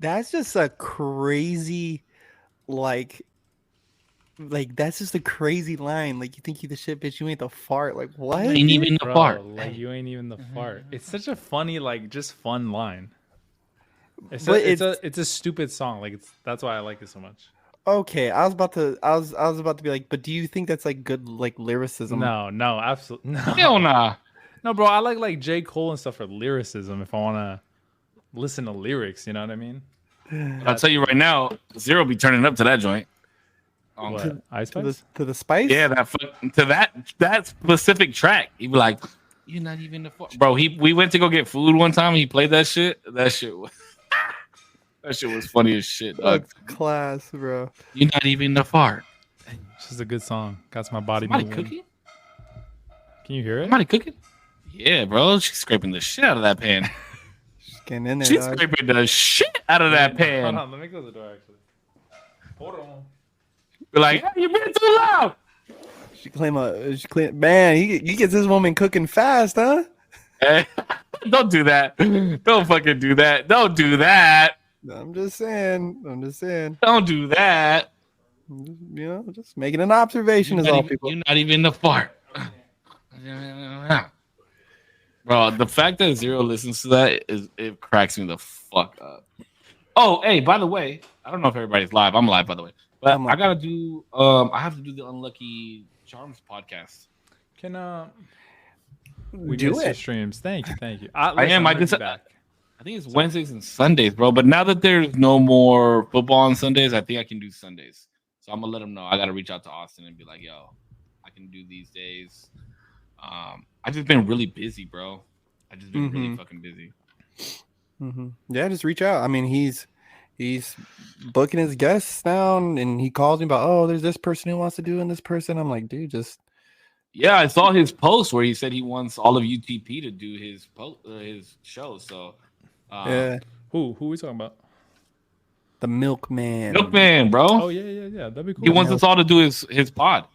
That's just a crazy, like, that's just a crazy line. Like, you think you the shit, bitch, you ain't the fart. Like, You what, ain't dude? even the Bro, fart. like you ain't even the fart. It's such a funny, like, just fun line. But it's It's a stupid song. Like that's why I like it so much. okay. I was about to be like, but do you think that's like good like lyricism? No, absolutely Hell no. nah. No, bro, I like J. Cole and stuff for lyricism if I wanna listen to lyrics, you know what I mean? But I'll tell you right now, Zero be turning up to that joint. What? Ice To the Spice? to the spice? Yeah, to that specific track. He'd be like, "You're not even the fart, bro." We went to go get food one time. And he played that shit. That shit was that shit was funny as shit, dog. That's class, bro. You're not even the fart. It's just a good song. Got my body Somebody moving. cooking? Can you hear it? Somebody cooking? Yeah, bro. She's scraping the shit out of that pan. Just getting in there, She's dog. scraping the shit out of that Hold pan. on, let me close the door actually. Hold on. Be like, hey, you been too loud. Man, he gets this woman cooking fast, huh? Hey, don't do that. Don't fucking do that. Don't do that. I'm just saying. Don't do that. Just making an observation is all, people. You're not even the fart. Bro, the fact that Zero listens to that it cracks me the fuck up. Oh, hey, by the way, I don't know if everybody's live. I'm live, by the way. But I gotta do I have to do the Unlucky Charms podcast. Can we Do missed your it. streams. Thank you. I am. I'm gonna be back. I think it's Wednesdays and Sundays, bro. But now that there's no more football on Sundays, I think I can do Sundays. So I'm gonna let them know. I gotta reach out to Austin and be like, "Yo, I can do these days." I just been really busy, bro. I just been really fucking busy. Yeah, just reach out. I mean, he's booking his guests down, and he calls me about, oh, there's this person who wants to do, and this person. I'm like, dude, just Yeah, I saw his post where he said he wants all of UTP to do his show. So yeah, Who we talking about? the milkman. Milkman, bro. Oh yeah. That'd be cool. He wants us all to do his pod.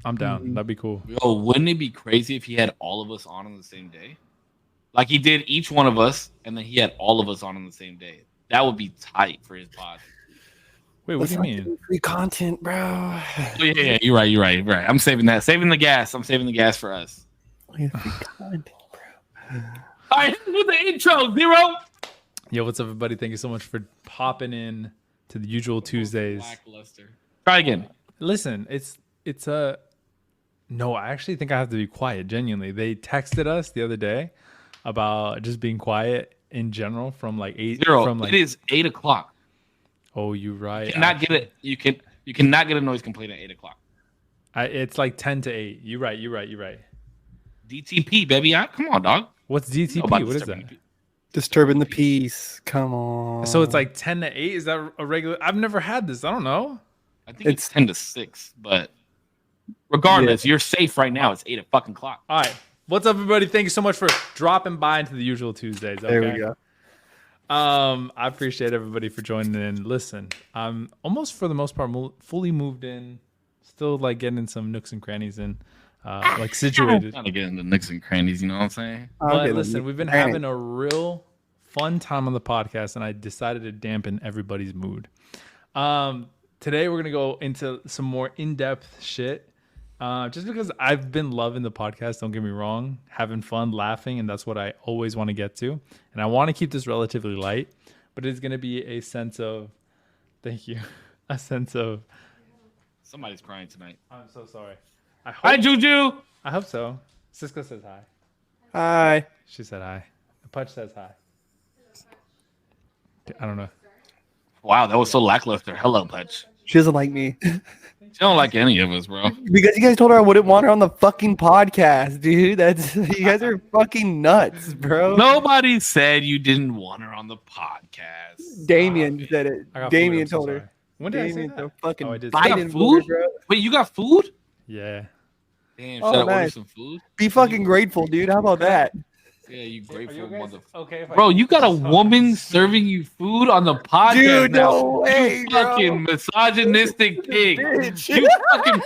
I'm down. That'd be cool. Yo, wouldn't it be crazy if he had all of us on the same day? Like he did each one of us, and then he had all of us on the same day. That would be tight for his pod. Wait, what do you mean? Free content, bro. Oh, yeah, you're right. I'm saving that. Saving the gas. I'm saving the gas for us. Free content, bro. All right, do the intro, Zero. Yo, what's up, everybody? Thank you so much for popping in to the usual Tuesdays. Lackluster. Try again. Listen, it's a no. I actually think I have to be quiet. Genuinely, they texted us the other day about just being quiet in general from like 8. Zero. From like It is 8:00. oh, you're right. You cannot get it. You cannot get a noise complaint at 8:00. It's like 10 to 8. You're right. DTP, baby. Come on, dog. What's DTP? Nobody What is disturbing that? you. Disturbing the peace. Come on. So it's like 10 to 8. Is that a regular? I've never had this. I don't know. I think it's 10 to 6, but regardless, you're safe right now. It's 8:00. All right. What's up, everybody? Thank you so much for dropping by into the usual Tuesdays. Okay? There we go. I appreciate everybody for joining in. Listen, I'm almost for the most part fully moved in, still like getting some nooks and crannies in, like situated. Trying to get into nooks and crannies, you know what I'm saying? But listen, we've been having a real fun time on the podcast, and I decided to dampen everybody's mood. Today we're gonna go into some more in-depth shit. Just because I've been loving the podcast, don't get me wrong, having fun, laughing, and that's what I always want to get to. And I want to keep this relatively light, but it's going to be a sense of, thank you, a sense of. Somebody's crying tonight. I'm so sorry. Hi, Juju. I hope so. Siska says hi. Hi. She said hi. The Punch says hi. I don't know. Wow, that was so lackluster. Hello, Putch. She doesn't like me. She don't like any of us, bro. Because you guys told her I wouldn't want her on the fucking podcast, dude. That's you guys are fucking nuts, bro. Nobody said you didn't want her on the podcast. Damien said it. I got Damien food, I'm so told her. sorry. When did I say Damien's that? a fucking Oh, I did. You got Biden food? bro. Wait, you got food? Yeah. Damn, Oh, should I order nice. some food? Be fucking grateful, dude. How about that? Yeah, you Are grateful you guys motherfucker. okay? If I Bro, you got a keep this woman on? serving you food on the podcast Dude, now. no way, You bro. fucking misogynistic pig. Bitch. You fucking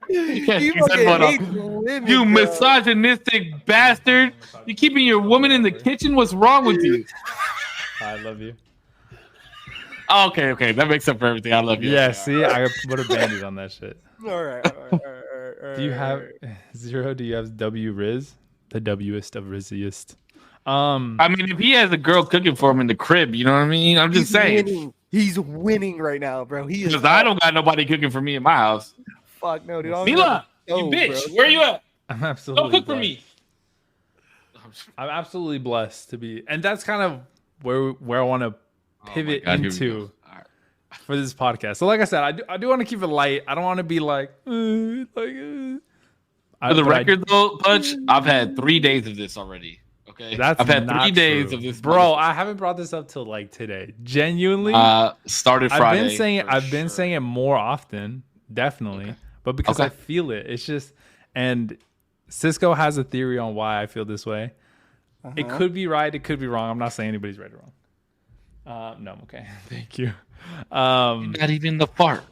You said fucking what hate up? women, you bro. misogynistic bastard. You keeping your woman in the kitchen? What's wrong with you? I love you. Oh, okay. That makes up for everything. I love you. Yeah, Okay, see, I put a band-aid on that shit. All right. Do you have Zero? Do you have W Riz? The Wist of Rizziest. I mean, if he has a girl cooking for him in the crib, you know what I mean? I'm just saying. Winning. He's winning right now, bro. He is. Because I don't got nobody cooking for me in my house. Fuck no, dude. Mila, you bitch. Where you at? I'm absolutely. Don't cook for me. I'm absolutely blessed to be, and that's kind of where I want to pivot into for this podcast. So, like I said, I do want to keep it light. I don't want to be like. For the record, though, Punch, I've had 3 days of this already. Okay, I've had 3 days of this, bro. I haven't brought this up till like today. Genuinely, started Friday. I've been saying it more often, definitely, but because I feel it. It's just, and Cisco has a theory on why I feel this way. It could be right. It could be wrong. I'm not saying anybody's right or wrong. No, I'm okay. Thank you. Not even the fart.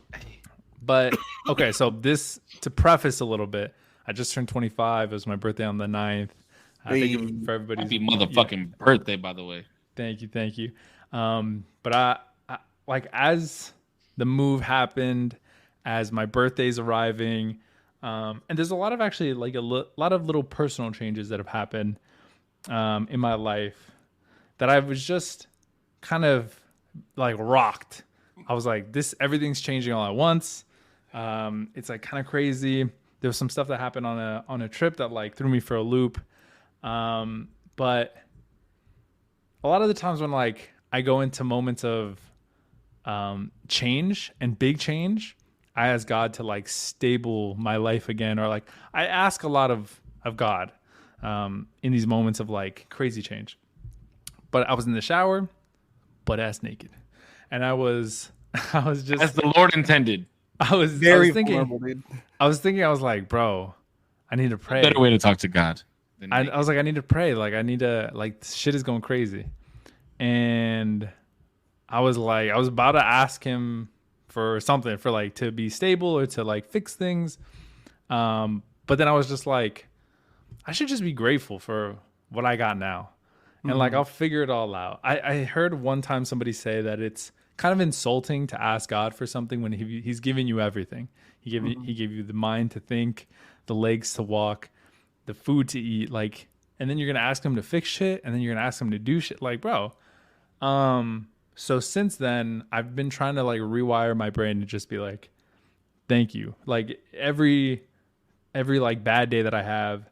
But okay, so this to preface a little bit. I just turned 25. It was my birthday on the 9th. I think for everybody's happy motherfucking birthday, by the way. Thank you. But I like as the move happened, as my birthday's arriving, and there's a lot of actually like a lot of little personal changes that have happened in my life that I was just kind of like rocked. I was like, everyth's changing all at once. It's like kind of crazy. There was some stuff that happened on a trip that like threw me for a loop. But a lot of the times when like I go into moments of change and big change, I ask God to like stable my life again, or like I ask a lot of God in these moments of like crazy change. But I was in the shower, butt ass naked, and I was just as the Lord intended. I was thinking, I was like, bro, I need to pray. Better way to talk to God. I was like, I need to pray. Like, I need to, like, shit is going crazy. And I was about to ask him for something, for like to be stable or to like fix things. But then I was just like, I should just be grateful for what I got now. And like, I'll figure it all out. I heard one time somebody say that it's kind of insulting to ask God for something when he's giving you everything. He gave you the mind to think, the legs to walk, the food to eat, like, and then you're gonna ask him to fix shit, and then you're gonna ask him to do shit, like, bro. So since then, I've been trying to like rewire my brain to just be like, thank you. Like every like bad day that I have,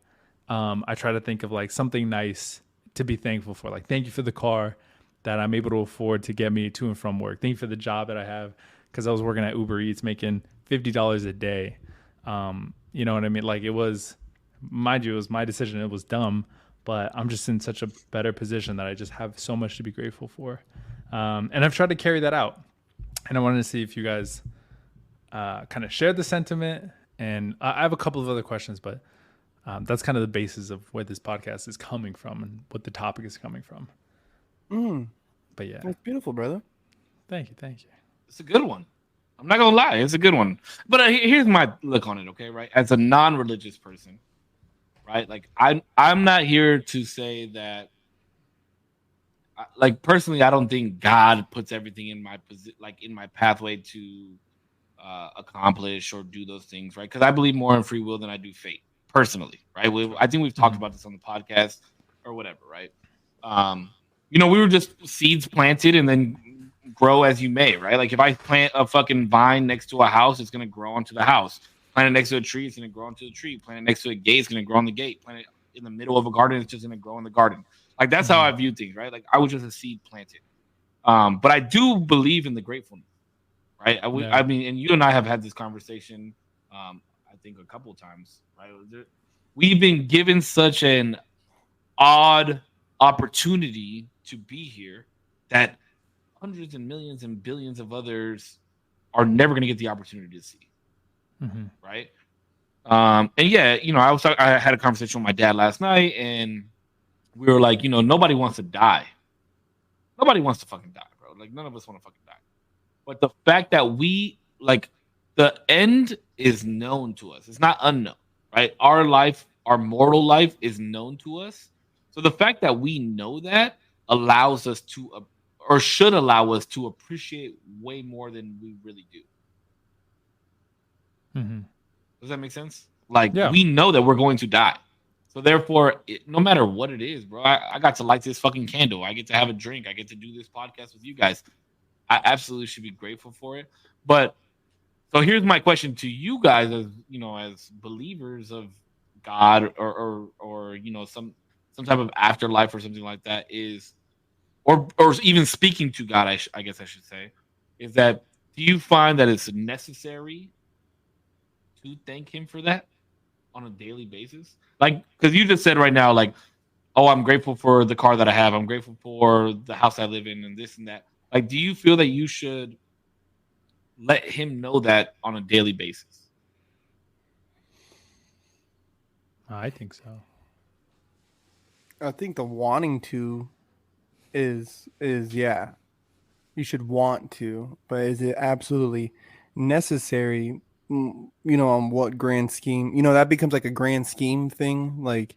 I try to think of like something nice to be thankful for. Like, thank you for the car that I'm able to afford to get me to and from work. Thank you for the job that I have, because I was working at Uber Eats making $50 a day. You know what I mean? Like, it was, mind you, it was my decision. It was dumb, but I'm just in such a better position that I just have so much to be grateful for. And I've tried to carry that out. And I wanted to see if you guys kind of shared the sentiment. And I have a couple of other questions, but that's kind of the basis of where this podcast is coming from and what the topic is coming from. But yeah, that's beautiful, brother. Thank you. It's a good one. I'm not gonna lie, it's a good one. But here's my look on it, okay? Right, as a non-religious person, right? Like I'm not here to say that. Like personally, I don't think God puts everything in my in my pathway to accomplish or do those things, right? Because I believe more in free will than I do fate, personally, right? I think we've talked about this on the podcast or whatever, right? You know, we were just seeds planted and then grow as you may, right? Like if I plant a fucking vine next to a house, it's gonna grow onto the house. Plant it next to a tree, it's gonna grow onto the tree. Plant it next to a gate, it's gonna grow on the gate. Plant it in the middle of a garden, it's just gonna grow in the garden. Like that's how I view things, right? Like I was just a seed planted. But I do believe in the gratefulness, right? I mean, and you and I have had this conversation, I think a couple of times, right? We've been given such an odd opportunity to be here that hundreds and millions and billions of others are never going to get the opportunity to see, right? And yeah, you know, I had a conversation with my dad last night, and we were like, you know, nobody wants to die. Nobody wants to fucking die, bro. Like none of us want to fucking die. But the fact that we like the end is known to us. It's not unknown, right? Our life, our mortal life is known to us. So the fact that we know that allows us to, or should allow us to appreciate way more than we really do. Mm-hmm. Does that make sense? Like, Yeah. we know that we're going to die. So therefore, no matter what it is, bro, I got to light this fucking candle. I get to have a drink. I get to do this podcast with you guys. I absolutely should be grateful for it. But so here's my question to you guys, as as believers of God, or some type of afterlife or something like that, is, or even speaking to God, I guess I should say, is that, do you find that it's necessary to thank Him for that on a daily basis? Like, because you just said right now, like, oh, I'm grateful for the car that I have. I'm grateful for the house I live in and this and that. Like, do you feel that you should let Him know that on a daily basis? I think so. I think the wanting to is yeah, you should want to, but is it absolutely necessary? On what grand scheme? That becomes like a grand scheme thing. Like,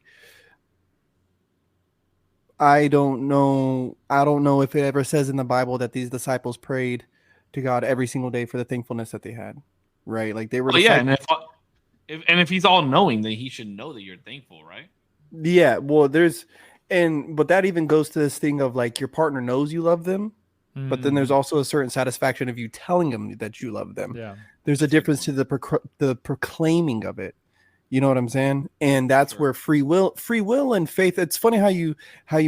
I don't know if it ever says in the Bible that these disciples prayed to God every single day for the thankfulness that they had, right? Like, they were yeah, and if He's all knowing, then He should know that you're thankful, right? Yeah, well, but that even goes to this thing of, like, your partner knows you love them, but then there's also a certain satisfaction of you telling them that you love them. Yeah, there's a difference to the proclaiming of it. You know what I'm saying? And that's where free will and faith. It's funny how you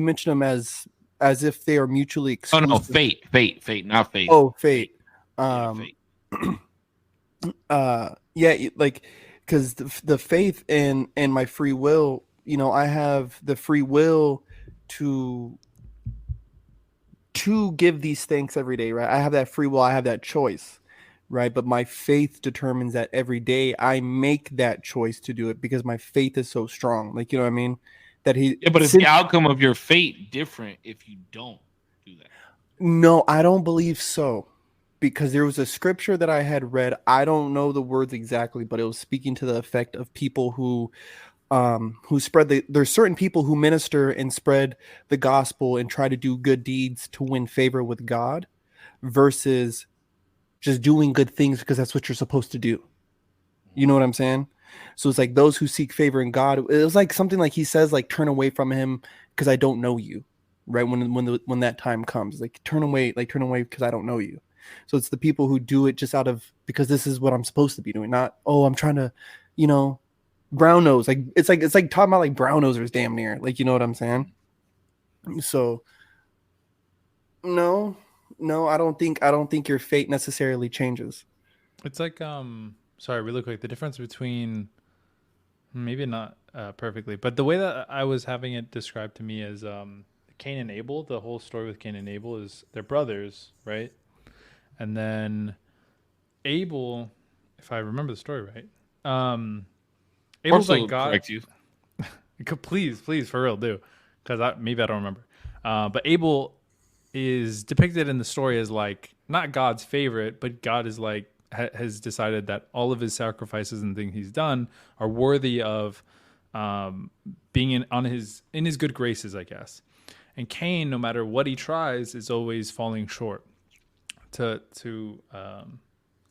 mention them as if they are mutually exclusive. Oh no, fate, not faith. Oh, fate. Fate. Yeah, like, because the faith and my free will, I have the free will to give these thanks every day, right? I have that free will, I have that choice, right? But my faith determines that every day I make that choice to do it because my faith is so strong. Like, you know what I mean? That but is the outcome of your fate different if you don't do that? No, I don't believe so. Because there was a scripture that I had read. I don't know the words exactly, but it was speaking to the effect of people who spread there's certain people who minister and spread the gospel and try to do good deeds to win favor with God versus just doing good things because that's what you're supposed to do. You know what I'm saying? So it's like those who seek favor in God. It was like something like He says, like, turn away from Him because I don't know you. Right? When that time comes, like, turn away because I don't know you. So it's the people who do it just out of, because this is what I'm supposed to be doing, not, oh, I'm trying to, brown nose. Like, it's like talking about like brown nosers damn near, like, you know what I'm saying? So no, I don't think your fate necessarily changes. It's like, sorry, really quick, the difference between, maybe not perfectly, but the way that I was having it described to me is Cain and Abel. The whole story with Cain and Abel is they're brothers, right? And then Abel, if I remember the story right, Abel's like God. Correct you. Please, for real, do, because maybe I don't remember. But Abel is depicted in the story as like not God's favorite, but God is like has decided that all of his sacrifices and things he's done are worthy of being in his good graces, I guess. And Cain, no matter what he tries, is always falling short. To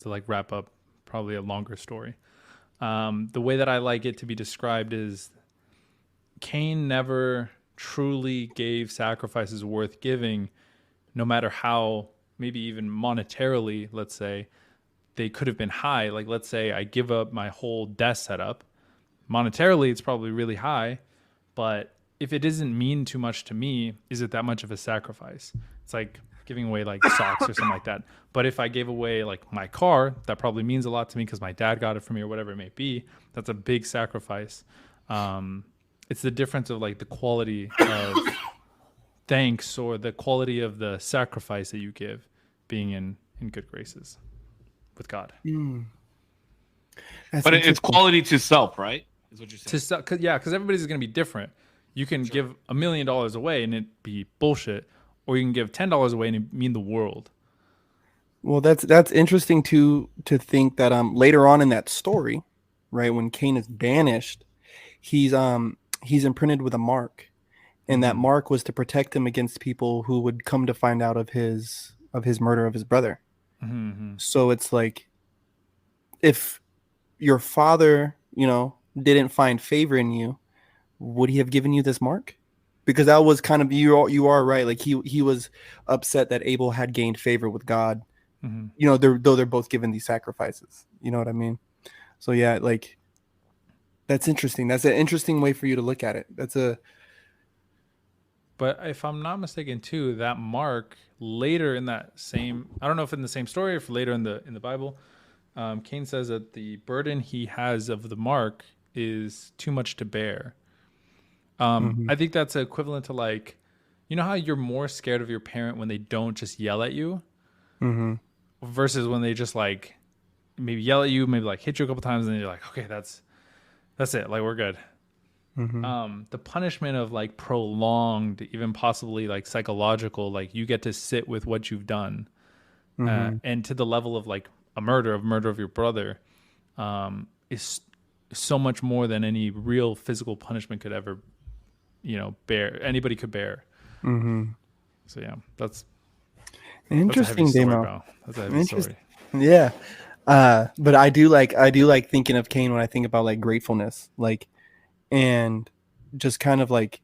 like wrap up probably a longer story. The way that I like it to be described is Cain never truly gave sacrifices worth giving, no matter how, maybe even monetarily, let's say, they could have been high. Like, let's say I give up my whole desk setup. Monetarily, it's probably really high, but if it doesn't mean too much to me, is it that much of a sacrifice? It's like giving away like socks or something like that. But if I gave away like my car, that probably means a lot to me because my dad got it for me or whatever it may be. That's a big sacrifice. It's the difference of like the quality of thanks or the quality of the sacrifice that you give being in good graces with God. But it's quality to self, right? Is what you're saying. Because everybody's going to be different. You can give $1 million away and it be bullshit, or you can give $10 away and it mean the world. Well, that's interesting to think that later on in that story, right, when Cain is banished, he's imprinted with a mark, and that mark was to protect him against people who would come to find out of his murder of his brother. So it's like, if your father, didn't find favor in you, would he have given you this mark? Because that was kind of, you are right. Like he was upset that Abel had gained favor with God. Though they're both given these sacrifices. You know what I mean? So yeah, like, that's interesting. That's an interesting way for you to look at it. But if I'm not mistaken, too, that mark later in that same, I don't know if in the same story or if later in the Bible, Cain says that the burden he has of the mark is too much to bear. I think that's equivalent to, like, you know how you're more scared of your parent when they don't just yell at you versus when they just, like, maybe yell at you, maybe like hit you a couple times, and then you're like, okay, that's it, like, we're good. The punishment of, like, prolonged, even possibly, like, psychological, like, you get to sit with what you've done, and to the level of, like, a murder of your brother, is so much more than any real physical punishment could ever, bear. Anybody could bear. So yeah, that's interesting. That's a heavy story, bro. That's a heavy story. Yeah. But I do like thinking of Cain when I think about, like, gratefulness, like, and just kind of like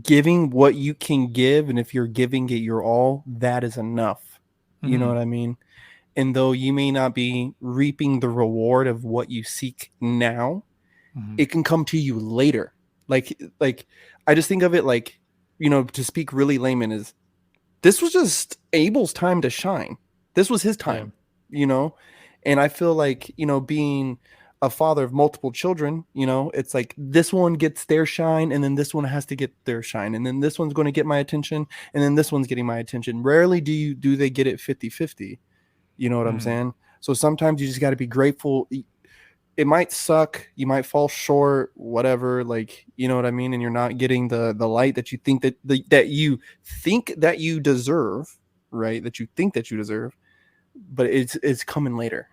giving what you can give. And if you're giving it your all, that is enough. You know what I mean? And though you may not be reaping the reward of what you seek now, it can come to you later. Like I just think of it like, to speak really layman, is this was just Abel's time to shine. This was his time, and I feel like, being a father of multiple children, it's like this one gets their shine, and then this one has to get their shine, and then this one's going to get my attention, and then this one's getting my attention. Rarely do they get it 50-50. You know what I'm saying? So sometimes you just got to be grateful. It might suck, you might fall short, whatever, like, you know what I mean, and you're not getting the light that you think that you deserve, right? That you think that you deserve, but it's coming later.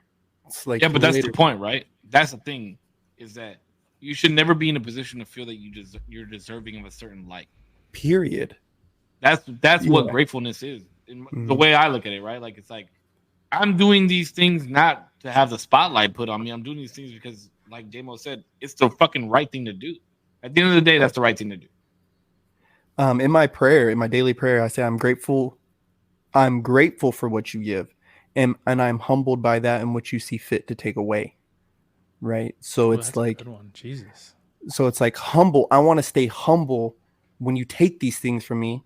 It's like, yeah, but that's the point, right? That's the thing, is that you should never be in a position to feel that you're deserving of a certain light. Period. That's what gratefulness is. The way I look at it, right? Like, it's like, I'm doing these things not to have the spotlight put on me. I'm doing these things because, like Damo said, it's the fucking right thing to do. At the end of the day, that's the right thing to do. In my daily prayer, I say, I'm grateful for what you give, and I'm humbled by that and what you see fit to take away. Right. So it's like, good one. Jesus. So it's like humble. I want to stay humble when you take these things from me,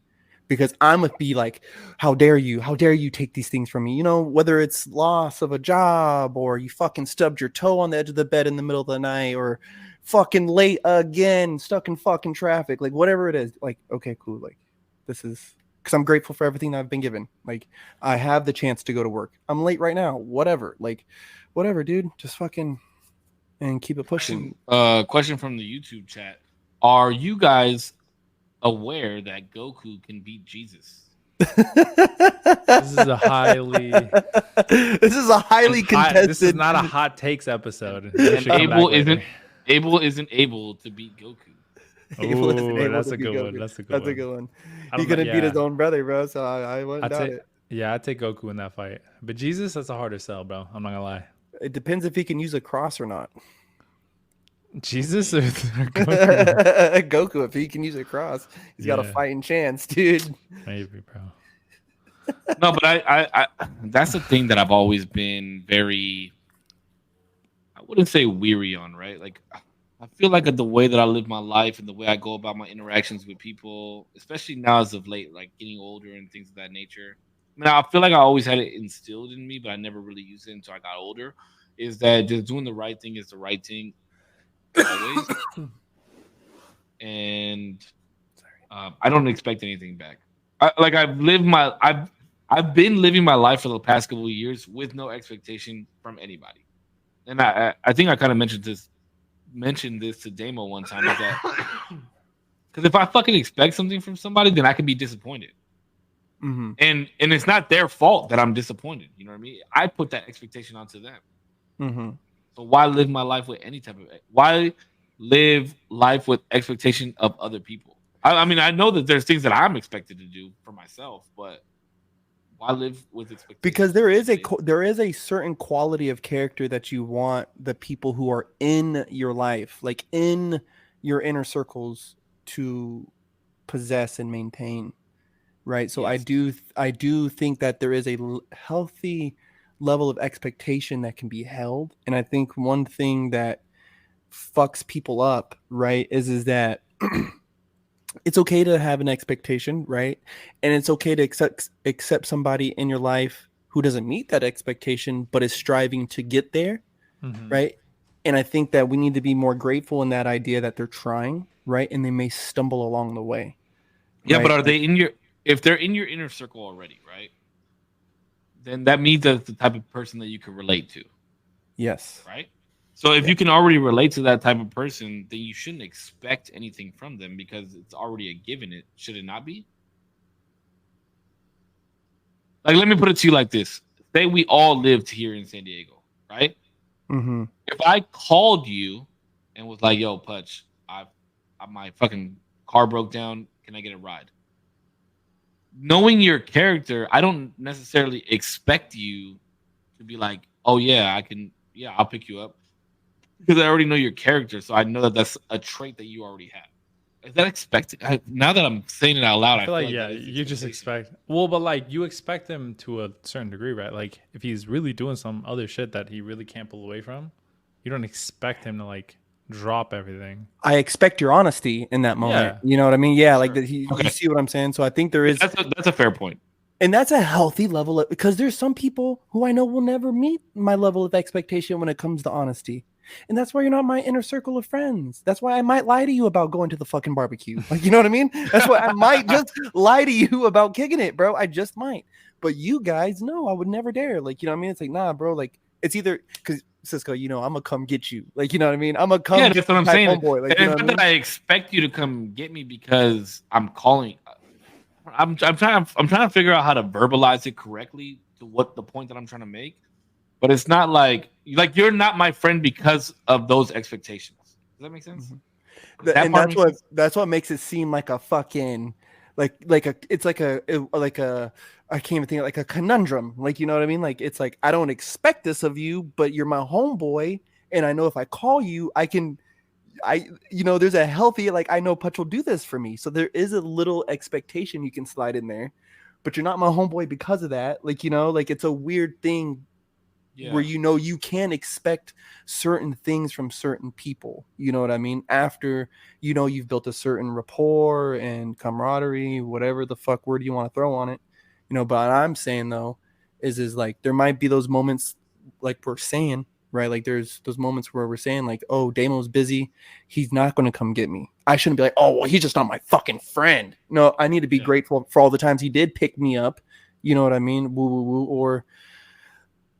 because I'm gonna be like, how dare you take these things from me? Whether it's loss of a job, or you fucking stubbed your toe on the edge of the bed in the middle of the night, or fucking late again, stuck in fucking traffic, like, whatever it is, like, okay, cool. Like, this is because I'm grateful for everything that I've been given. Like, I have the chance to go to work. I'm late right now. Whatever, dude, just fucking, and keep it pushing. Question from the YouTube chat. Are you guys aware that Goku can beat Jesus? This is a highly contested. This is not a hot takes episode. And Abel isn't able to beat Goku. That's a good one. That's a good one. He couldn't beat his own brother, bro. So I wouldn't doubt it. Yeah, I'd take Goku in that fight. But Jesus, that's a harder sell, bro. I'm not gonna lie. It depends if he can use a cross or not. Jesus or Goku? Goku, if he can use a cross, he's got a fighting chance, dude. Maybe, bro. No, but I that's the thing that I've always been very, I wouldn't say weary on, right? Like, I feel like the way that I live my life and the way I go about my interactions with people, especially now as of late, like getting older and things of that nature. I mean, I feel like I always had it instilled in me, but I never really used it until I got older, is that just doing the right thing is the right thing always. And I don't expect anything back. I've been living my life for the past couple of years with no expectation from anybody. And I think I kind of mentioned this to Damo one time, is that because if I fucking expect something from somebody, then I can be disappointed. Mm-hmm. And it's not their fault that I'm disappointed. You know what I mean? I put that expectation onto them. Mm-hmm. So why live my life with any type of? Why live life with expectation of other people? I mean, I know that there's things that I'm expected to do for myself, but why live with expectations? Because there is a certain quality of character that you want the people who are in your life, like in your inner circles, to possess and maintain, right? So Yes. I do think that there is a healthy level of expectation that can be held, and I think one thing that fucks people up, right, is that it's okay to have an expectation, right? And it's okay to accept somebody in your life who doesn't meet that expectation but is striving to get there, right? And I think that we need to be more grateful in that idea that they're trying, right? And they may stumble along the way. Yeah, right? but are they in your? If they're in your inner circle already, right? Then that means that's the type of person that you can relate to, Yes. right? So if you can already relate to that type of person, then you shouldn't expect anything from them because it's already a given. It should it not be? Like, let me put it to you like this: say we all lived here in San Diego, right? Mm-hmm. If I called you and was like, "Yo, Putch, my fucking car broke down. Can I get a ride?" Knowing your character, I don't necessarily expect you to be like, "Oh yeah, I can. Yeah, I'll pick you up," because I already know your character, so I know that that's a trait that you already have. Is that expected? Now that I'm saying it out loud, I feel like that is you just expectation. expect. Well, but like you expect him to a certain degree, right? Like if he's really doing some other shit that he really can't pull away from, you don't expect him to like drop everything. I expect your honesty in that moment. Yeah. You know what I mean? Yeah, like Sure. you Okay, see what I'm saying? So I think there yeah, is, that's a fair point. and that's a healthy level of, because there's some people who I know will never meet my level of expectation when it comes to honesty. And that's why you're not my inner circle of friends. That's why I might lie to you about going to the fucking barbecue. Like, you know what I mean? That's why I might just lie to you about kicking it, bro. I just might. But you guys, no, I would never dare. Like, you know what I mean? It's like, nah, bro. Like, it's either because Cisco, you know, I'm gonna come get you. Like, you know what I mean? I'm gonna come Yeah, get that's what you I'm type saying. And homeboy. Like, you know it's what I not that mean? I expect you to come get me because I'm calling. I'm trying to figure out how to verbalize it correctly to what the point that I'm trying to make. But it's not like you're not my friend because of those expectations. Does that make sense? That And part makes sense. that's what makes it seem like a fucking it's like a I can't even think, like a conundrum. Like, you know what I mean? Like, it's like, I don't expect this of you, but you're my homeboy, and I know if I call you, you know, there's a healthy, like, I know Putch will do this for me. So there is a little expectation you can slide in there, but you're not my homeboy because of that. Like, you know, like, it's a weird thing where, Yeah. you know, you can expect certain things from certain people, you know what I mean, after, you know, you've built a certain rapport and camaraderie, whatever the fuck word you want to throw on it, you know. But what I'm saying though is like, there might be those moments, like we're saying, right, like there's those moments where we're saying like, oh, Damo's busy, he's not going to come get me. I shouldn't be like, oh, well, he's just not my fucking friend. No, I need to be Yeah. grateful for all the times he did pick me up, you know what I mean, woo woo woo. Or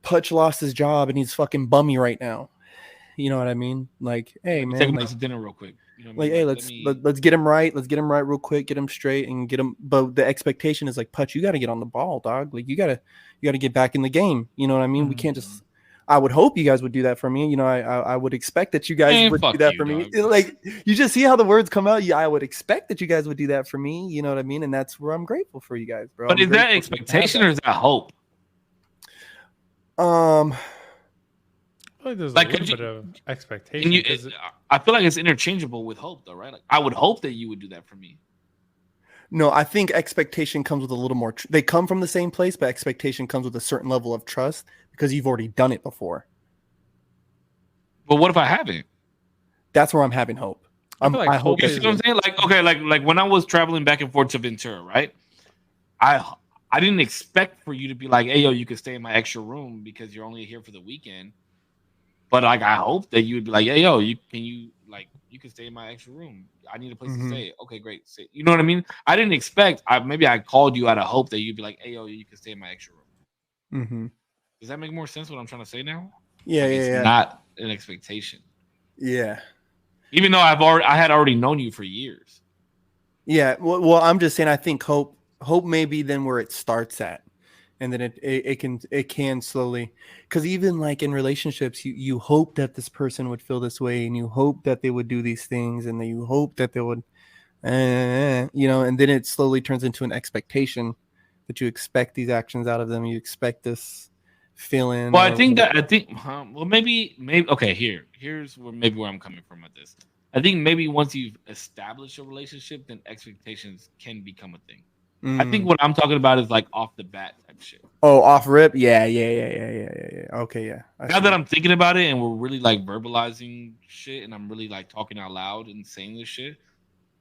Putch lost his job and he's fucking bummy right now. You know what I mean? Like, hey Let me take man, him out to dinner real quick. You know what I like, mean? hey, Let me. let's get him right. Let's get him right real quick. Get him straight and get him. But the expectation is like, Putch, you got to get on the ball, dog. Like, you gotta get back in the game. You know what I mean? We can't just. I would hope you guys would do that for me. You know, I would expect that you guys Man, would do fuck that you, for me. dog. Like, you just see how the words come out. Yeah, I would expect that you guys would do that for me. You know what I mean? And that's where I'm grateful for you guys, bro. But I'm is that grateful to have expectation or is that hope? that. I feel like there's a Like, little could bit you? of And expectation you, because I feel like it's interchangeable with hope, though, right? Like, I would hope that you would do that for me. No, I think expectation comes with a little more. They come from the same place, but expectation comes with a certain level of trust because you've already done it before. But what if I haven't? That's where I'm having hope. I feel like I hope hope You that see is what I'm saying? Like, okay, like when I was traveling back and forth to Ventura, right? I didn't expect for you to be like, hey, yo, you could stay in my extra room because you're only here for the weekend. But like, I hope that you would be like, hey, yo, you can stay in my extra room. I need a place to stay. Okay, great. You know what I mean? I didn't expect. Maybe I called you out of hope that you'd be like, hey, yo, you can stay in my extra room. Mm-hmm. Does that make more sense? What I'm trying to say now? Yeah, Like, yeah, it's yeah, not an expectation, yeah, even though I had already known you for years. yeah. Well, I'm just saying. I think hope may be then where it starts at, and then it can slowly, because even like in relationships, you hope that this person would feel this way, and you hope that they would do these things, and then you hope that they would and then it slowly turns into an expectation that you expect these actions out of them. You expect this feeling. Well, maybe okay. Here's where I'm coming from with this. I think maybe once you've established a relationship, then expectations can become a thing. I think what I'm talking about is like off the bat type shit. Oh, off rip, yeah. Okay, yeah. Now that I'm thinking about it, and we're really like verbalizing shit, and I'm really like talking out loud and saying this shit,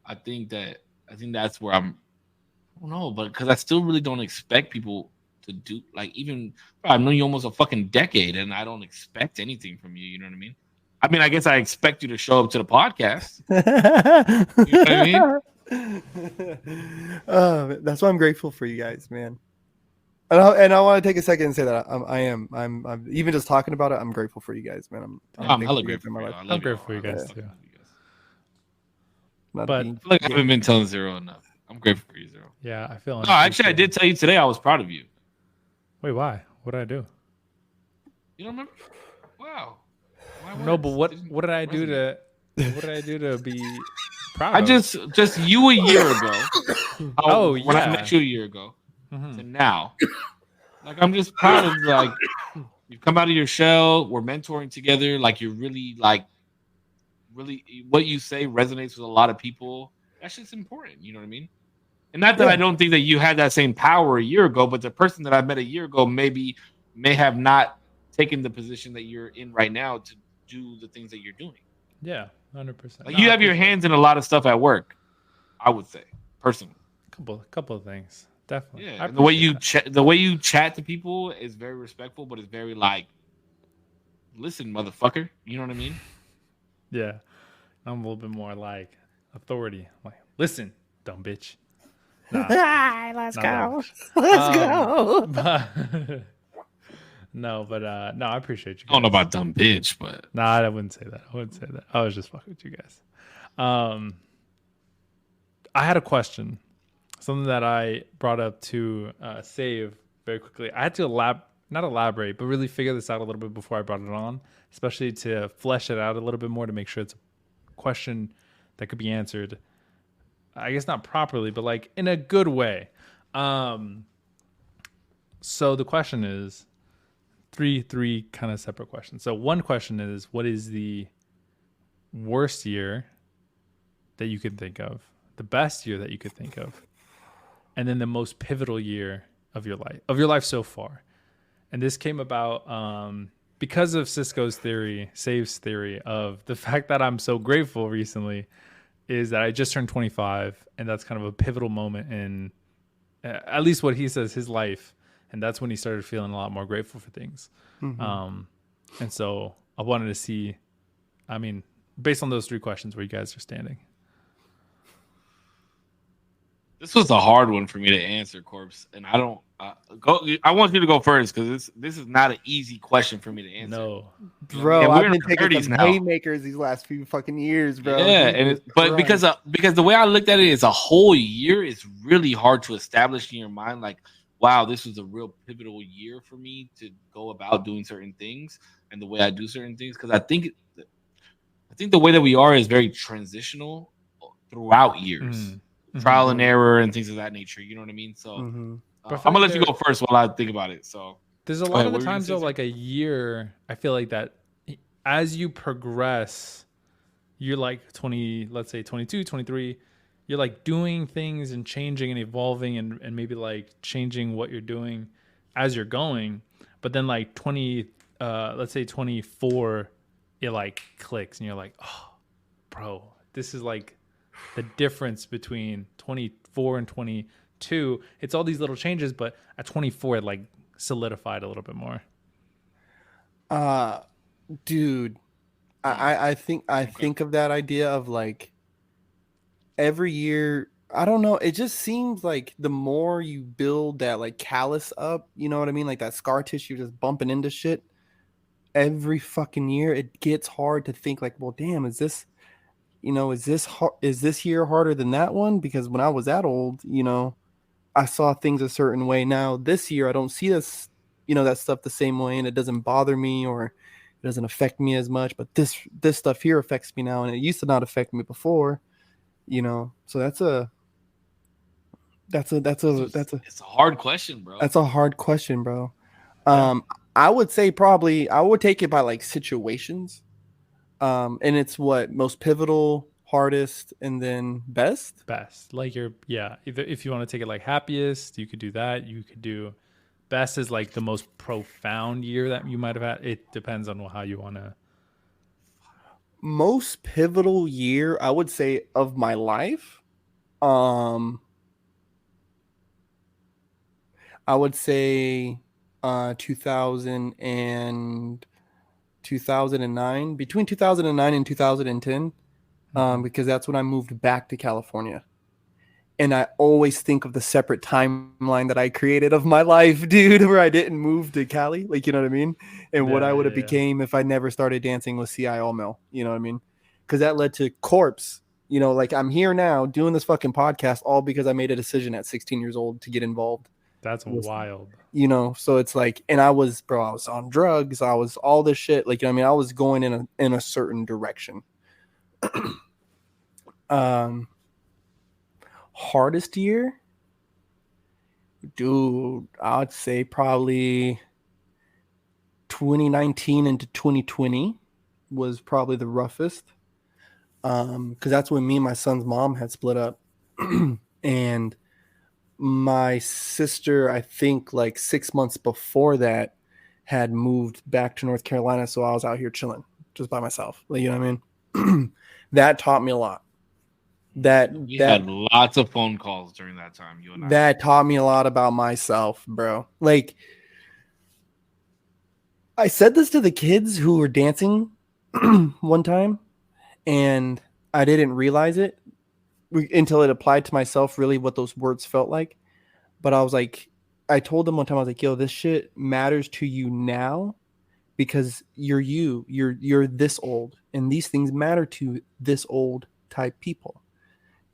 I think that's where I don't know, but because I still really don't expect people to do like even I've known you almost a fucking decade, and I don't expect anything from you. You know what I mean? I mean, I guess I expect you to show up to the podcast. You know what I mean? That's why I'm grateful for you guys, man. And I want to take a second and say that I'm even just talking about it. I'm grateful for you guys, man. I'm hella grateful for you. I'm grateful for you guys too. But I feel like I haven't been telling Zero enough. I'm grateful for you, Zero. Yeah, I feel. No, actually, I did tell you today I was proud of you. Wait, why? What did I do? You don't remember? Wow. No, but what did I do to? What did I do to be proud? I just you a year ago. When I met you a year ago, to now, like I'm just proud of like you've come out of your shell. We're mentoring together. Like you're really what you say resonates with a lot of people. That's just important. You know what I mean? And not that I don't think that you had that same power a year ago, but the person that I met a year ago may have not taken the position that you're in right now to do the things that you're doing. Yeah, 100%. Like you have your hands in a lot of stuff at work. I would say personally, couple of things, definitely. Yeah, and the way you chat to people is very respectful, but it's very like, listen, motherfucker. You know what I mean? Yeah, I'm a little bit more like authority. I'm like, listen, dumb bitch. Nah, let's go. Let's go. No, I appreciate you guys. I don't know about dumb bitch, but I wouldn't say that. I was just fucking with you guys. I had a question, something that I brought up to Save very quickly. I had to not elaborate, but really figure this out a little bit before I brought it on, especially to flesh it out a little bit more to make sure it's a question that could be answered, I guess not properly, but like in a good way. So the question is three kind of separate questions. So one question is, what is the worst year that you could think of, the best year that you could think of, and then the most pivotal year of your life so far? And this came about because of Save's theory of the fact that I'm so grateful recently is that I just turned 25, and that's kind of a pivotal moment in at least what he says, his life. And that's when he started feeling a lot more grateful for things. Mm-hmm. And so I wanted to see, based on those three questions, where you guys are standing. This was a hard one for me to answer, Korpsx, and I don't go. I want you to go first because this is not an easy question for me to answer. No, bro, I've been taking some haymakers these last few fucking years, bro. Yeah, but because the way I looked at it is a whole year is really hard to establish in your mind. Like, wow, this was a real pivotal year for me to go about doing certain things and the way I do certain things, because I think the way that we are is very transitional throughout years. Trial and error and things of that nature. You know what I mean? So I'm gonna let you go first while I think about it. So there's a lot of the times though, like a year, I feel like that as you progress, you're like 20, let's say 22, 23, you're like doing things and changing and evolving and maybe like changing what you're doing as you're going. But then like let's say 24, it like clicks and you're like, oh, bro, this is like the difference between 24 and 22. It's all these little changes, but at 24 it like solidified a little bit more. Dude, I think of that idea of like every year, I don't know, it just seems like the more you build that like callus up, you know what I mean, like that scar tissue just bumping into shit every fucking year, it gets hard to think like, well, damn, is this year harder than that one? Because when I was that old, I saw things a certain way. Now this year I don't see this, that stuff the same way, and it doesn't bother me or it doesn't affect me as much. But this stuff here affects me now, and it used to not affect me before. You know, so that's a It's a hard question, bro. that's a hard question, bro. Yeah. I would say probably I would take it by like situations. And it's what most pivotal, hardest, and then best. Best. Like either if you want to take it like happiest, you could do that. You could do best is like the most profound year that you might have had. It depends on how you want to. Most pivotal year, I would say, of my life. Um, I would say 2000 and 2009, between 2009 and 2010, because that's when I moved back to California. And I always think of the separate timeline that I created of my life, dude, where I didn't move to Cali, like, you know what I mean? And what I would have became if I never started dancing with CI All Mill, you know what I mean? Because that led to Korpsx, you know, like I'm here now doing this fucking podcast all because I made a decision at 16 years old to get involved. That's wild. You know, so it's like, and I was on drugs, I was all this shit, like, you know what I mean? I was going in a certain direction. Hardest year, dude, I'd say probably 2019 into 2020 was probably the roughest, because that's when me and my son's mom had split up. And my sister, I think like 6 months before that, had moved back to North Carolina, so I was out here chilling just by myself, like, you know what I mean? That taught me a lot. We had lots of phone calls during that time. You and I. That taught me a lot about myself, bro. Like, I said this to the kids who were dancing one time, and I didn't realize it until it applied to myself, really what those words felt like. But I was like, I told them one time, I was like, yo, this shit matters to you now because you're this old, and these things matter to this old type people.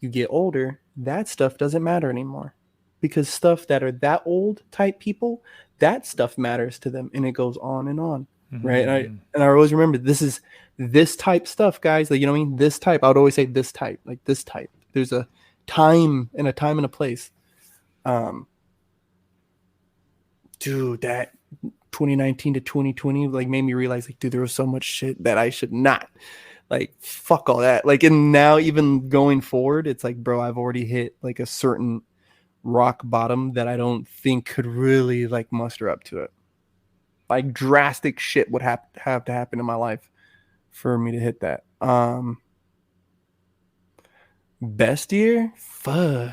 You get older, that stuff doesn't matter anymore, because stuff that are that old type people, that stuff matters to them, and it goes on and on. Mm-hmm. Right. And I always remember this is this type stuff, guys. Like, you know what I mean? This type. I would always say this type, like this type. There's a time and a place. Dude, that 2019 to 2020 like made me realize, like, dude, there was so much shit that I should not, like, fuck all that. Like, and now even going forward, it's like, bro, I've already hit like a certain rock bottom that I don't think could really like muster up to it. Like, drastic shit would have to happen in my life for me to hit that. Best year? Fuck.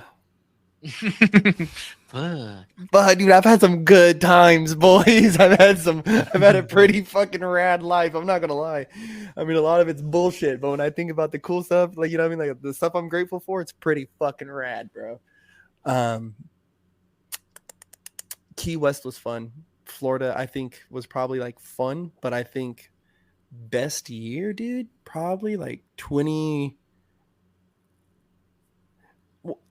But dude, I've had some good times, boys. I've had a pretty fucking rad life. I'm not gonna lie. I mean, a lot of it's bullshit, but when I think about the cool stuff, like, you know what I mean, like the stuff I'm grateful for, it's pretty fucking rad, bro. Key West was fun. Florida, I think, was probably like fun, but I think best year, dude, probably like 20.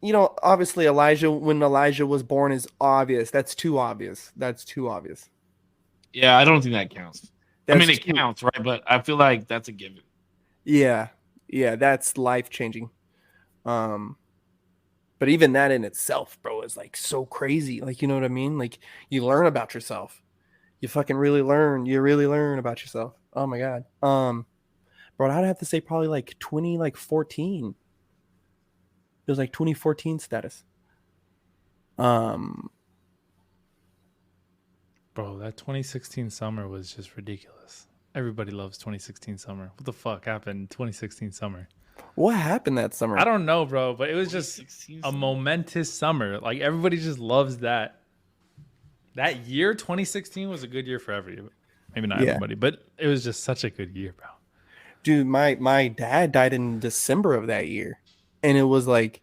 You know, obviously when Elijah was born is obvious. That's too obvious. Yeah, I don't think that counts. It counts, right? But I feel like that's a given. Yeah, that's life changing. But even that in itself, bro, is like so crazy. Like, you know what I mean? Like, you learn about yourself. You fucking really learn. You really learn about yourself. Oh my god. Bro, I'd have to say probably like 2014. It was like 2014 status. Bro, that 2016 summer was just ridiculous. Everybody loves 2016 summer. What the fuck happened 2016 summer? What happened that summer? I don't know, bro, but it was just a momentous summer. Like, everybody just loves that. That year, 2016, was a good year for everybody. Maybe not everybody, but it was just such a good year, bro. Dude, my dad died in December of that year. And it was like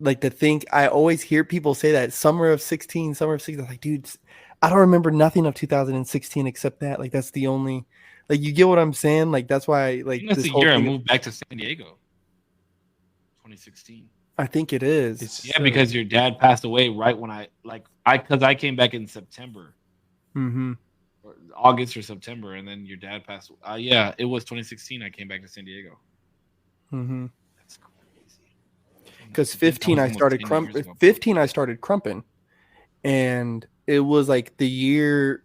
to think, I always hear people say that summer of 16. I'm like, dude, I don't remember nothing of 2016 except that. Like, that's the only, like, you get what I'm saying? Like, that's why, like, that's the year I moved back to San Diego. 2016. I think it is. Because your dad passed away right when because I came back in September. Mm-hmm. Or August or September, and then your dad passed. It was 2016. I came back to San Diego. Mm-hmm. That's because That was almost 10 years ago, bro. 15 I started crumping, and it was like a year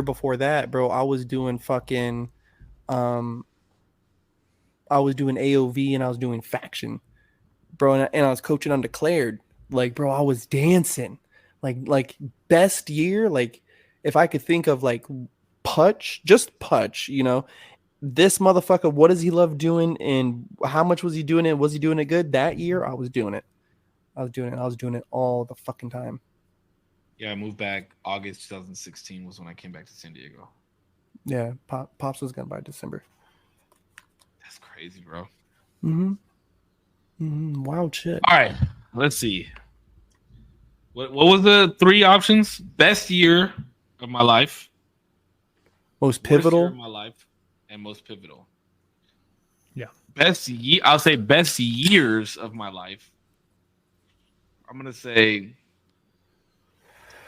before that, bro. I was doing fucking I was doing AOV and I was doing faction, bro, and I was coaching undeclared. Like, bro, I was dancing. Like best year, like if I could think of like just Putch, this motherfucker, what does he love doing and how much was he doing it? Was he doing it good? That year, I was doing it. I was doing it all the fucking time. Yeah, I moved back August 2016 was when I came back to San Diego. Yeah, Pops was gone by December. That's crazy, bro. Wild shit. All right, let's see. What was the 3 options? Best year of my life, Most worst year pivotal. of my life, and most pivotal. Yeah. I'll say best years of my life. I'm gonna say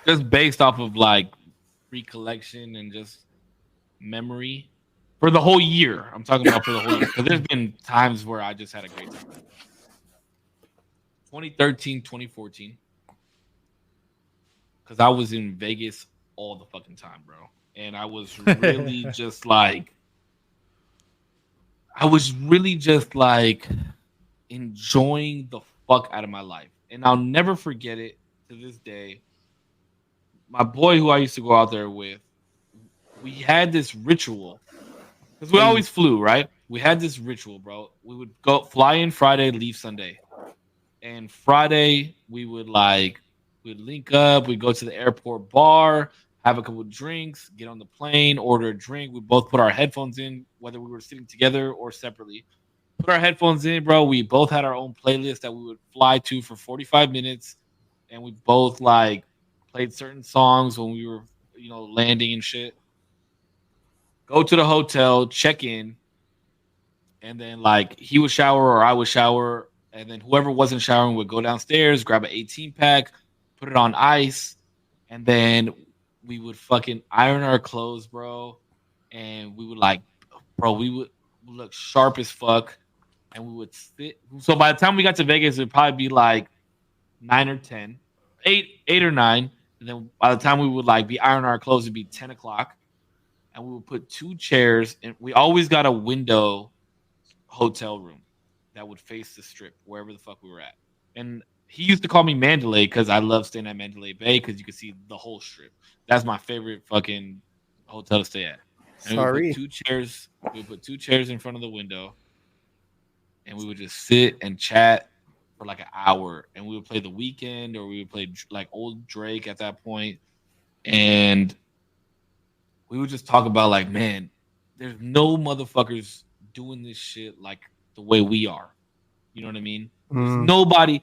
just based off of like recollection and just memory for the whole year. I'm talking about for the whole year because there's been times where I just had a great time. 2013, 2014, because I was in Vegas all the fucking time, bro, and I was really just like enjoying the fuck out of my life, and I'll never forget it to this day. My boy who I used to go out there with, we had this ritual because we always flew, right? We had this ritual, bro. We would fly in Friday, leave Sunday, and Friday we'd link up. We'd go to the airport bar, have a couple of drinks, get on the plane, order a drink. We both put our headphones in, whether we were sitting together or separately. Put our headphones in, bro. We both had our own playlist that we would fly to for 45 minutes, and we both played certain songs when we were, landing and shit. Go to the hotel, check in, and then he would shower or I would shower, and then whoever wasn't showering would go downstairs, grab an 18 pack, put it on ice, and then we would fucking iron our clothes, bro. And we would we would look sharp as fuck, and we would sit. So by the time we got to Vegas, it'd probably be 9 or 10, 8 or 9. And then by the time we would be ironing our clothes, it'd be 10 o'clock. And we would put 2 chairs, and we always got a window hotel room that would face the strip, wherever the fuck we were at. And he used to call me Mandalay because I love staying at Mandalay Bay because you could see the whole strip. That's my favorite fucking hotel to stay at. And Sorry. we put 2 chairs in front of the window, and we would just sit and chat for an hour. And we would play The Weeknd, or we would play old Drake at that point. And we would just talk about man, there's no motherfuckers doing this shit the way we are. You know what I mean? There's nobody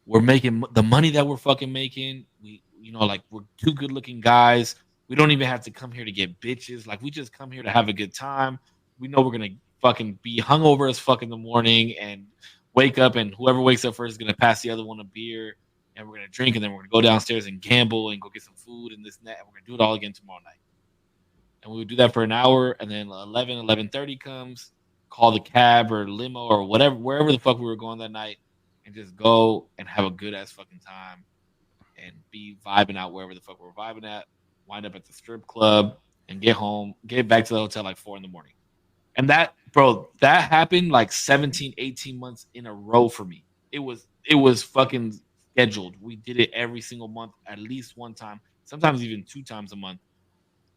we're making the money that we're fucking making. We're 2 good looking guys. We don't even have to come here to get bitches. We just come here to have a good time. We know we're gonna fucking be hungover as fuck in the morning and wake up, and whoever wakes up first is gonna pass the other one a beer, and we're gonna drink, and then we're gonna go downstairs and gamble and go get some food and this and that, and we're gonna do it all again tomorrow night. And we would do that for an hour, and then 11:30 comes, call the cab or limo or whatever, wherever the fuck we were going that night, and just go and have a good ass fucking time and be vibing out wherever the fuck we're vibing at, wind up at the strip club, and get home, get back to the hotel 4 a.m. And that happened 17, 18 months in a row for me. It was fucking scheduled. We did it every single month, at least one time, sometimes even 2 times a month.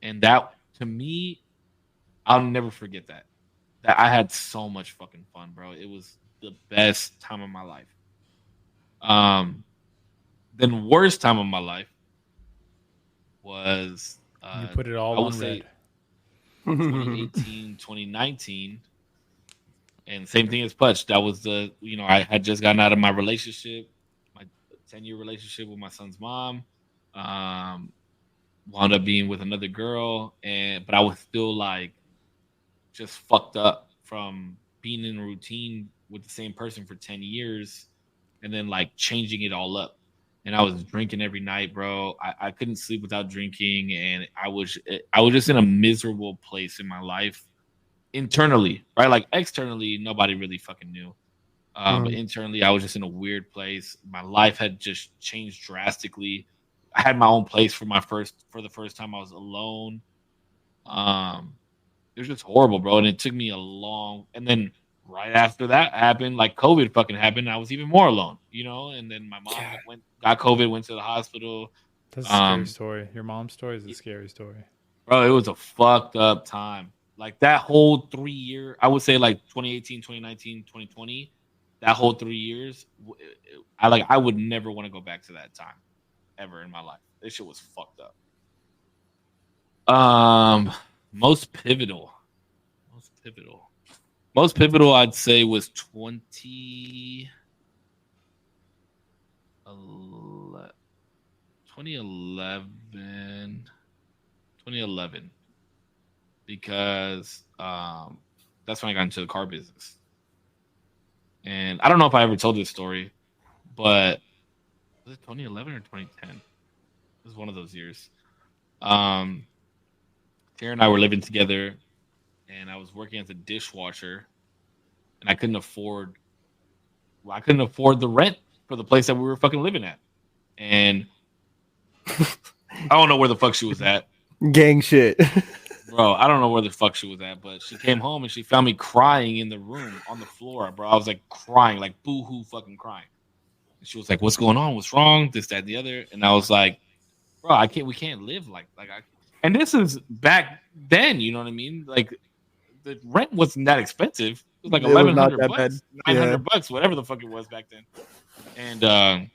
And that, to me, I'll never forget that. That I had so much fucking fun, bro. It was the best time of my life. Then worst time of my life was you put it all on red. 2018, 2019. And same thing as Putch. That was I had just gotten out of my relationship, my 10-year relationship with my son's mom. Wound up being with another girl, but I was still just fucked up from being in a routine with the same person for 10 years and then changing it all up. And I was drinking every night, bro. I couldn't sleep without drinking, and I was just in a miserable place in my life internally, right? Externally, nobody really fucking knew. But internally, I was just in a weird place. My life had just changed drastically. I had my own place for the first time. I was alone. It was just horrible, bro. And it took me and then right after that happened, like COVID fucking happened. I was even more alone, And then my mom got COVID, went to the hospital. That's a scary story. Your mom's story is a scary story, bro. It was a fucked up time. Like that whole 3 year, I would say like 2018, 2019, 2020, that whole 3 years, I would never want to go back to that time ever in my life. This shit was fucked up. Most pivotal, I'd say was 2011, because that's when I got into the car business. And I don't know if I ever told this story, but was it 2011 or 2010? It was one of those years. Tara and I were living together, and I was working as a dishwasher, and I couldn't afford the rent for the place that we were fucking living at. And I don't know where the fuck she was at. Gang shit. Bro, I don't know where the fuck she was at, but she came home and she found me crying in the room on the floor, bro. I was like crying, like boo-hoo fucking crying. And she was like, "What's going on? What's wrong? This, that, and the other." And I was like, "Bro, we can't live like and this is back then, you know what I mean? Like the rent wasn't that expensive. It was like $1,100, $900, whatever the fuck it was back then. And I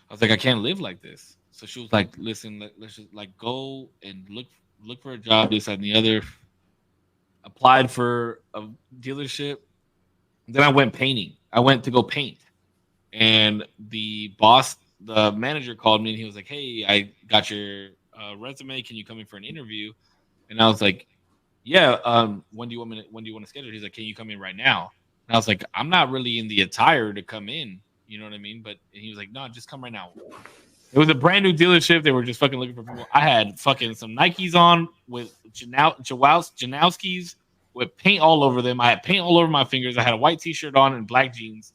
was like, I can't live like this. So she was like, "Listen, let's just like go and look for a job, this, that, and the other." Applied for a dealership. Then I went painting. I went to go paint, and the manager called me and he was like, "Hey, I got your resume. Can you come in for an interview?" And I was like, "Yeah. When do you want to schedule?" He's like, "Can you come in right now?" And I was like, "I'm not really in the attire to come in. You know what I mean?" But he was like, "No, just come right now." It was a brand new dealership. They were just fucking looking for people. I had fucking some Nikes on with Janowskis with paint all over them. I had paint all over my fingers. I had a white t-shirt on and black jeans.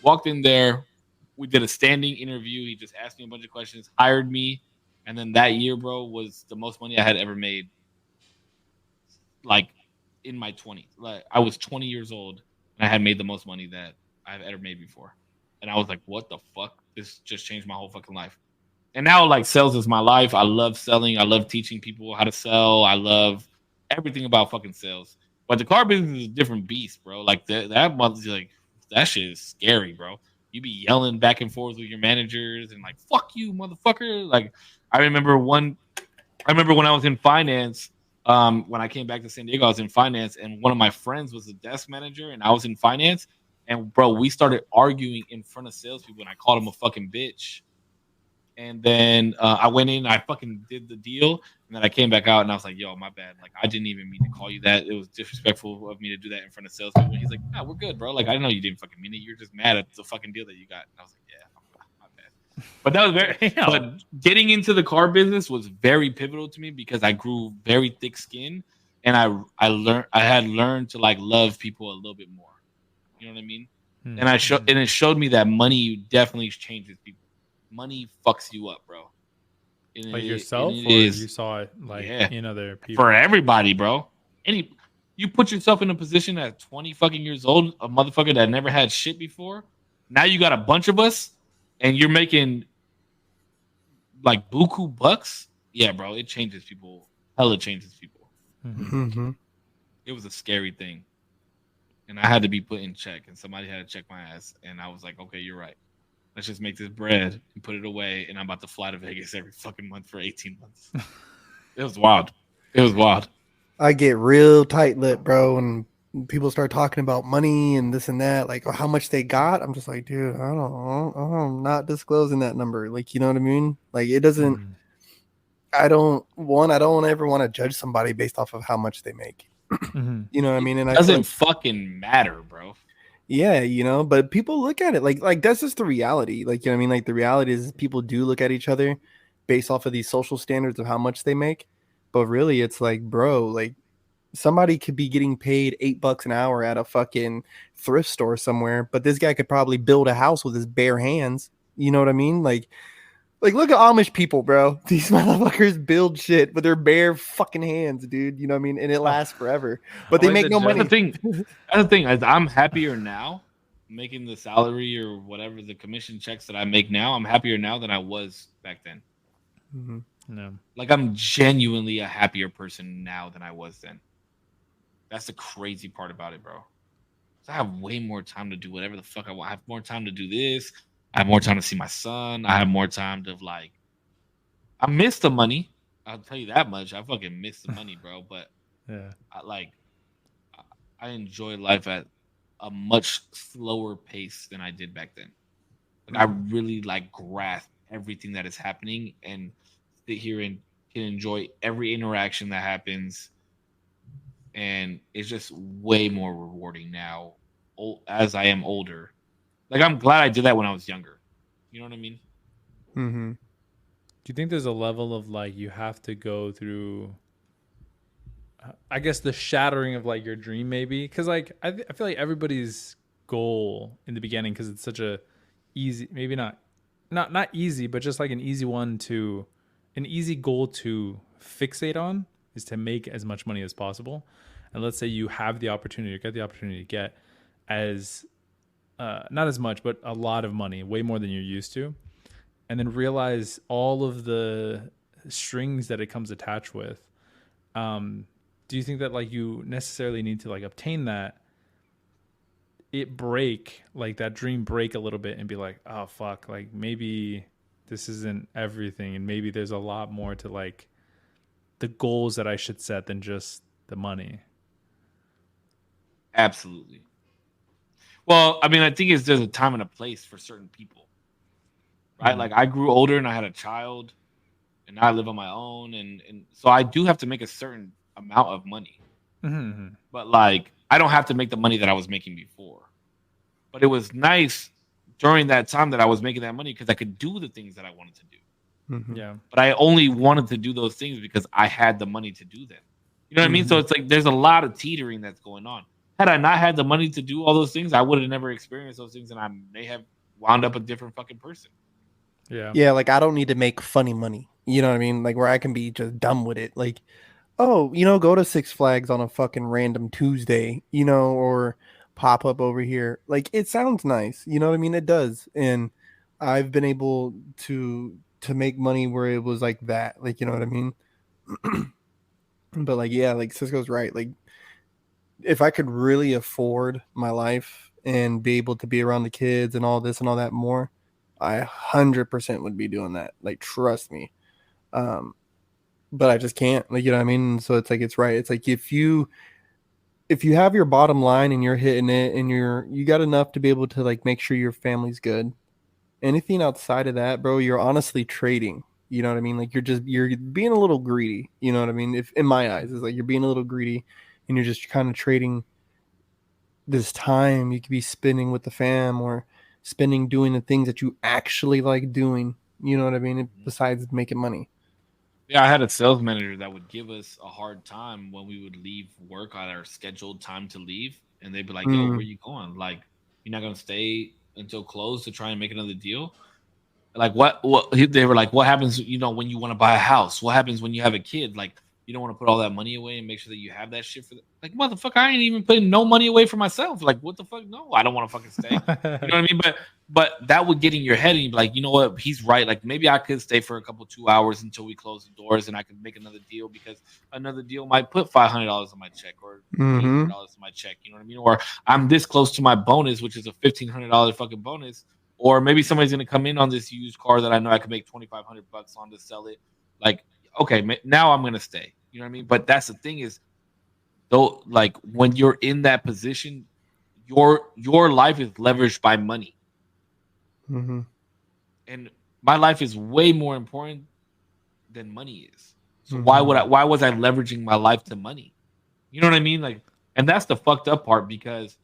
Walked in there. We did a standing interview. He just asked me a bunch of questions, hired me. And then that year, bro, was the most money I had ever made. Like in my 20s. Like I was 20 years old and I had made the most money that I've ever made before. And I was like, what the fuck? This just changed my whole fucking life. And now, like, sales is my life. I love selling. I love teaching people how to sell. I love everything about fucking sales. But the car business is a different beast, bro. Like, that month, like, that shit is scary, bro. You be yelling back and forth with your managers and, like, fuck you, motherfucker. Like, I remember when I was in finance, when I came back to San Diego, I was in finance, and one of my friends was a desk manager, and I was in finance. And, bro, we started arguing in front of salespeople, and I called him a fucking bitch. And then I went in, I fucking did the deal, and then I came back out, and I was like, "Yo, my bad. Like, I didn't even mean to call you that. It was disrespectful of me to do that in front of salespeople." And he's like, "Nah, we're good, bro. Like, I know you didn't fucking mean it. You're just mad at the fucking deal that you got." And I was like, "Yeah, my bad." But that was very. But getting into the car business was very pivotal to me because I grew very thick skin, and I had learned to like love people a little bit more. You know what I mean? Mm-hmm. And it showed me that money definitely changes people. Money fucks you up, bro. Like yourself, or you saw it like in other people? For everybody, bro. You put yourself in a position at 20 fucking years old, a motherfucker that never had shit before. Now you got a bunch of us, and you're making like buku bucks. Yeah, bro, it changes people. Hella changes people. Mm-hmm. It was a scary thing, and I had to be put in check, and somebody had to check my ass, and I was like, okay, you're right. Let's just make this bread and put it away, and I'm about to fly to Vegas every fucking month for 18 months. It was wild. I get real tight-lipped, bro, and people start talking about money and this and that, like how much they got. I'm just like, dude, I don't know. I'm not disclosing that number. Like, you know what I mean? Like, it doesn't. I don't ever want to judge somebody based off of how much they make. You know what I mean? And it doesn't fucking matter, bro. Yeah, you know, but people look at it like that's just the reality. Like, you know what I mean? Like, the reality is people do look at each other based off of these social standards of how much they make. But really, it's like, bro, like, somebody could be getting paid $8 an hour at a fucking thrift store somewhere, but this guy could probably build a house with his bare hands. You know what I mean? Like look at Amish people, bro. These motherfuckers build shit with their bare fucking hands, dude. You know what I mean? And it lasts forever. But they make no money. That's the thing. I'm happier now making the salary or whatever the commission checks that I make now. I'm happier now than I was back then. Mm-hmm. No. Like I'm genuinely a happier person now than I was then. That's the crazy part about it, bro. I have way more time to do whatever the fuck I want. I have more time to do this. I have more time to see my son. I have more time to like. I miss the money. I'll tell you that much. I fucking miss the money, bro. But yeah, I enjoy life at a much slower pace than I did back then. Like I really like grasp everything that is happening and sit here and can enjoy every interaction that happens. And it's just way more rewarding now as I am older. Like, I'm glad I did that when I was younger. You know what I mean? Mm-hmm. Do you think there's a level of, like, you have to go through, I guess, the shattering of, like, your dream, maybe? Because, like, I feel like everybody's goal in the beginning, because it's such a easy, maybe not easy, but just, like, an easy goal to fixate on is to make as much money as possible. And let's say you have the opportunity, or get the opportunity to get as not as much, but a lot of money, way more than you're used to, and then realize all of the strings that it comes attached with. Do you think that like you necessarily need to like obtain that, that dream break a little bit and be like, oh fuck, like maybe this isn't everything, and maybe there's a lot more to like the goals that I should set than just the money? Absolutely. Well, I mean, I think there's a time and a place for certain people, right? Mm-hmm. Like I grew older and I had a child, and now I live on my own, and so I do have to make a certain amount of money. Mm-hmm. But like, I don't have to make the money that I was making before. But it was nice during that time that I was making that money because I could do the things that I wanted to do. Mm-hmm. Yeah. But I only wanted to do those things because I had the money to do them. You know what I mean? So it's like there's a lot of teetering that's going on. Had I not had the money to do all those things, I would have never experienced those things, and I may have wound up a different fucking person. Yeah. Yeah, like I don't need to make funny money. You know what I mean? Like where I can be just dumb with it. Like, oh, go to Six Flags on a fucking random Tuesday, or pop up over here. Like it sounds nice. You know what I mean? It does. And I've been able to make money where it was like that. Like, you know what I mean? But like, yeah, like Cisco's right. Like if I could really afford my life and be able to be around the kids and all this and all that more, I 100% would be doing that. Like, trust me. But I just can't, like, you know what I mean? So it's like, it's right. It's like, if you have your bottom line and you're hitting it and you got enough to be able to like make sure your family's good, anything outside of that, bro, you're honestly trading. You know what I mean? Like you're being a little greedy. You know what I mean? If in my eyes, it's like you're being a little greedy and you're just kind of trading this time you could be spending with the fam or spending doing the things that you actually like doing. You know what I mean? Besides making money. Yeah, I had a sales manager that would give us a hard time when we would leave work on our scheduled time to leave, and they'd be like, "Yo, where you going? Like, you're not gonna stay until close to try and make another deal?" Like, what? They were like, "What happens? When you want to buy a house? What happens when you have a kid? Like, you don't want to put all that money away and make sure that you have that shit for like, motherfucker, I ain't even putting no money away for myself. Like, what the fuck? No, I don't want to fucking stay. You know what I mean? But that would get in your head and you'd be like, you know what? He's right. Like, maybe I could stay for a couple 2 hours until we close the doors and I could make another deal because another deal might put $500 on my check or $800 on my check. You know what I mean? Or I'm this close to my bonus, which is a $1,500 fucking bonus. Or maybe somebody's going to come in on this used car that I know I can make $2,500 on to sell it. Like, okay, now I'm going to stay. You know what I mean? But that's the thing is, though, like when you're in that position, your life is leveraged by money. Mm-hmm. And my life is way more important than money is. So why was I leveraging my life to money? You know what I mean? Like, and that's the fucked up part because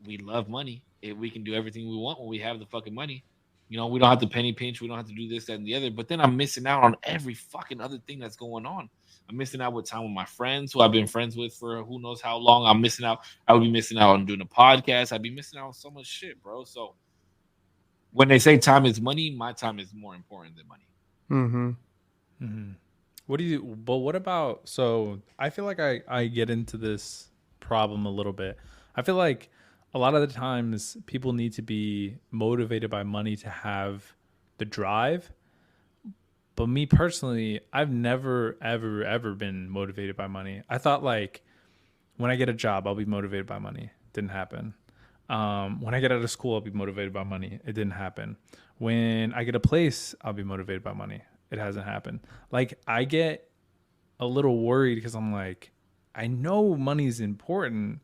we love money. We can do everything we want when we have the fucking money. We don't have to penny pinch. We don't have to do this, that, and the other. But then I'm missing out on every fucking other thing that's going on. I'm missing out with time with my friends who I've been friends with for who knows how long. I'm missing out. I would be missing out on doing a podcast. I'd be missing out on so much shit, bro. So when they say time is money, my time is more important than money. Mm-hmm. Mm-hmm. But what about, so I feel like I get into this problem a little bit. I feel like a lot of the times people need to be motivated by money to have the drive. But me personally, I've never, ever, ever been motivated by money. I thought like when I get a job, I'll be motivated by money. Didn't happen. When I get out of school, I'll be motivated by money. It didn't happen. When I get a place, I'll be motivated by money. It hasn't happened. Like I get a little worried because I'm like, I know money's important,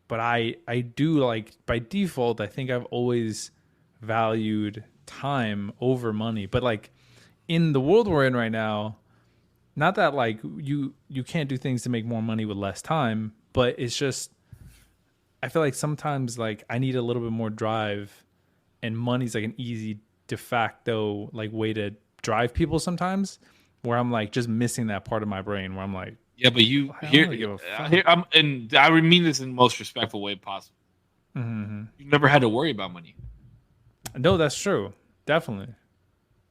but I do, like, by default, I think I've always valued time over money. But like in the world we're in right now, not that like you can't do things to make more money with less time, but it's just, I feel like sometimes like I need a little bit more drive, and money's like an easy de facto like way to drive people sometimes, where I'm like just missing that part of my brain where I'm like, yeah, but you here I'm, and I mean this in the most respectful way possible. Mm-hmm. You've never had to worry about money. No, that's true, definitely.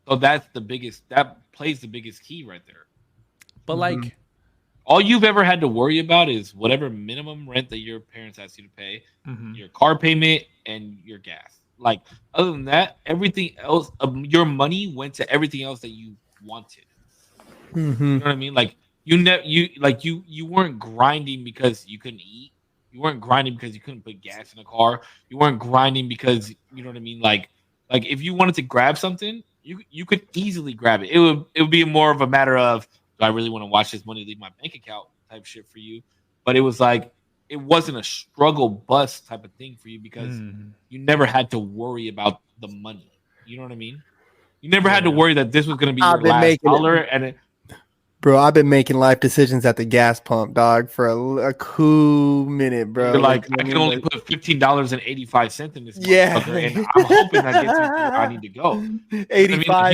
So that plays the biggest key right there. But like, all you've ever had to worry about is whatever minimum rent that your parents asked you to pay, your car payment, and your gas. Like, other than that, everything else, your money went to everything else that you wanted. You know what I mean? Like, you weren't grinding because you couldn't eat. You weren't grinding because you couldn't put gas in a car. You weren't grinding because, you know what I mean? Like if you wanted to grab something, you could easily grab it. It would be more of a matter of, do I really want to watch this money leave my bank account type shit for you? But it was like, it wasn't a struggle bust type of thing for you because you never had to worry about the money. You know what I mean? You never had to worry that this was going to be your last dollar. Bro, I've been making life decisions at the gas pump, dog, for a cool minute, bro. You're like, I can only put $15.85 in this. Yeah, and I'm hoping that gets me to where I need to go. 85.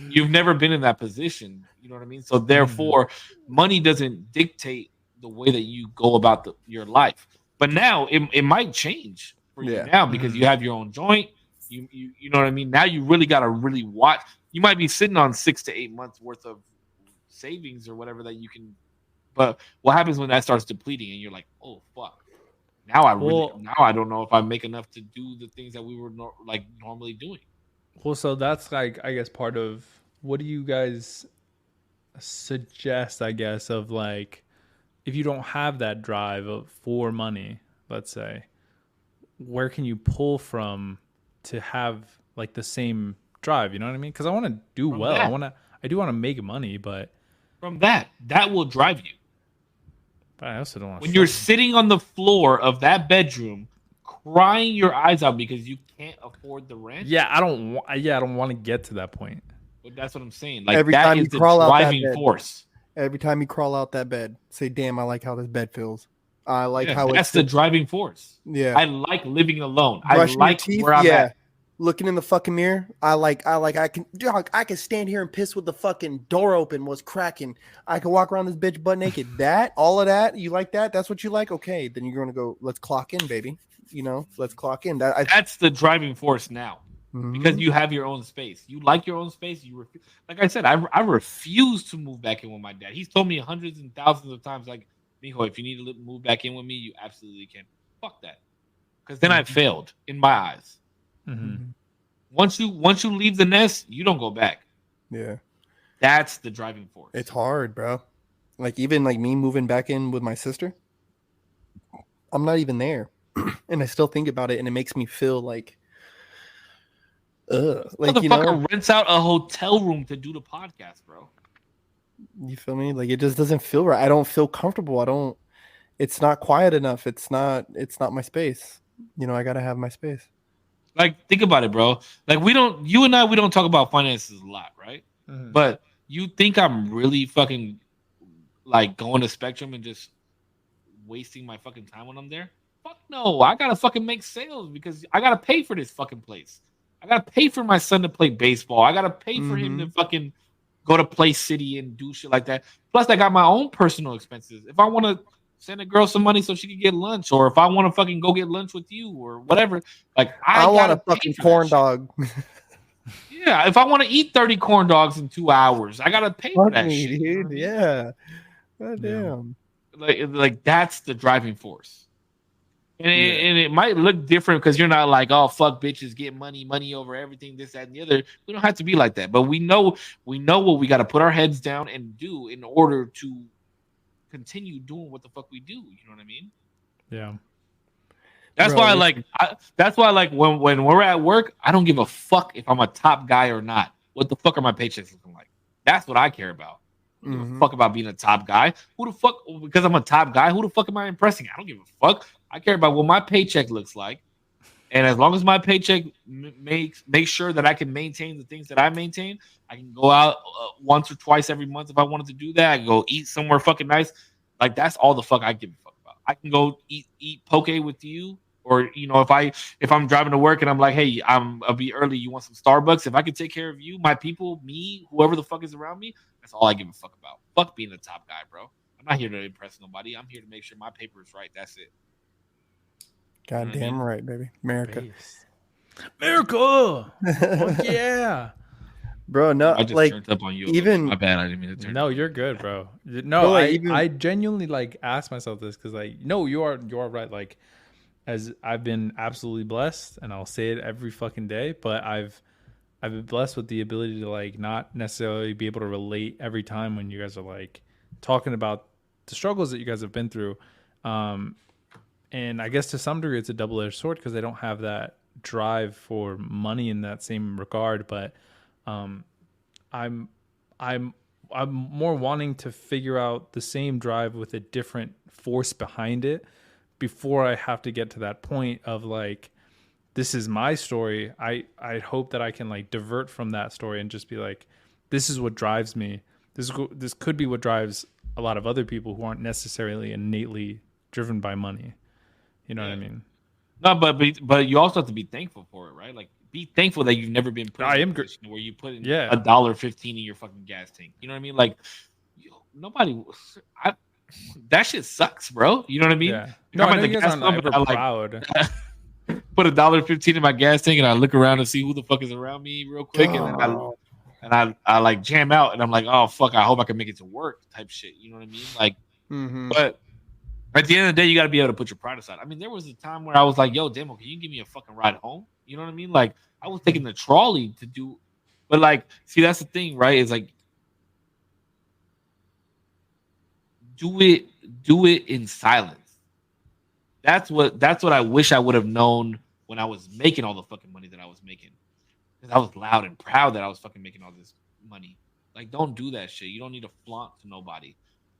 You've never been in that position. You know what I mean? So therefore, money doesn't dictate the way that you go about your life. But now it might change for you now because you have your own joint. You know what I mean? Now you really got to really watch. You might be sitting on 6 to 8 months worth of savings or whatever that you can, but what happens when that starts depleting and you're like, oh fuck, now I don't know if I make enough to do the things that we were normally doing. Well, so that's like, I guess, part of, what do you guys suggest, I guess, of like, if you don't have that drive for money, let's say, where can you pull from to have like the same drive? You know what I mean? Because I want to do well. I do want to make money, but from that will drive you. But I also don't want. When you're sitting on the floor of that bedroom, crying your eyes out because you can't afford the rent. Yeah, I don't want to get to that point. But that's what I'm saying. Like, every that time is you the crawl driving out that bed, force. Every time you crawl out that bed, say, "Damn, I like how this bed feels. I like how that's the driving force." Yeah, I like living alone. Brushing I like your teeth, where I'm at. Looking in the fucking mirror, I can stand here and piss with the fucking door open, was cracking. I can walk around this bitch butt naked. All of that, you like that? That's what you like? Okay, then you're gonna go. Let's clock in, baby. You know, let's clock in. That's the driving force now, because you have your own space. You like your own space. Like I said, I refuse to move back in with my dad. He's told me hundreds and thousands of times, like, Mijo, if you need to move back in with me, you absolutely can. Fuck that, because then I failed in my eyes. Once you leave the nest, you don't go back. Yeah, that's the driving force. It's hard, bro. Like, even like me moving back in with my sister, I'm not even there, and I still think about it, and it makes me feel like, like, motherfucker rents out a hotel room to do the podcast, bro. You feel me? Like, it just doesn't feel right. I don't feel comfortable. It's not quiet enough. It's not my space. You know, I gotta have my space. Like, think about it, bro. Like, you and I don't talk about finances a lot, right? But you think I'm really fucking like going to Spectrum and just wasting my fucking time when I'm there? Fuck no. I gotta fucking make sales because I gotta pay for this fucking place. I gotta pay for my son to play baseball. I gotta pay for him to fucking go to Play City and do shit like that. Plus, I got my own personal expenses. If I want to send a girl some money so she can get lunch, or if I want to fucking go get lunch with you, or whatever, like I want gotta a pay fucking for corn that shit. dog. Yeah, if I want to eat 30 corn dogs in 2 hours, I gotta pay for Fuck that me, shit. You know dude. what I mean? Yeah. God Yeah. damn. Like that's the driving force. And Yeah. it might look different because you're not like, oh fuck bitches, get money over everything, this, that, and the other. We don't have to be like that. But we know what we gotta put our heads down and do in order to continue doing what the fuck we do. You know what I mean? Yeah. That's Bro, why that's why when we're at work, I don't give a fuck if I'm a top guy or not. What the fuck are my paychecks looking like? That's what I care about. I don't give a fuck about being a top guy. Who the fuck? Because I'm a top guy, who the fuck am I impressing? I don't give a fuck. I care about what my paycheck looks like, and as long as my paycheck makes sure that I can maintain the things that I maintain, I can go out once or twice every month if I wanted to do that. I can go eat somewhere fucking nice. Like that's all the fuck I give a fuck about. I can go eat poke with you, or if I'm driving to work and I'm like, hey, I'll be early. You want some Starbucks? If I can take care of you, my people, me, whoever the fuck is around me, that's all I give a fuck about. Fuck being the top guy, bro. I'm not here to impress nobody. I'm here to make sure my paper is right. That's it. Goddamn right, baby. America. America. Fuck yeah. Bro, no, I just like turned up on you. even My bad. I didn't mean to turn. No, up. you're good, bro. No, Bro, like, I genuinely like ask myself this because like no, you are right. Like as I've been absolutely blessed, and I'll say it every fucking day, but I've been blessed with the ability to like not necessarily be able to relate every time when you guys are like talking about the struggles that you guys have been through. And I guess to some degree it's a double-edged sword because they don't have that drive for money in that same regard. But I'm I'm more wanting to figure out the same drive with a different force behind it before I have to get to that point of like, this is my story. I hope that I can like divert from that story and just be like, this is what drives me. This could be what drives a lot of other people who aren't necessarily innately driven by money. You know what I mean? No, but you also have to be thankful for it, right? Like, be thankful that you've never been put in a position where you put in $1.15 in your fucking gas tank. You know what I mean? Like, that shit sucks, bro. You know what I mean? Yeah. No, I know you guys aren't ever proud. Put $1.15 in my gas tank and I look around and see who the fuck is around me real quick, and I like jam out and I'm like, oh fuck, I hope I can make it to work type shit. You know what I mean? Like, but at the end of the day, you got to be able to put your pride aside. I mean, there was a time where I was like, yo, Demo, can you give me a fucking ride home? You know what I mean? Like, I was taking the trolley to do, but like, see, that's the thing, right? It's like, do it in silence. That's what I wish I would have known when I was making all the fucking money that I was making. Because I was loud and proud that I was fucking making all this money. Like, don't do that shit. You don't need to flaunt to nobody.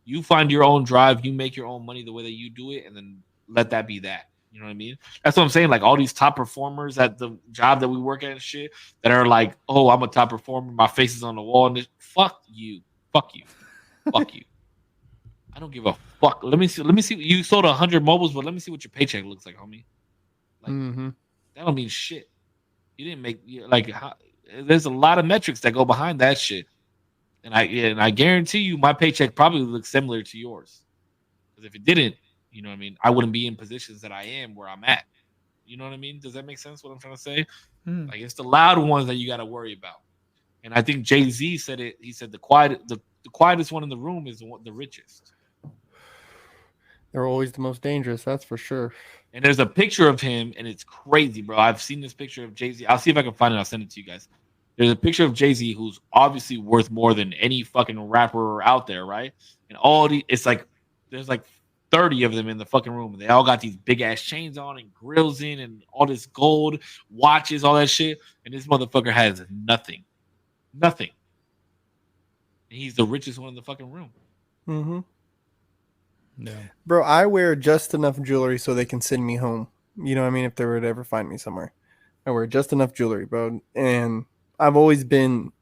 You find your own drive, you make your own money the way that you do it, and then let that be that. You know what I mean? That's what I'm saying. Like all these top performers at the job that we work at and shit that are like, oh, I'm a top performer, my face is on the wall, and this, fuck you. Fuck you. Fuck you. I don't give a fuck. Let me see. You sold 100 mobiles, but let me see what your paycheck looks like, homie. Like that don't mean shit. You didn't make there's a lot of metrics that go behind that shit. And I guarantee you my paycheck probably looks similar to yours. Because if it didn't, you know what I mean, I wouldn't be in positions that I am where I'm at. You know what I mean? Does that make sense what I'm trying to say? Like it's the loud ones that you got to worry about. And I think Jay-Z said it. He said the quietest one in the room is the richest. They're always the most dangerous, that's for sure. And there's a picture of him, and it's crazy, bro. I've seen this picture of Jay-Z. I'll see if I can find it. I'll send it to you guys. There's a picture of Jay-Z who's obviously worth more than any fucking rapper out there, right? And it's like there's like 30 of them in the fucking room. They all got these big ass chains on and grills in and all this gold, watches, all that shit. And this motherfucker has nothing. Nothing. And he's the richest one in the fucking room. Yeah. Bro, I wear just enough jewelry so they can send me home. You know what I mean? If they were to ever find me somewhere. I wear just enough jewelry, bro. And I've always been,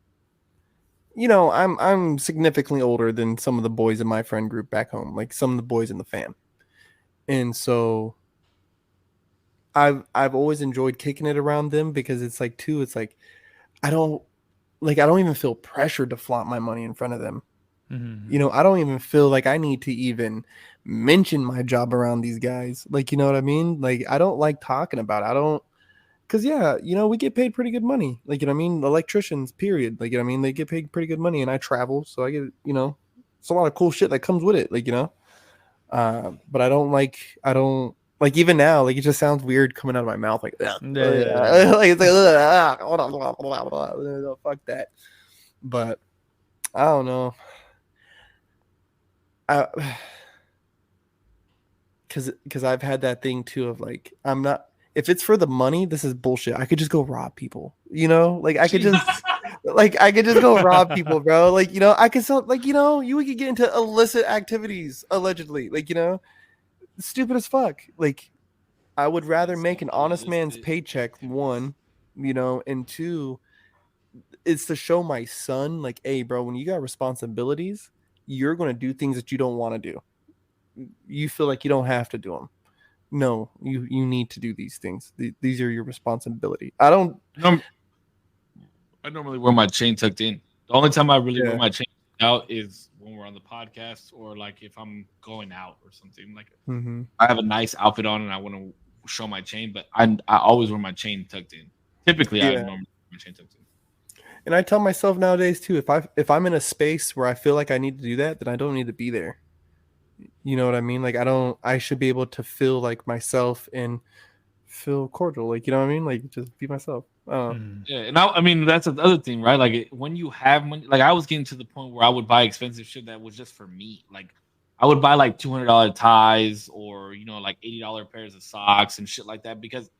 I'm significantly older than some of the boys in my friend group back home, like some of the boys in the fam. And so I've always enjoyed kicking it around them because it's like I don't like I don't even feel pressured to flaunt my money in front of them. Mm-hmm. You know, I don't even feel like I need to even mention my job around these guys. Like, you know what I mean? Like, I don't like talking about it. I don't, because, yeah, you know, we get paid pretty good money. Like, you know what I mean? Electricians, period. Like, you know what I mean? They get paid pretty good money, and I travel. So I get, you know, it's a lot of cool shit that comes with it. Like, you know, but I don't like, even now, like, it just sounds weird coming out of my mouth. Like, Yeah. like it's like, fuck that. But I don't know. Because I've had that thing too of like, I'm not, if it's for the money, this is bullshit. I could just go rob people, you know, like I could just go rob people, bro. Like, you know, I could sell, like, you know, you could get into illicit activities allegedly, like, you know, stupid as fuck. Like, I would rather make an honest man's paycheck, one, you know, and two, it's to show my son, like, hey, bro, when you got responsibilities, you're going to do things that you don't want to do. You feel like you don't have to do them. No, you need to do these things. These are your responsibility. I normally wear my chain tucked in. The only time I really wear my chain out is when we're on the podcast, or like if I'm going out or something. Like I have a nice outfit on and I want to show my chain, but I always wear my chain tucked in. Typically, I normally wear my chain tucked in. And I tell myself nowadays too, if I'm in a space where I feel like I need to do that, then I don't need to be there. You know what I mean? Like, I should be able to feel like myself and feel cordial. Like, you know what I mean? Like, just be myself. Yeah. And I mean, that's the other thing, right? Like, when you have money, like I was getting to the point where I would buy expensive shit that was just for me. Like, I would buy like $200 ties, or, you know, like $80 pairs of socks and shit like that, because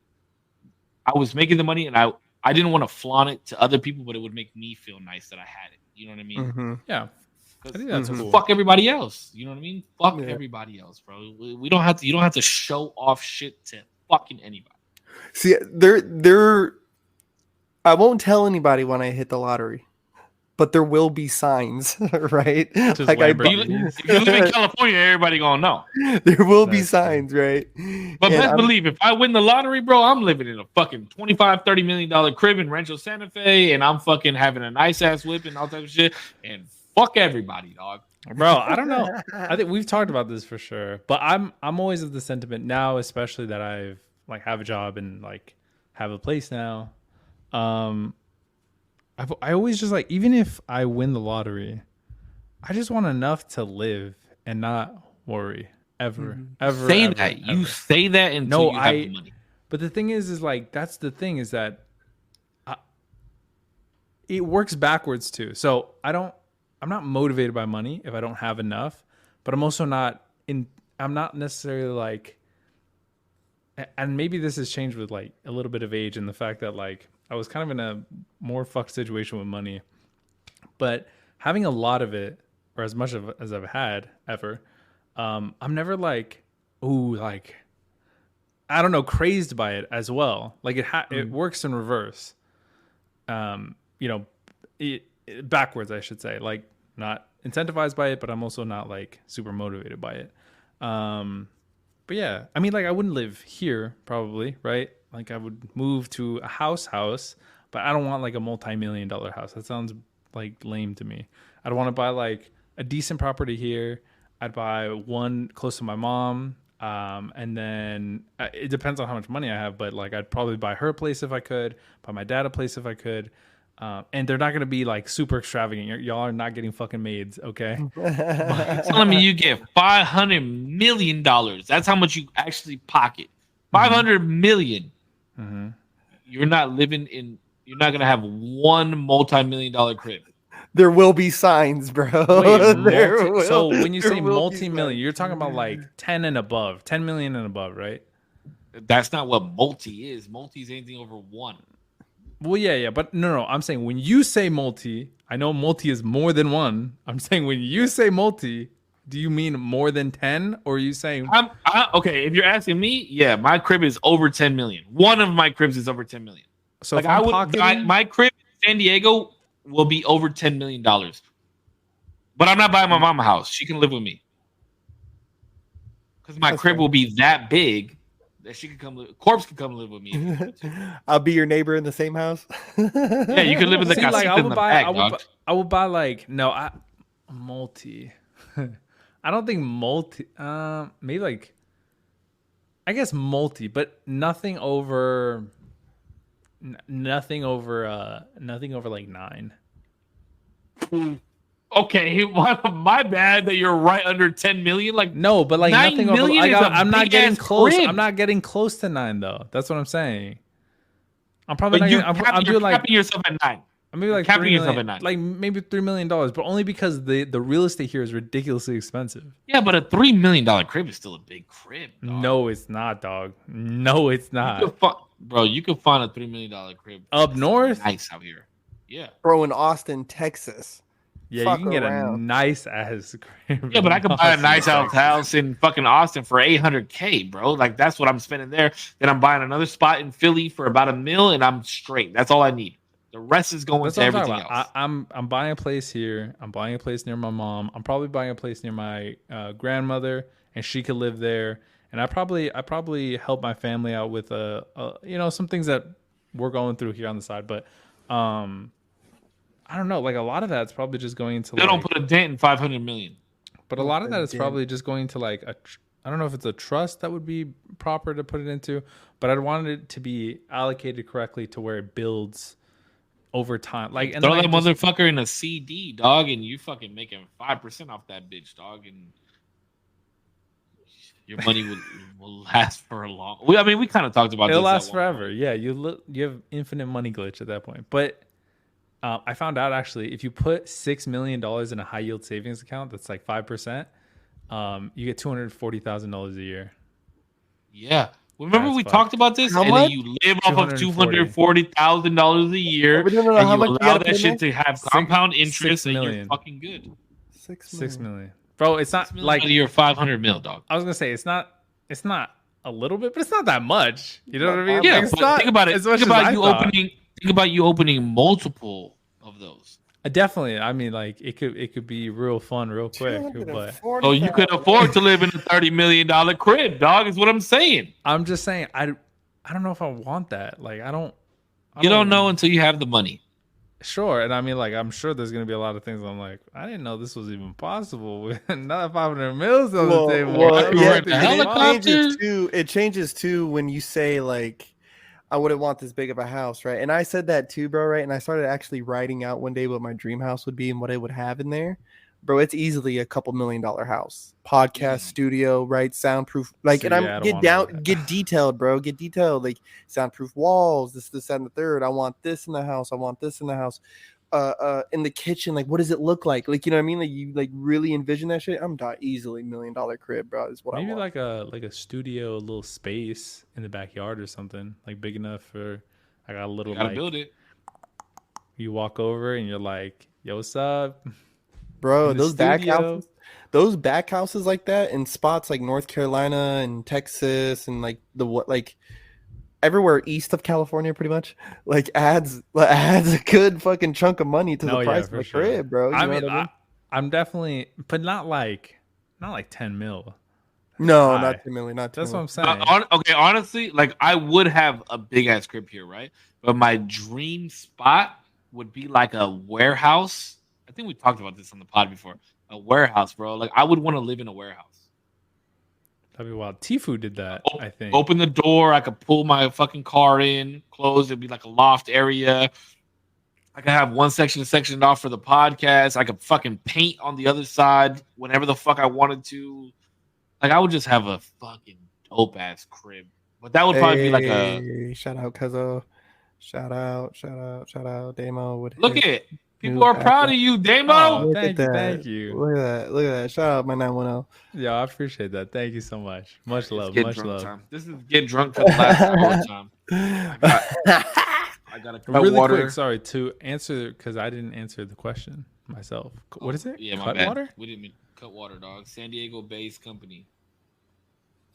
I was making the money and I didn't want to flaunt it to other people, but it would make me feel nice that I had it. You know what I mean? Mm-hmm. Yeah. I think that's cool. Fuck everybody else. You know what I mean? Fuck everybody else, bro. We don't have to. You don't have to show off shit to fucking anybody. See, I won't tell anybody when I hit the lottery, but there will be signs, right? Just like if you live in California, everybody gonna know. There will be signs, right? But best believe, if I win the lottery, bro, I'm living in a fucking $25-30 million crib in Rancho Santa Fe, and I'm fucking having a nice ass whip and all type of shit, and fuck everybody, dog. Bro, I don't know. I think we've talked about this for sure, but I'm always of the sentiment now, especially that I've like have a job and like have a place now. I always just like, even if I win the lottery, I just want enough to live and not worry ever. Say that. You say that until you have the money. But the thing is like, that's the thing, is that it works backwards too. So I'm not motivated by money if I don't have enough, but I'm also I'm not necessarily like, and maybe this has changed with like a little bit of age and the fact that like I was kind of in a more fucked situation with money, but having a lot of it, or as much of as I've had ever, I'm never like, ooh, like, I don't know, crazed by it as well. Like it works in reverse. You know, backwards, I should say. Like, not incentivized by it, but I'm also not like super motivated by it. But yeah, I mean, like, I wouldn't live here probably, right? Like, I would move to a house, but I don't want like a multi-million-dollar house. That sounds like lame to me. I'd want to buy like a decent property here. I'd buy one close to my mom. And then it depends on how much money I have, but like, I'd probably buy her a place if I could, buy my dad a place if I could. And they're not going to be like super extravagant. Y'all are not getting fucking maids, okay? You're telling me you get $500 million. That's how much you actually pocket. $500 million. Mm-hmm. You're not going to have one multi-million-dollar crib. There will be signs, bro. Wait, so when you say multi-million, you're talking about like 10 million and above, right? That's not what multi is. Multi is anything over one. Well, yeah, but no. I'm saying when you say multi, I know multi is more than one. I'm saying when you say multi, do you mean more than 10, or are you saying? Okay, if you're asking me, yeah, my crib is over 10 million. One of my cribs is over 10 million. So like my crib in San Diego will be over $10 million. But I'm not buying my mama a house. She can live with me. Because my crib will be that big. that she could come live. Korpsx could come live with me. If you wanted to. I'll be your neighbor in the same house. Yeah, you could live in the See, like casita in the back, dog. I would buy like multi. I don't think multi. Maybe like. I guess multi, but nothing over like 9. Okay, my bad that you're right under 10 million. Like no, but like 9 nothing over. million I'm not getting close. Crib. I'm not getting close to 9 though. That's what I'm saying. I'm probably but not. I'm doing like capping yourself at 9. I'm maybe like capping yourself at 9. Like maybe $3 million, but only because the real estate here is ridiculously expensive. Yeah, but a $3 million crib is still a big crib. Dog. No, it's not, dog. No, it's not. You could find a $3 million crib up north. Nice out here. Yeah, bro, in Austin, Texas. Yeah, Fuck you can get around. a nice ass crib. Yeah, but I could buy a nice house in fucking Austin for $800K, bro. Like that's what I'm spending there. Then I'm buying another spot in Philly for about $1 million, and I'm straight. That's all I need. The rest is going to everything else. I'm buying a place here. I'm buying a place near my mom. I'm probably buying a place near my grandmother, and she could live there. And I probably help my family out with some things that we're going through here on the side. But I don't know. Like a lot of that's probably just going into. They don't put a dent in 500 million. But a lot of that is probably just going to like I don't know if it's a trust that would be proper to put it into, but I'd want it to be allocated correctly to where it builds over time. Like and throw that motherfucker in a CD, dog, and you fucking making 5% off that bitch, dog, and your money will last for a long. I mean, we kind of talked about. It'll last forever. Yeah, you have infinite money glitch at that point. But I found out actually, if you put $6 million in a high yield savings account, that's like 5%. You get $240,000 a year. Yeah. Remember we talked about this? How much? Then you live off of $240,000 a year. And you allow that shit to have compound interest and you're fucking good. $6 million. Bro, it's not like you're 500 mil, dog. I was gonna say it's not a little bit, but it's not that much. You know what I mean? Yeah, like, but think about it. Think about you opening multiple of those. Definitely. I mean, like it could be real fun, real quick. But so you could afford to live in a $30 million crib, dog. Is what I'm saying. I'm just saying. I don't know if I want that. Like you don't know until you have the money. Sure, and I mean, like I'm sure there's gonna be a lot of things. I'm like, I didn't know this was even possible. With another 500 mils on the table. Well, yeah, it changes too when you say like, I wouldn't want this big of a house, right? And I said that too, bro, right? And I started actually writing out one day what my dream house would be and what it would have in there. Bro, it's easily a couple $1 million house. Podcast studio, right? Soundproof. Like, and get detailed, bro. Get detailed. Like soundproof walls, this, that, and the third. I want this in the house. I want this in the house. In the kitchen, like what does it look like? Like, you know what I mean? Like you like really envision that shit. I'm easily $1 million crib, bro. Is what maybe I want. like a studio, a little space in the backyard or something, like big enough for I got a little. You gotta build it. You walk over and you're like, "Yo, what's up, bro?" Those back houses like that in spots like North Carolina and Texas and like everywhere east of California, pretty much, like adds a good fucking chunk of money to the price of the crib, bro. I mean, I'm definitely, but not like 10 mil. No, not 10 million. Not 10 That's million. what I'm saying. Okay, honestly, like I would have a big ass crib here, right? But my dream spot would be like a warehouse. I think we talked about this on the pod before. A warehouse, bro. Like I would want to live in a warehouse. That'd be wild. Tfue did that, I think. Open the door. I could pull my fucking car in, close. It'd be like a loft area. I could have one section sectioned off for the podcast. I could fucking paint on the other side whenever the fuck I wanted to. Like, I would just have a fucking dope-ass crib. But that would probably be like a... Shout out, Cuzzo. Shout out, Damo. Look at it. People are proud of you, Damo. Oh, thank you. Look at that. Shout out my 910. Yeah, I appreciate that. Thank you so much. Much love. Time. This is get drunk for the last hour time. I got to cut really water. Quick, sorry, to answer, because I didn't answer the question myself. What is it? Yeah, cut my bad. Water? We didn't mean cut water, dog. San Diego-based company.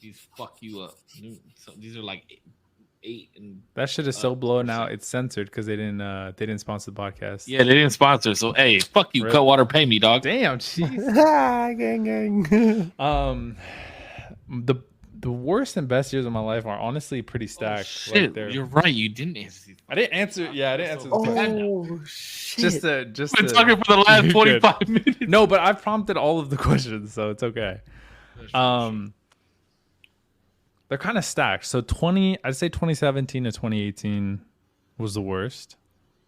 These fuck you up. These are like 8 and that shit is so blown out. It's censored because they didn't sponsor the podcast. Yeah, they didn't sponsor. So hey, fuck you, Cut Water, pay me, dog. Damn, jeez. Gang. The worst and best years of my life are honestly pretty Oh, stacked. shit, Like you're right. You didn't answer these. I didn't answer. Yeah, I didn't answer. Oh shit! We've been talking for the last You're 25 minutes. No, but I've prompted all of the questions, so it's okay. They're kind of stacked. So I'd say 2017 to 2018 was the worst.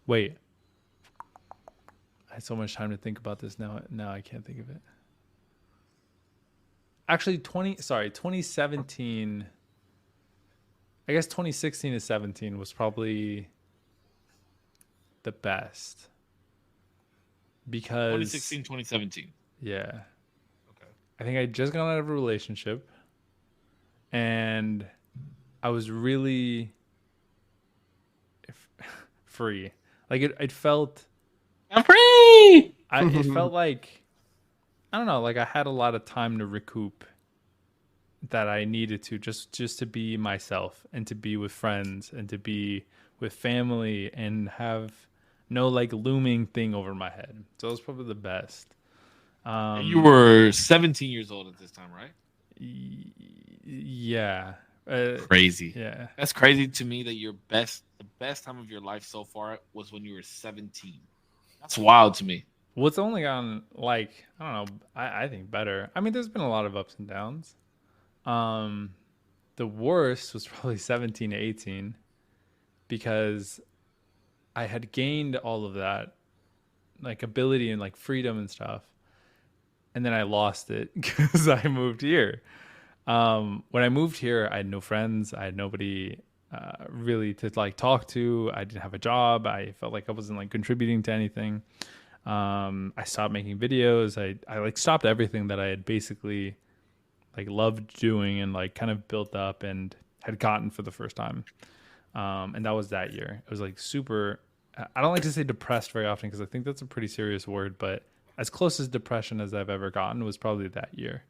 Wait, I had so much time to think about this now. Now I can't think of it. Actually, 2017. I guess 2016 to 17 was probably the best because 2016, 2017. Yeah. Okay. I think I just got out of a relationship and I was really free. Like it felt I'm free. it felt like I don't know, like I had a lot of time to recoup that I needed to just to be myself and to be with friends and to be with family and have no like looming thing over my head. So it was probably the best. You were 17 years old at this time, right? Yeah. Crazy. Yeah. That's crazy to me that the best time of your life so far was when you were 17. That's wild to me. Well, it's only gotten like, I don't know, I think better. I mean, there's been a lot of ups and downs. The worst was probably 17 to 18 because I had gained all of that like ability and like freedom and stuff. And then I lost it because I moved here. When I moved here, I had no friends. I had nobody really to like talk to. I didn't have a job. I felt like I wasn't like contributing to anything. I stopped making videos. I like stopped everything that I had basically like loved doing and like kind of built up and had gotten for the first time. And that was that year. It was like super, I don't like to say depressed very often because I think that's a pretty serious word, but as close as depression as I've ever gotten was probably that year.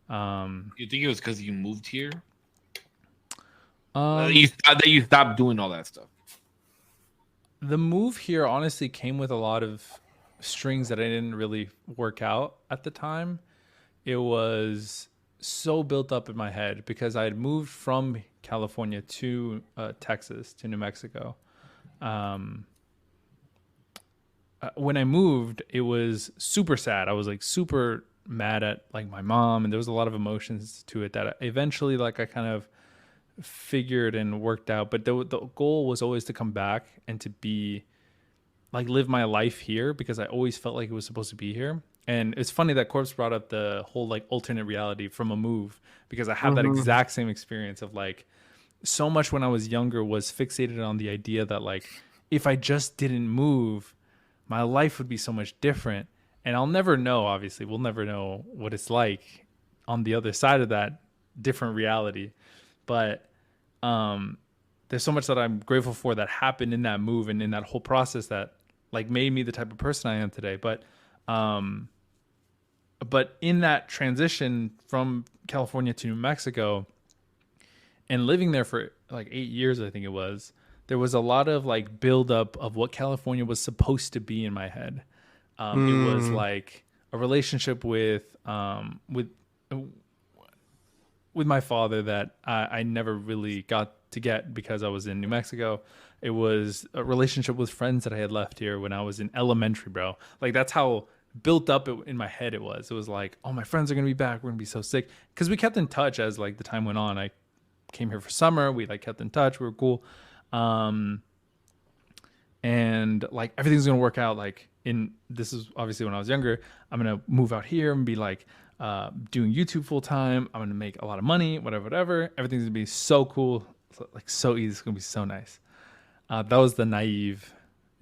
You think it was because you moved here? That you stopped doing all that stuff. The move here honestly came with a lot of strings that I didn't really work out at the time. It was so built up in my head because I had moved from California to Texas, to New Mexico. When I moved, it was super sad. I was like super mad at like my mom, and there was a lot of emotions to it that eventually like I kind of figured and worked out. But the goal was always to come back and to be like live my life here because I always felt like it was supposed to be here. And it's funny that Korpsx brought up the whole like alternate reality from a move because I have that exact same experience of like so much when I was younger was fixated on the idea that like if I just didn't move, my life would be so much different. And I'll never know, obviously, we'll never know what it's like on the other side of that different reality. But there's so much that I'm grateful for that happened in that move and in that whole process that like made me the type of person I am today. But in that transition from California to New Mexico and living there for like 8 years, I think it was, there was a lot of like buildup of what California was supposed to be in my head. It was like a relationship with my father that I never really got to get because I was in New Mexico. It was a relationship with friends that I had left here when I was in elementary, bro. Like that's how built up in my head it was. It was like, oh, my friends are gonna be back. We're gonna be so sick because we kept in touch as like the time went on. I came here for summer. We like kept in touch. We were cool. And like everything's gonna work out. Like this is obviously when I was younger. I'm gonna move out here and be like doing YouTube full time. I'm gonna make a lot of money, whatever. Everything's gonna be so cool, like so easy. It's gonna be so nice. That was the naive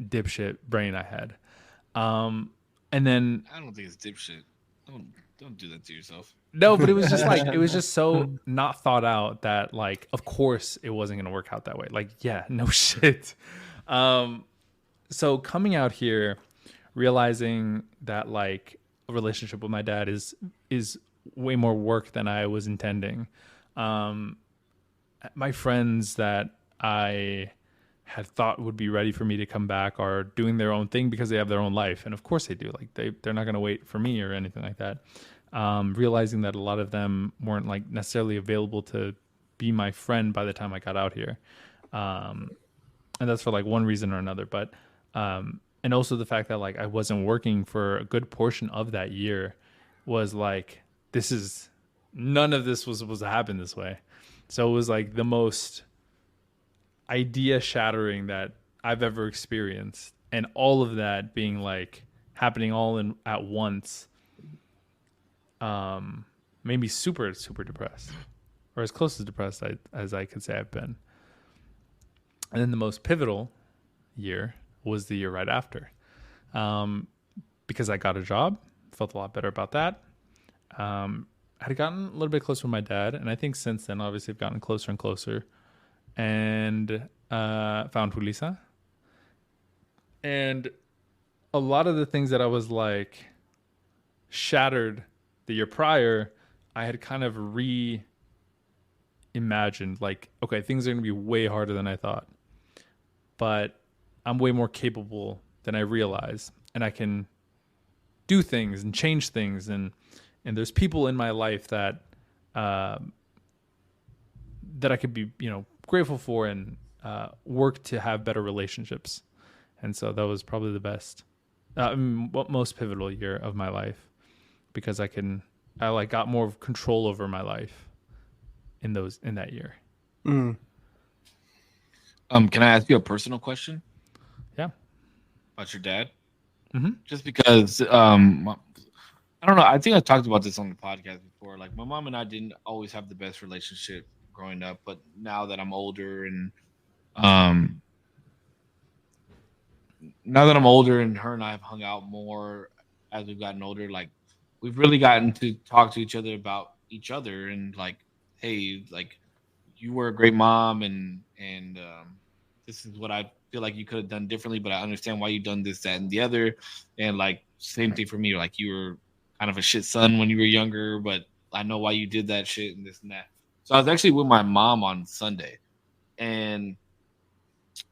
dipshit brain I had. And then I don't think it's dipshit. Don't do that to yourself. No, but it was just like it was just so not thought out that like of course it wasn't gonna work out that way. Like, yeah, no shit. So coming out here, realizing that like a relationship with my dad is way more work than I was intending. My friends that I had thought would be ready for me to come back are doing their own thing because they have their own life, and of course they do. Like they're not gonna wait for me or anything like that. realizing that a lot of them weren't like necessarily available to be my friend by the time I got out here. And that's for like one reason or another. But, and also the fact that like I wasn't working for a good portion of that year was like, none of this was supposed to happen this way. So it was like the most idea shattering that I've ever experienced. And all of that being like happening all in at once, made me super, super depressed, or as close to depressed as I could say I've been. And then the most pivotal year was the year right after, because I got a job, felt a lot better about that. I had gotten a little bit closer with my dad, and I think since then, obviously, I've gotten closer and closer, and found Julissa. And a lot of the things that I was like shattered the year prior, I had kind of reimagined, like, okay, things are going to be way harder than I thought, but I'm way more capable than I realize, and I can do things and change things, and there's people in my life that that I could be, grateful for, and work to have better relationships. And so that was probably the best, most pivotal year of my life, because I like got more control over my life in that year. Mm. Can I ask you a personal question? Yeah. About your dad? Mm-hmm. Just because, I don't know. I think I talked about this on the podcast before. Like, my mom and I didn't always have the best relationship growing up, but now that I'm older and her and I have hung out more as we've gotten older, like, we've really gotten to talk to each other about each other, and like, hey, like, you were a great mom, and this is what I feel like you could have done differently, but I understand why you've done this, that, and the other. And like, same thing for me. Like, you were kind of a shit son when you were younger, but I know why you did that shit and this and that. So I was actually with my mom on Sunday, and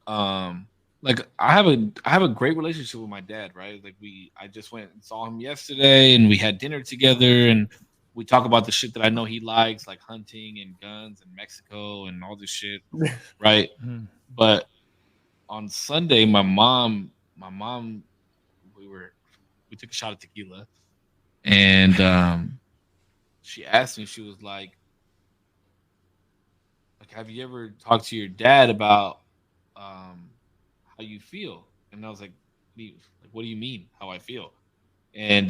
like, I have a great relationship with my dad, right? Like, I just went and saw him yesterday, and we had dinner together, and we talk about the shit that I know he likes, like hunting and guns and Mexico and all this shit, right? Mm-hmm. But on Sunday, my mom, we took a shot of tequila, and she asked me, she was like, have you ever talked to your dad about how you feel? And I was like, what do you mean how I feel? And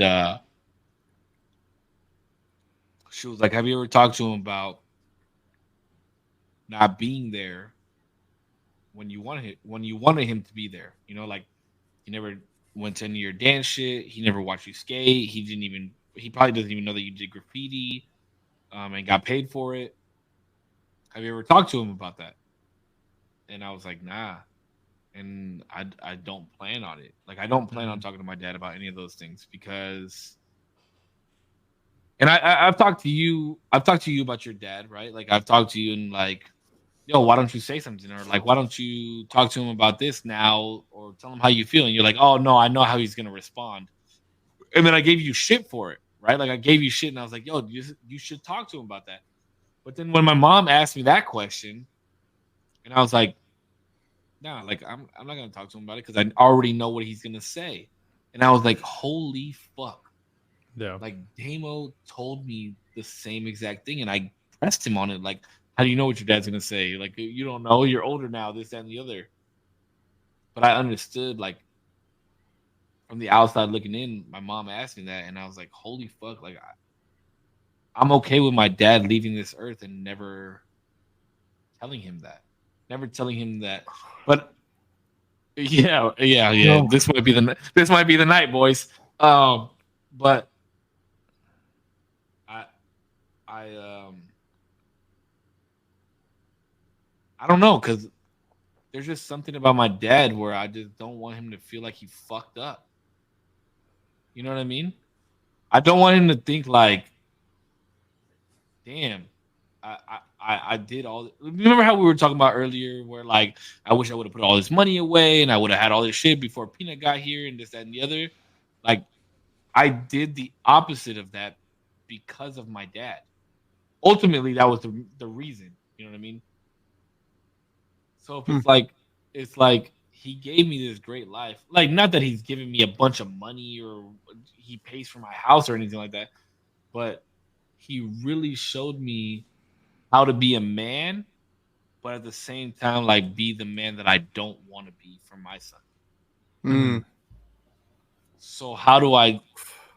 she was like, have you ever talked to him about not being there when you wanted him to be there? Like, he never went to any of your dance shit. He never watched you skate. He probably doesn't even know that you did graffiti, and got paid for it. Have you ever talked to him about that? And I was like, nah. And I don't plan on it. Like, I don't plan on talking to my dad about any of those things, because, and I've talked to you about your dad, right? Like, I've talked to you and like, yo, why don't you say something? Or like, why don't you talk to him about this now, or tell him how you feel? And you're like, oh no, I know how he's gonna respond. And then I gave you shit for it, right? Like, I gave you shit, and I was like, yo, you should talk to him about that. But then when my mom asked me that question, and I was like, nah, like, I'm not gonna talk to him about it, because I already know what he's gonna say. And I was like, holy fuck. Yeah. Like, Damo told me the same exact thing, and I pressed him on it. Like, how do you know what your dad's gonna say? Like, you don't know. You're older now, this, that, and the other. But I understood, like, from the outside looking in, my mom asked me that, and I was like, holy fuck. Like, I'm okay with my dad leaving this earth and never telling him that. But yeah. No. This might be the night, boys. But I don't know, because there's just something about my dad where I just don't want him to feel like he fucked up. You know what I mean? I don't want him to think like, damn, I did all. Remember how we were talking about earlier, where like, I wish I would have put all this money away, and I would have had all this shit before Peanut got here, and this, that, and the other. Like, I did the opposite of that, because of my dad. Ultimately, that was the reason. You know what I mean? So if it's like he gave me this great life. Like, not that he's giving me a bunch of money or he pays for my house or anything like that, but he really showed me how to be a man, but at the same time, like, be the man that I don't want to be for my son. Mm. So how do I,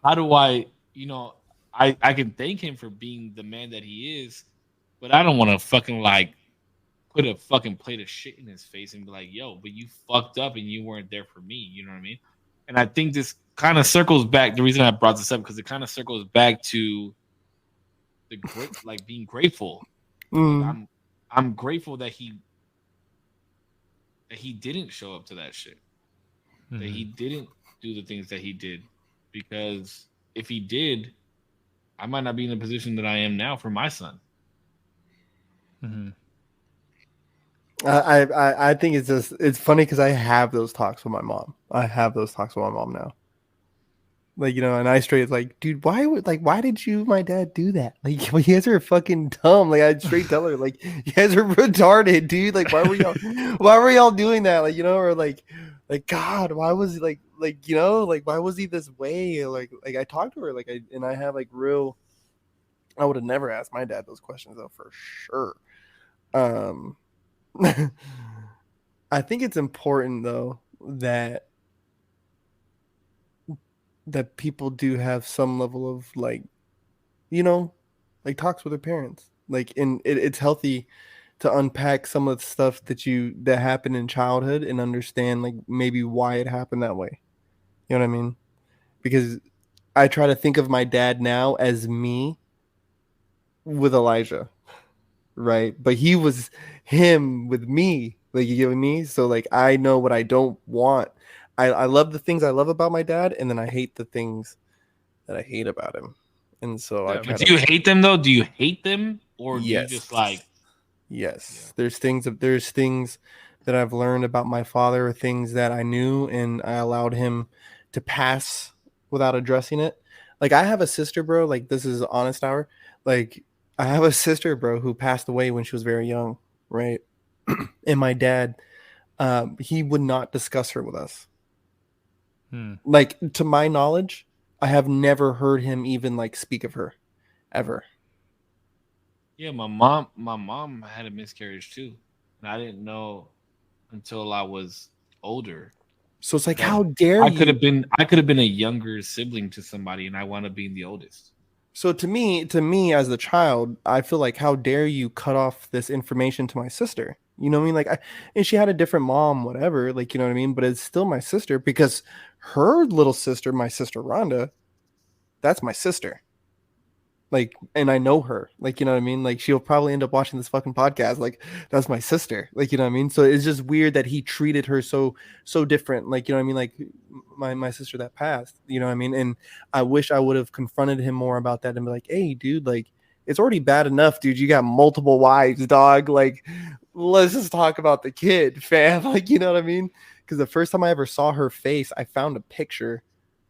I can thank him for being the man that he is, but I don't want to fucking like put a fucking plate of shit in his face and be like, yo, but you fucked up and you weren't there for me. You know what I mean? And I think this kind of circles back. The reason I brought this up because it kind of circles back to the great, like being grateful. Like Mm. I'm grateful that he didn't show up to that shit. That he didn't do the things that he did, because if he did, I might not be in the position that I am now for my son. I think it's funny because I have those talks with my mom. I have those talks with my mom now. Like, and I straight like, dude, why did my dad do that? Like, you guys are fucking dumb. Like, I straight tell her, like, you guys are retarded, dude. Like, why were y'all doing that? Like, or like God, why was he like, why was he this way? Like I talked to her, like, I have like real. I would have never asked my dad those questions though, for sure. I think it's important though that people do have some level of like talks with their parents, like, and it's healthy to unpack some of the stuff that happened in childhood and understand like maybe why it happened that way. You know what I mean? Because I try to think of my dad now as me with Elijah, right? But he was him with me, like, you get me? So like I know what I don't want. I love the things I love about my dad, and then I hate the things that I hate about him. And so I try But do you hate them though? Do you hate them, or do you yes. just like? Yes. Yeah. There's things that I've learned about my father, or things that I knew and I allowed him to pass without addressing it. Like, I have a sister, bro, like, this is honest hour. Like, I have a sister, bro, who passed away when she was very young, right? And my dad, he would not discuss her with us. Like, to my knowledge, I have never heard him even like speak of her ever. Yeah, my mom had a miscarriage too, and I didn't know until I was older So it's like, that how dare I could you? have been a younger sibling to somebody, and I wound up being the oldest. So to me as the child, I feel like, how dare you cut off this information to my sister? You know what I mean? Like, and she had a different mom, whatever. Like, you know what I mean? But it's still my sister, because her little sister, my sister Rhonda, that's my sister. Like, and I know her. Like, you know what I mean? Like, she'll probably end up watching this fucking podcast. Like, that's my sister. Like, you know what I mean? So it's just weird that he treated her so different. Like, you know what I mean? Like, my sister that passed. You know what I mean? And I wish I would have confronted him more about that and be like, hey, dude, like, it's already bad enough, dude. You got multiple wives, dog. Like, let's just talk about the kid, fam. Like, you know what I mean? Because the first time I ever saw her face, I found a picture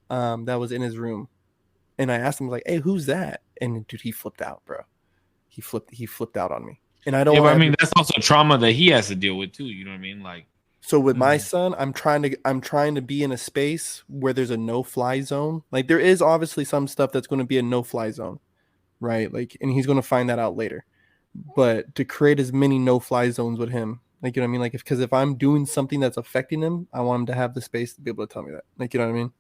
that was in his room. And I asked him, like, hey, who's that? And dude, he flipped out, bro. He flipped out on me. And I don't Yeah, but I want mean that's also trauma that he has to deal with too. You know what I mean? Like, so with my son, I'm trying to be in a space where there's a no-fly zone. Like, there is obviously some stuff that's going to be a no-fly zone, right? Like, and he's going to find that out later. But to create as many no-fly zones with him, like, you know what I mean? Like, because if I'm doing something that's affecting him, I want him to have the space to be able to tell me that. Like, you know what I mean?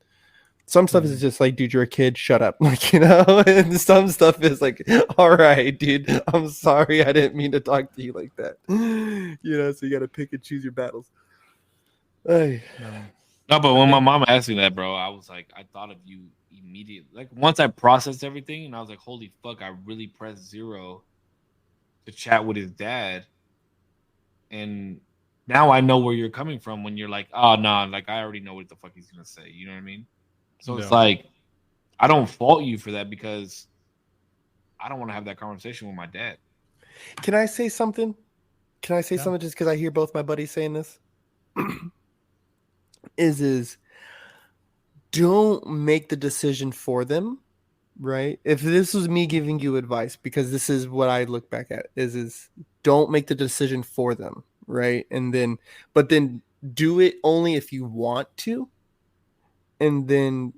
Some stuff is just like, dude, you're a kid, shut up. Like, and some stuff is like, all right, dude, I'm sorry, I didn't mean to talk to you like that. So you got to pick and choose your battles. Ay. no, but when my mom asked me that, bro, I was like, I thought of you immediately. Like, once I processed everything, and I was like, holy fuck, I really pressed 0 to chat with his dad, and now I know where you're coming from when you're like, oh no, nah, like I already know what the fuck he's gonna say. You know what I mean? So it's like, I don't fault you for that, because I don't want to have that conversation with my dad. Can I say something? Can I say something just because I hear both my buddies saying this? is don't make the decision for them, right? If this was me giving you advice, because this is what I look back at, is don't make the decision for them, right? And then, but then do it only if you want to, and then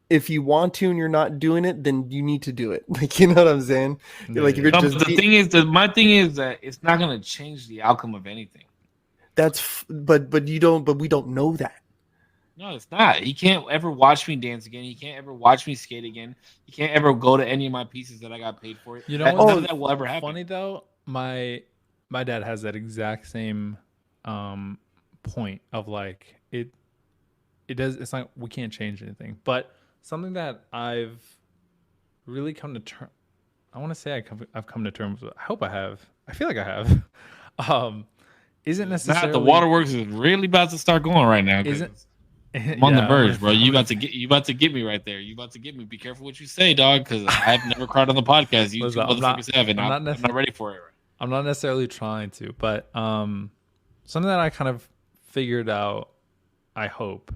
if you want to and you're not doing it, then you need to do it. Like, you know what I'm saying? Like, if you're No, just but the thing is that my thing is that it's not gonna change the outcome of anything. but you don't, but we don't know that. No, it's not. He can't ever watch me dance again. He can't ever watch me skate again. He can't ever go to any of my pieces that I got paid for. You know, None of that will ever happen. Funny though, my dad has that exact same point of like it does. It's like we can't change anything, but something that I've really come to term. I want to say I've come to terms with. I hope I have. I feel like I have. Isn't necessarily Not the waterworks is really about to start going right now. Isn't I'm on the verge, bro. You about to get me right there. You about to get me. Be careful what you say, dog, because I've never cried on the podcast. You Listen, two motherfuckers haven't. I'm not ready for it. I'm not necessarily trying to, but something that I kind of figured out, I hope,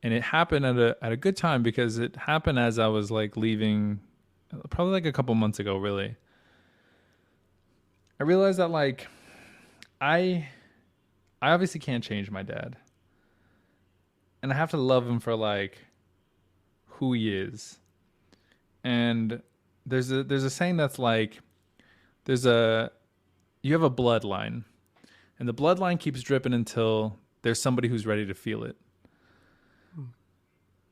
and it happened at a good time because it happened as I was like leaving, probably like a couple months ago. Really, I realized that like I obviously can't change my dad. And I have to love him for like who he is. And there's a saying that's like you have a bloodline. And the bloodline keeps dripping until there's somebody who's ready to feel it.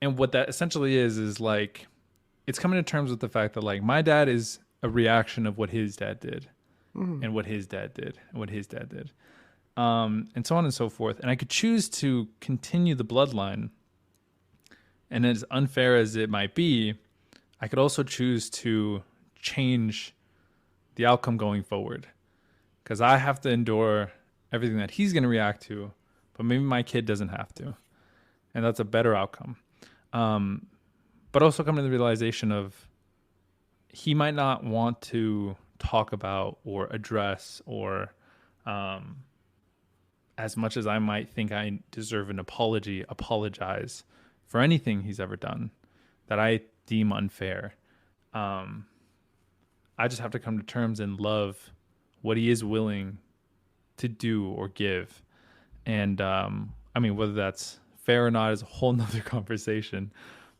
And what that essentially is like it's coming to terms with the fact that like my dad is a reaction of what his dad did. And what his dad did and what his dad did. And so on and so forth. And I could choose to continue the bloodline. And as unfair as it might be, I could also choose to change the outcome going forward. Because I have to endure everything that he's going to react to, but maybe my kid doesn't have to. And that's a better outcome. But also coming to the realization of he might not want to talk about or address or as much as I might think I deserve an apology, apologize for anything he's ever done that I deem unfair. I just have to come to terms and love what he is willing to do or give. And I mean, whether that's fair or not is a whole nother conversation.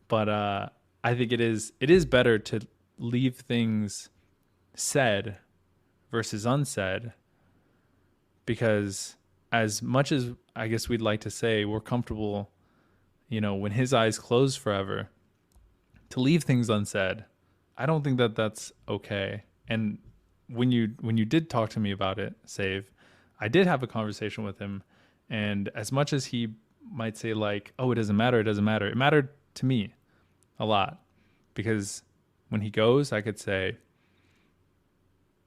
But I think it is better to leave things said versus unsaid, because as much as I guess we'd like to say we're comfortable, you know, when his eyes close forever, to leave things unsaid, I don't think that that's okay. And when you did talk to me about it, Save, I did have a conversation with him, and as much as he might say like, oh, it doesn't matter, it mattered to me a lot, because when he goes, I could say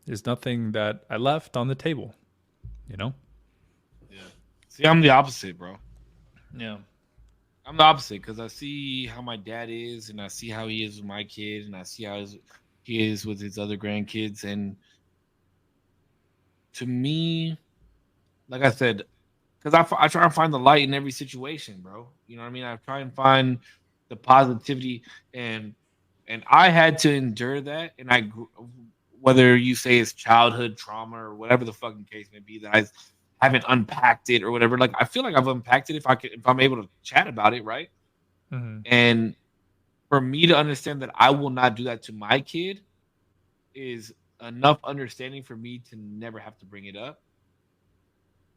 there's nothing that I left on the table, you know? Yeah. See, I'm the opposite, bro. Yeah. I'm the opposite because I see how my dad is, and I see how he is with my kid, and I see how he is with his other grandkids. And to me, like I said, because I try and find the light in every situation, bro. You know what I mean? I try and find the positivity, and I had to endure that, and I whether you say it's childhood trauma or whatever the fucking case may be, that I haven't unpacked it or whatever. Like I feel like I've unpacked it if I'm able to chat about it, right? Mm-hmm. And for me to understand that I will not do that to my kid is enough understanding for me to never have to bring it up.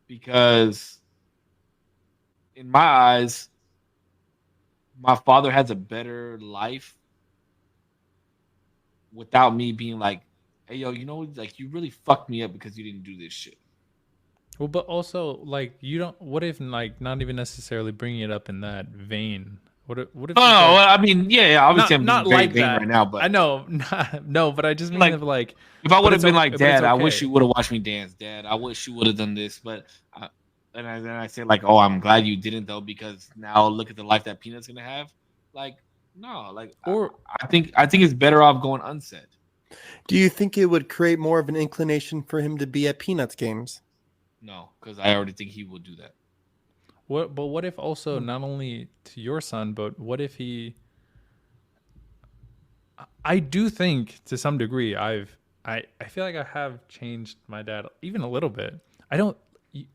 Because in my eyes, my father has a better life without me being like, hey, yo, you know, like you really fucked me up because you didn't do this shit. Well, but also, like, you don't. What if, like, not even necessarily bringing it up in that vein? What if? Oh, I mean, yeah, obviously I'm not being very like vain that right now, but I know, no, but I just mean like, like if I would have been like, Dad, okay. I wish you would have watched me dance, Dad. I wish you would have done this, but then I say like, oh, I'm glad you didn't though, because now look at the life that Peanut's gonna have. Like, no, like, or I think it's better off going unsaid. Do you think it would create more of an inclination for him to be at Peanuts games? No, because I already think he will do that. What if also not only to your son, but what if he I do think to some degree I feel like I have changed my dad even a little bit. I don't. He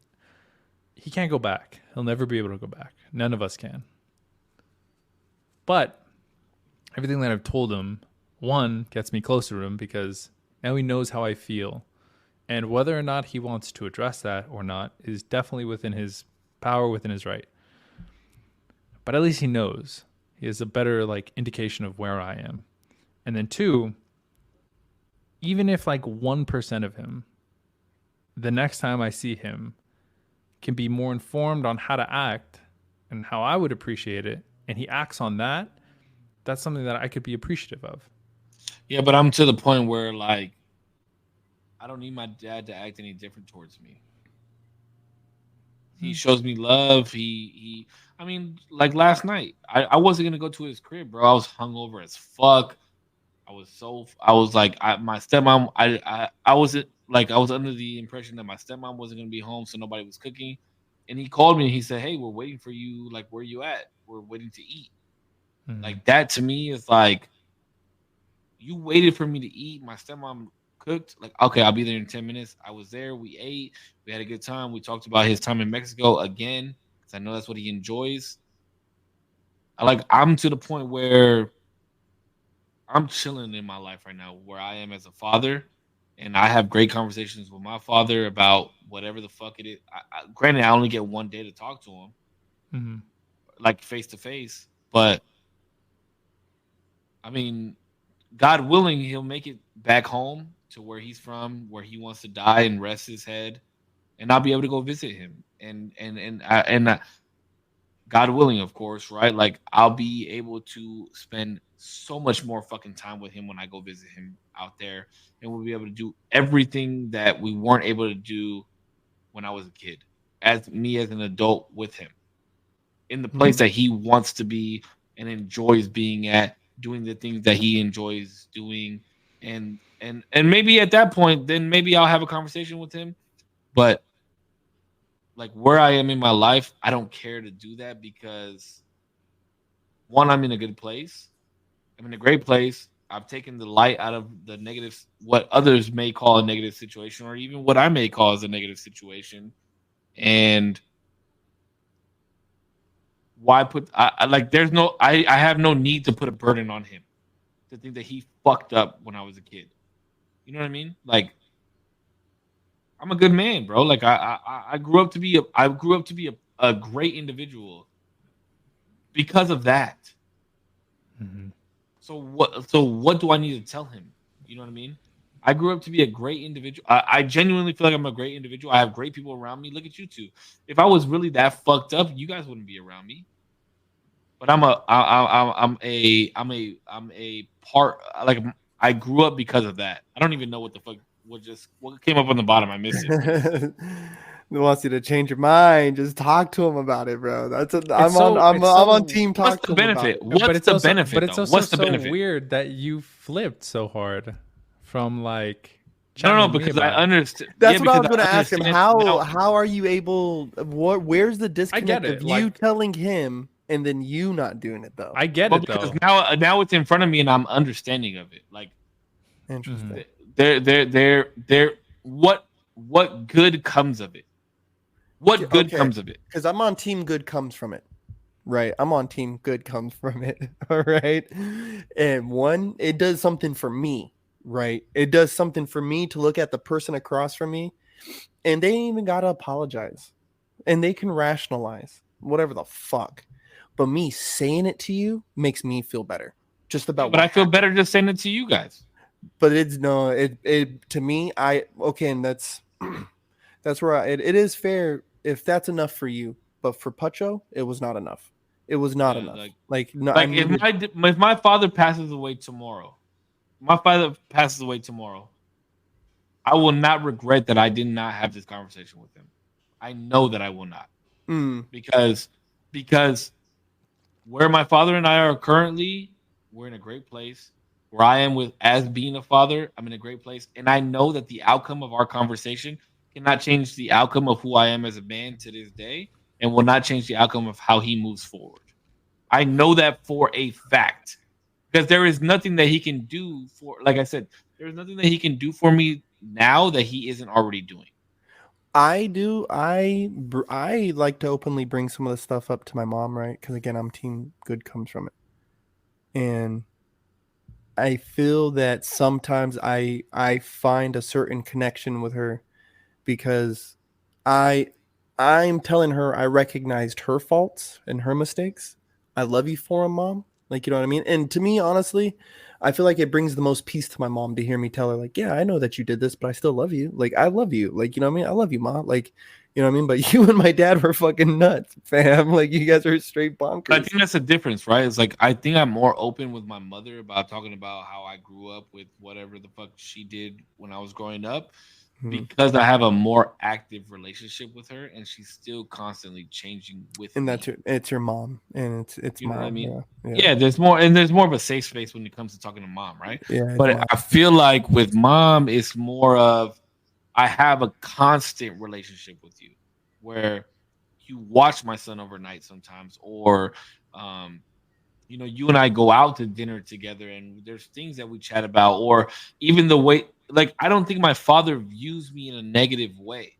can't go back. He'll never be able to go back. None of us can. But everything that I've told him, one, gets me closer to him because now he knows how I feel. And whether or not he wants to address that or not is definitely within his power, within his right. But at least he knows. He has a better indication of where I am. And then two, even if 1% of him, the next time I see him, can be more informed on how to act and how I would appreciate it, and he acts on that, that's something that I could be appreciative of. Yeah, but I'm to the point where I don't need my dad to act any different towards me. He shows me love. I mean, last night, I wasn't gonna go to his crib, bro. I was hungover as fuck. My stepmom. I wasn't I was under the impression that my stepmom wasn't gonna be home, so nobody was cooking. And he called me and he said, "Hey, we're waiting for you. Where you at? We're waiting to eat." Mm-hmm. That to me is you waited for me to eat. My stepmom cooked. Okay, I'll be there in 10 minutes. I was there. We ate. We had a good time. We talked about his time in Mexico again because I know that's what he enjoys. I'm to the point where I'm chilling in my life right now where I am as a father, and I have great conversations with my father about whatever the fuck it is. Granted, I only get one day to talk to him, face to face, but I mean, God willing, he'll make it back home to where he's from, where he wants to die and rest his head, and I'll be able to go visit him. And God willing, of course, right? I'll be able to spend so much more fucking time with him when I go visit him out there, and we'll be able to do everything that we weren't able to do when I was a kid, as an adult with him, in the place that he wants to be and enjoys being at, doing the things that he enjoys doing, and maybe at that point, then maybe I'll have a conversation with him, but. Where I am in my life, I don't care to do that because one, I'm in a good place. I'm in a great place. I've taken the light out of the negative, what others may call a negative situation, or even what I may call as a negative situation. And why put, there's no, I have no need to put a burden on him to think that he fucked up when I was a kid. You know what I mean? I'm a good man, bro. I grew up to be a great individual because of that. Mm-hmm. So what do I need to tell him? You know what I mean? I grew up to be a great individual. I genuinely feel like I'm a great individual. I have great people around me. Look at you two. If I was really that fucked up, you guys wouldn't be around me. But I'm a part. I grew up because of that. I don't even know what the fuck. What came up on the bottom? I missed it. He wants you to change your mind. Just talk to him about it, bro. I'm on team talk. What's the benefit? What's the benefit? But it's also so weird that you flipped so hard from No, because I understand. That's what I was going to ask him. How are you able? Where's the disconnect of you telling him and then you not doing it though? I get it because though. Now it's in front of me and I'm understanding of it. Interesting. What good comes of it? What good comes of it? Because I'm on team good comes from it. Right. I'm on team good comes from it. All right. And one, it does something for me. Right. It does something for me to look at the person across from me and they ain't even got to apologize and they can rationalize whatever the fuck. But me saying it to you makes me feel better. Just about. But I feel better just saying it to you guys. But it to me, and that's where it is fair if that's enough for you. But for Pacho, it was not enough. It was not enough. If my father passes away tomorrow, I will not regret that I did not have this conversation with him. I know that I will not. Because where my father and I are currently, we're in a great place. Where I am as being a father, I'm in a great place. And I know that the outcome of our conversation cannot change the outcome of who I am as a man to this day and will not change the outcome of how he moves forward. I know that for a fact. because there is nothing that he can do for, like I said, there's nothing that he can do for me now that he isn't already doing. I do. I like to openly bring some of the stuff up to my mom, right? Because again, I'm team good comes from it, and I feel that sometimes I find a certain connection with her because I I'm telling her I recognized her faults and her mistakes. I love you for them, mom. Like, you know what I mean? And to me, honestly, I feel like it brings the most peace to my mom to hear me tell her, like, yeah, I know that you did this, but I still love you. Like, I love you. Like, you know what I mean? I love you, mom. Like, you know what I mean? But you and my dad were fucking nuts, fam. Like, you guys are straight bonkers. I think that's the difference, right? It's like I think I'm more open with my mother about talking about how I grew up with whatever the fuck she did when I was growing up, because I have a more active relationship with her, and she's still constantly changing with And me. that's it's your mom, and it's You know mom. what I mean? Yeah, Yeah, there's more of a safe space when it comes to talking to mom, right? yeah. It's But mom. I feel like with mom, it's more of I have a constant relationship with you, where you watch my son overnight sometimes, or you and I go out to dinner together, and there's things that we chat about, or even the way, like, I don't think my father views me in a negative way,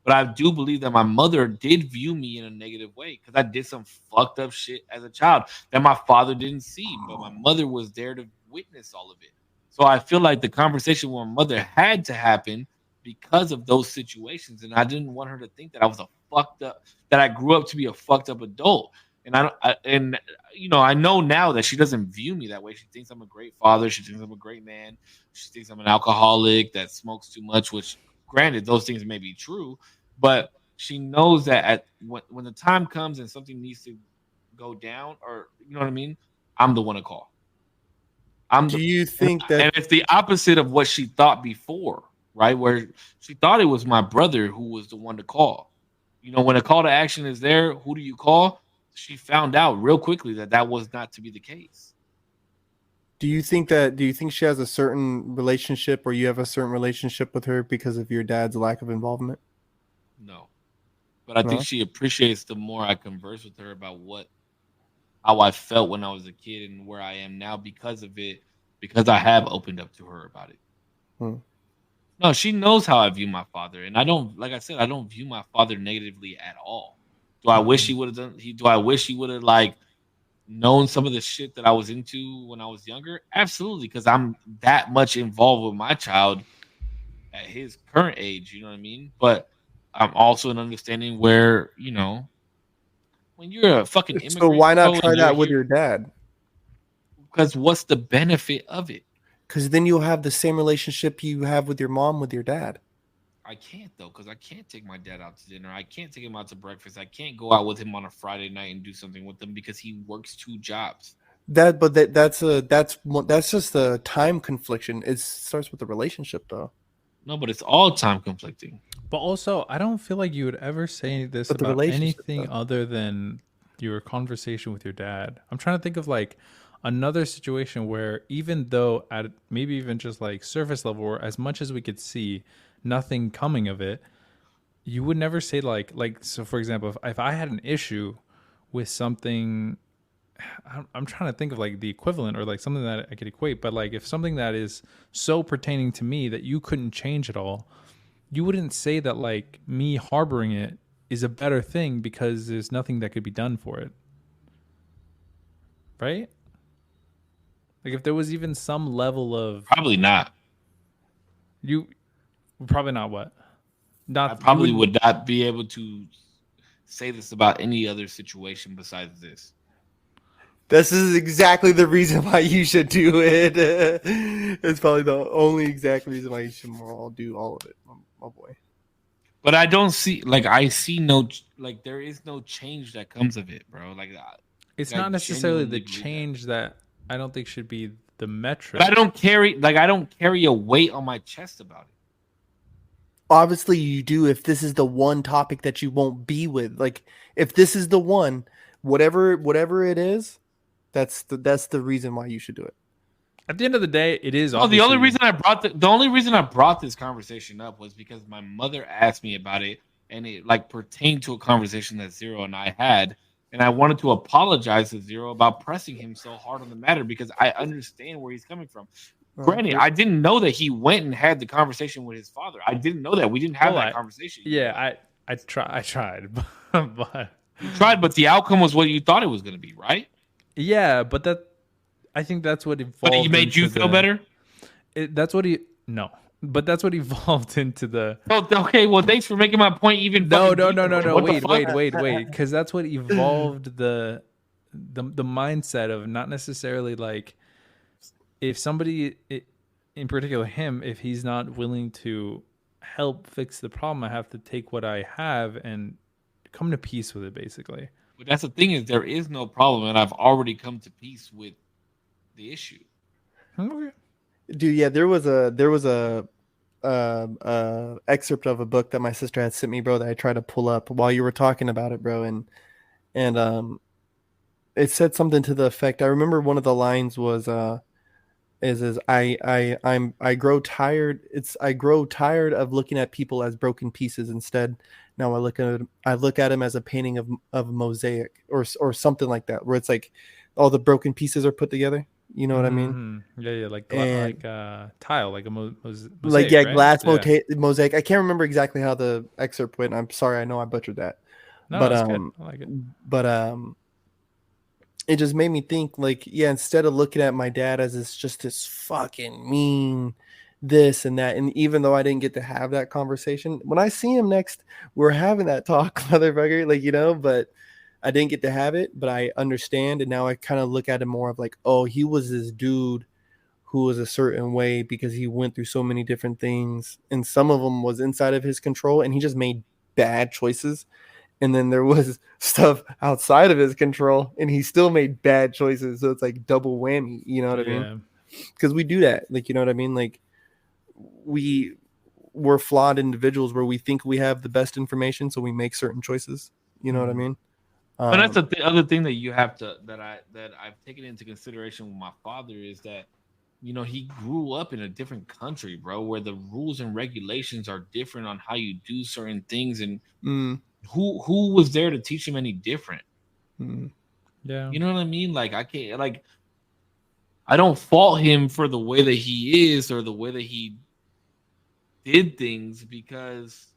but I do believe that my mother did view me in a negative way because I did some fucked up shit as a child that my father didn't see, but my mother was there to witness all of it. So I feel like the conversation with my mother had to happen because of those situations, and I didn't want her to think that I was a fucked up, that I grew up to be a fucked up adult. And I know now that she doesn't view me that way. She thinks I'm a great father. She thinks I'm a great man. She thinks I'm an alcoholic that smokes too much, which, granted, those things may be true, but she knows that when the time comes and something needs to go down, or you know what I mean, I'm the one to call. Do you think that? And it's the opposite of what she thought before, right? Where she thought it was my brother who was the one to call. When a call to action is there, who do you call? She found out real quickly that was not to be the case. Do you think she has a certain relationship, or you have a certain relationship with her because of your dad's lack of involvement? No. But I think she appreciates the more I converse with her about how I felt when I was a kid and where I am now because of it, because I have opened up to her about it. No, she knows how I view my father, and I don't, like I said, I don't view my father negatively at all. Do I wish he would have done? Do I wish he would have known some of the shit that I was into when I was younger? Absolutely, because I'm that much involved with my child at his current age. You know what I mean? But I'm also an understanding where when you're a fucking immigrant. So why not try that with your dad? Because what's the benefit of it? Because then you'll have the same relationship you have with your mom with your dad. I can't though, because I can't take my dad out to dinner. I can't take him out to breakfast. I can't go out with him on a Friday night and do something with him because he works 2 jobs. That's just a time confliction. It starts with the relationship, though. No, but it's all time conflicting. But also, I don't feel like you would ever say this about anything other than your conversation with your dad. I'm trying to think of another situation where, even though at maybe even just surface level, or as much as we could see, nothing coming of it, you would never say so. For example, if I had an issue with something, I'm trying to think of the equivalent or something that I could equate, but if something that is so pertaining to me that you couldn't change at all, you wouldn't say that me harboring it is a better thing because there's nothing that could be done for it, right? If there was even some level of probably not. You probably not what? I probably would not be able to say this about any other situation besides this. This is exactly the reason why you should do it. It's probably the only exact reason why you should all do all of it, my boy. But I don't see, I see no, there is no change that comes of it, bro. It's not necessarily the change that I don't think should be the metric. But I don't carry a weight on my chest about it. Obviously you do if this is the one topic that you won't be with. If this is the one, whatever it is, that's the reason why you should do it. At the end of the day, it is. Oh, the only reason I brought this conversation up was because my mother asked me about it, and it pertained to a conversation that Zero and I had, And I wanted to apologize to Zero about pressing him so hard on the matter because I understand where he's coming from. Granted, I didn't know that he went and had the conversation with his father. I didn't know that. We didn't have that conversation. Yeah, I tried, but you tried, but the outcome was what you thought it was going to be, right? Yeah, but I think that's what evolved. But he made you feel better. That's what but that's what evolved into the. Oh, okay. Well, thanks for making my point even. No. Wait. Because that's what evolved the mindset of not necessarily like if somebody, in particular him, if he's not willing to help fix the problem, I have to take what I have and come to peace with it, basically. But that's the thing is there is no problem, and I've already come to peace with the issue. Okay. Dude, yeah, there was a excerpt of a book that my sister had sent me, bro, that I tried to pull up while you were talking about it, bro, and it said something to the effect. I remember one of the lines was I grow tired. I grow tired of looking at people as broken pieces. Instead, now I look at them as a painting of mosaic or something like that, where it's like all the broken pieces are put together. You know what I mean? Yeah, like tile, like a mosaic, like right? Glass mosaic. I can't remember exactly how the excerpt went. I'm sorry, I know I butchered that. No, but that's good. I like it. But it just made me think, like, yeah, instead of looking at my dad as this fucking mean this and that, and even though I didn't get to have that conversation, when I see him next, we're having that talk, motherfucker, like, you know, but I didn't get to have it, but I understand. And now I kind of look at him more of like, oh, he was this dude who was a certain way because he went through so many different things. And some of them was inside of his control and he just made bad choices. And then there was stuff outside of his control and he still made bad choices. So it's like double whammy. You know what I mean? Because we do that. Like, you know what I mean? Like we're flawed individuals where we think we have the best information. So we make certain choices. You know what I mean? But that's the other thing that you have to that I've taken into consideration with my father is that, you know, he grew up in a different country, bro, where the rules and regulations are different on how you do certain things, and who was there to teach him any different? Yeah, you know what I mean. Like I don't fault him for the way that he is or the way that he did things because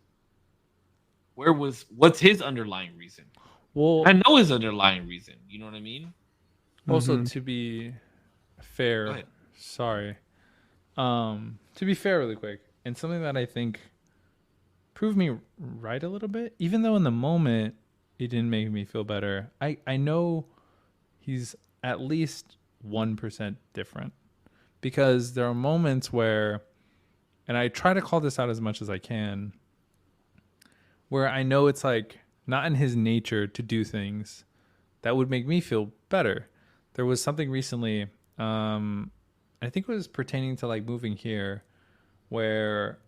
what's his underlying reason? Well, I know his underlying reason. You know what I mean? Also, to be fair, sorry. To be fair, really quick, and something that I think proved me right a little bit, even though in the moment it didn't make me feel better. I know he's at least 1% different because there are moments where, and I try to call this out as much as I can, where I know it's like not in his nature to do things that would make me feel better. There was something recently, I think it was pertaining to like moving here, where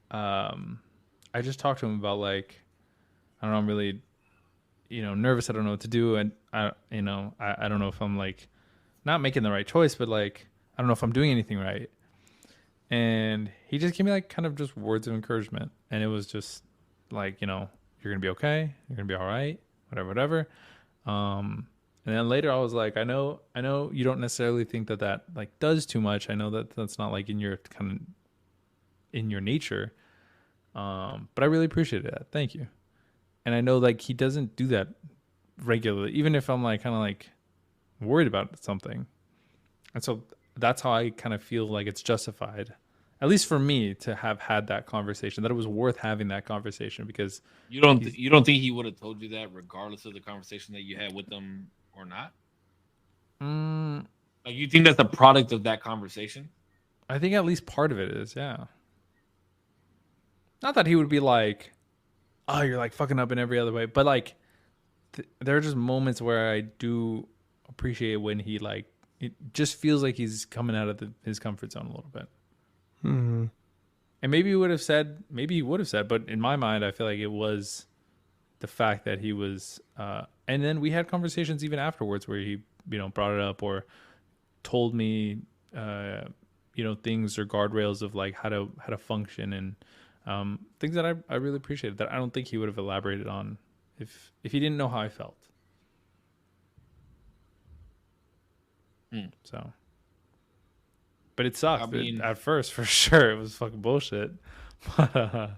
I just talked to him about like, I don't know, I'm really, nervous. I don't know what to do. And I don't know if I'm like not making the right choice, but like, I don't know if I'm doing anything right. And he just gave me like kind of just words of encouragement. And it was just like, you're going to be okay. You're going to be all right. Whatever. And then later I was like, I know you don't necessarily think that like does too much. I know that that's not like in your kind of in your nature. But I really appreciated that. Thank you. And I know like he doesn't do that regularly, even if I'm like kind of like worried about something. And so that's how I kind of feel like it's justified, at least for me, to have had that conversation, that it was worth having that conversation, because you don't think he would have told you that regardless of the conversation that you had with them or not? Like, you think that's the product of that conversation? I think at least part of it is, yeah. Not that he would be like, oh, you're like fucking up in every other way, but like there are just moments where I do appreciate when he like, it just feels like he's coming out of his comfort zone a little bit. And maybe he would have said, but in my mind, I feel like it was the fact that he was, and then we had conversations even afterwards where he, brought it up or told me, things or guardrails of like how to function and things that I really appreciated that I don't think he would have elaborated on if he didn't know how I felt. So, but it sucked. I mean- At first, for sure, it was fucking bullshit. But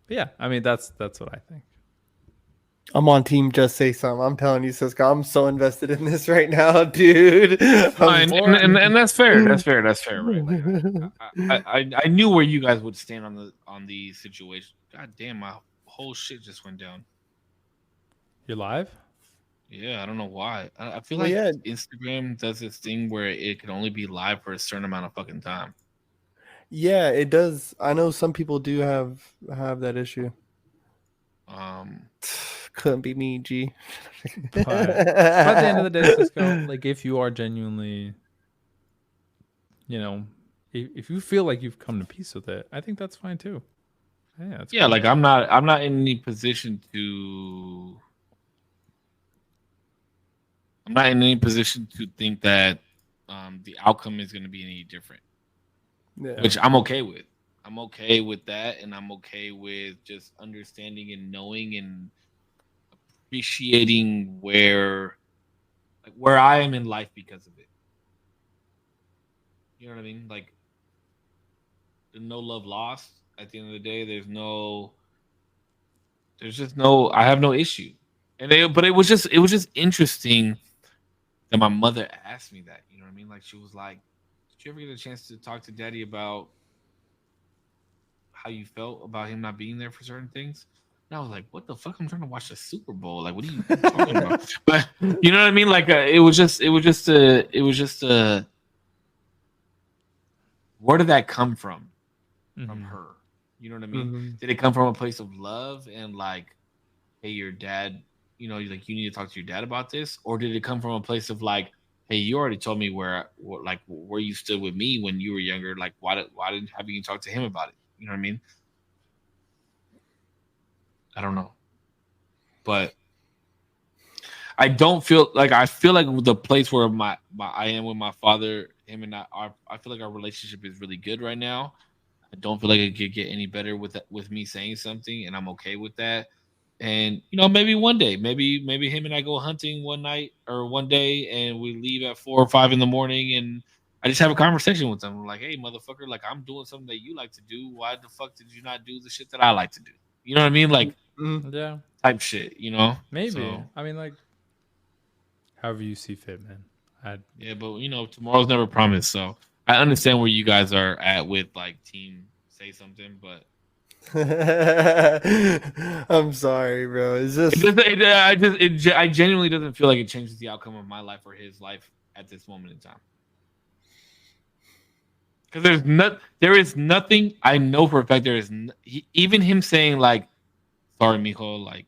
yeah, I mean, that's what I think. I'm on team Just Say Something. I'm telling you, Cisco, I'm so invested in this right now, dude. And that's fair. That's fair. That's fair, right? Like, I knew where you guys would stand on the situation. God damn, my whole shit just went down. You're live? Yeah, I don't know why. I feel Well, like yeah. Instagram does this thing where it can only be live for a certain amount of fucking time. Yeah, it does. I know some people do have that issue. Couldn't be me, G. But at the end of the day, Cisco, like if you are genuinely, if you feel like you've come to peace with it, I think that's fine too. Yeah, that's cool. Like I'm not in any position to. I'm not in any position to think that the outcome is going to be any different, which I'm okay with. I'm okay with that, and I'm okay with just understanding and knowing and appreciating where I am in life because of it. You know what I mean? Like, there's no love lost at the end of the day. There's just no. I have no issue, but it was just interesting that my mother asked me that. You know what I mean? Like, she was like, "Did you ever get a chance to talk to Daddy about how you felt about him not being there for certain things?" And I was like, "What the fuck? I'm trying to watch the Super Bowl. Like, what are you talking about?" But you know what I mean? Like, it was just a. Where did that come from? From her? You know what I mean? Mm-hmm. Did it come from a place of love and like, hey, your dad, you need to talk to your dad about this, or did it come from a place of like, hey, you already told me where you stood with me when you were younger. Like, why didn't have you talk to him about it? You know what I mean? I don't know, but I don't feel like the place where I am with my father, him and I feel like our relationship is really good right now. I don't feel like it could get any better with me saying something, and I'm okay with that. And maybe one day, maybe him and I go hunting one night or one day, and we leave at 4 or 5 in the morning, and I just have a conversation with them. I'm like, hey, motherfucker, like I'm doing something that you like to do. Why the fuck did you not do the shit that I like to do? You know what I mean? Like, yeah, type shit. maybe. So, I mean, like, however you see fit, man. Yeah, but tomorrow's never promised. So I understand where you guys are at with like team say something, but I'm sorry, bro. It's just I genuinely doesn't feel like it changes the outcome of my life or his life at this moment in time. Because there is nothing I know for a fact. There is even him saying like, "Sorry, mijo," like,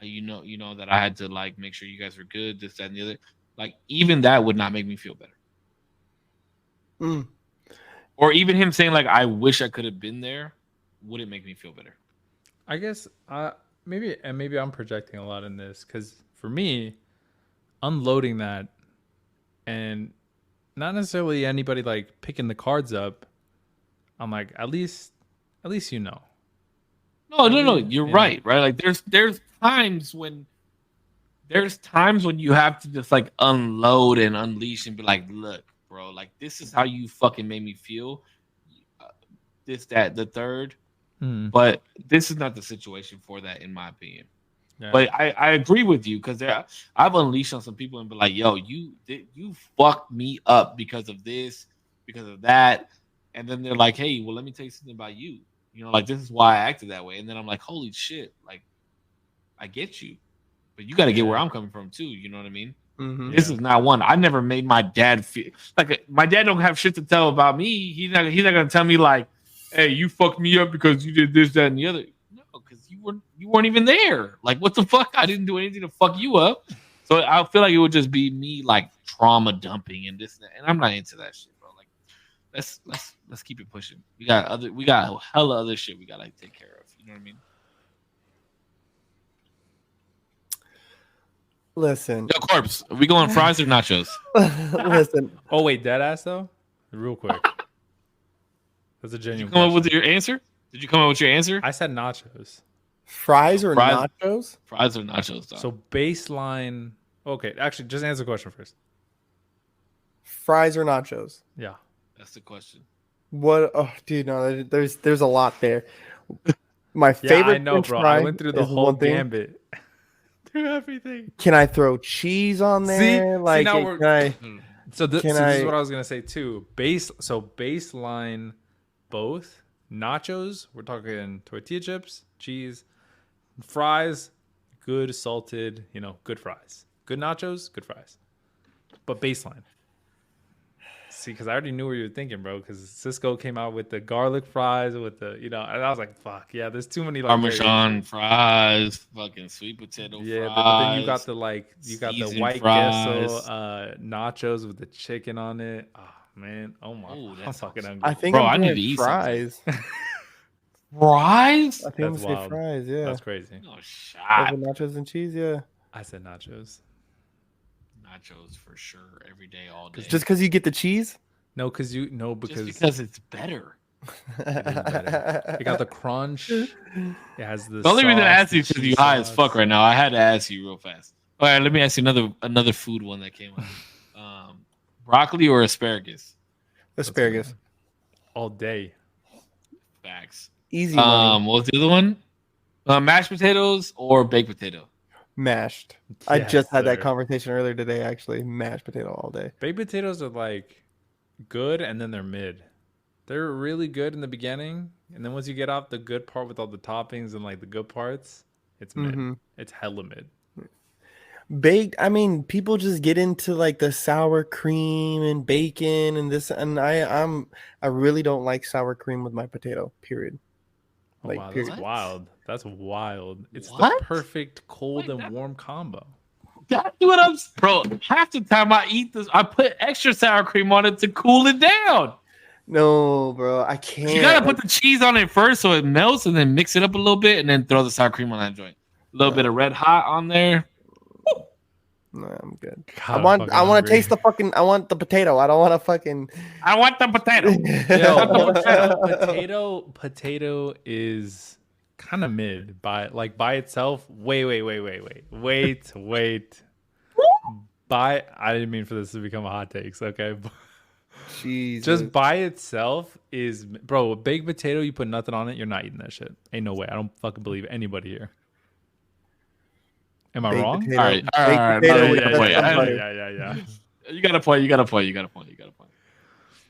you know that I had to like make sure you guys were good, this, that, and the other. Like, even that would not make me feel better. Or even him saying like, "I wish I could have been there," wouldn't make me feel better. I guess maybe I'm projecting a lot in this because for me, unloading that and not necessarily anybody like picking the cards up, I'm like, at least No, you're right. Like there's times when you have to just like unload and unleash and be like, look, bro, like this is how you fucking made me feel. This, that, the third. But this is not the situation for that, in my opinion. Yeah. But I agree with you because I've unleashed on some people and be like, yo, you fucked me up because of this, because of that. And then they're like, hey, well, let me tell you something about you. Like this is why I acted that way. And then I'm like, holy shit, like I get you. But you got to get where I'm coming from too. You know what I mean? Mm-hmm. This is not one. I never made my dad feel like my dad don't have shit to tell about me. He's not gonna tell me like, hey, you fucked me up because you did this, that, and the other. No, because you weren't even there. Like, what the fuck? I didn't do anything to fuck you up. So I feel like it would just be me like trauma dumping and this and that. And I'm not into that shit, bro. Like, let's keep it pushing. We got hella other shit we gotta take care of. You know what I mean? Listen. Yo, Korpsx, are we going fries or nachos? Listen. Oh wait, dead ass though? Real quick. That's a genuine Did you come up with your answer? Did you come up with your answer? I said nachos. Fries or nachos? Fries or nachos, dog. So baseline. Okay, actually, just answer the question first. Fries or nachos? Yeah. That's the question. What? Oh, dude, no. There's a lot there. My Yeah, favorite I know, French bro. fry I went through the is whole one thing. gambit. Through everything. Can I throw cheese on there? See, now Can we're I? so Can this is I? what I was gonna say too. Baseline, both nachos. We're talking tortilla chips, cheese, fries, good salted. Good fries. Good nachos, good fries. But baseline. See, because I already knew what you were thinking, bro. Because Cisco came out with the garlic fries with and I was like, "Fuck yeah!" There's too many Parmesan fries, fucking sweet potato yeah, fries. but then you got the white queso nachos with the chicken on it. Oh man, I'm fucking hungry. I think Bro, I'm I need doing to eat fries. Fries? I think I'm That's gonna say wild. fries. Yeah. That's crazy. No shot. Over nachos and cheese. Yeah. I said nachos. Nachos for sure, every day, all day. Just because you get the cheese. No, because because it's better. it is better. It got the crunch. It has the. The only reason I asked you is is because you high as fuck right now. I had to ask you real fast. All right, let me ask you another food one that came up. Broccoli or asparagus? Asparagus. All day. Facts. Easy money. What was the other one? Mashed potatoes or baked potato? Mashed. I Yes, just had that sir. conversation earlier today. Actually, mashed potato all day. Baked potatoes are like good, and then they're mid. They're really good in the beginning, and then once you get off the good part with all the toppings and like the good parts, it's mid. Mm-hmm. It's hella mid. Baked. I mean, people just get into like the sour cream and bacon and this, and I really don't like sour cream with my potato. Period. Oh, Like, wow, period. that's wild. That's wild. It's What? the perfect cold Wait, and warm combo. That's what I'm, bro. Half the time I eat this, I put extra sour cream on it to cool it down. No, bro, I can't. You gotta put the cheese on it first so it melts, and then mix it up a little bit, and then throw the sour cream on that joint. A little bit of red hot on there. No, I'm good. God, I want to taste the fucking. I want the potato. I don't want to fucking. I want the potato. Potato is kind of mid by itself. Wait. I didn't mean for this to become a hot takes. Okay, Jesus. just by itself is bro. A baked potato, you put nothing on it, you're not eating that shit. Ain't no way. I don't fucking believe anybody here. Am I Baked wrong? potato. All right. Baked potato with Yeah. You got a point. You got a point.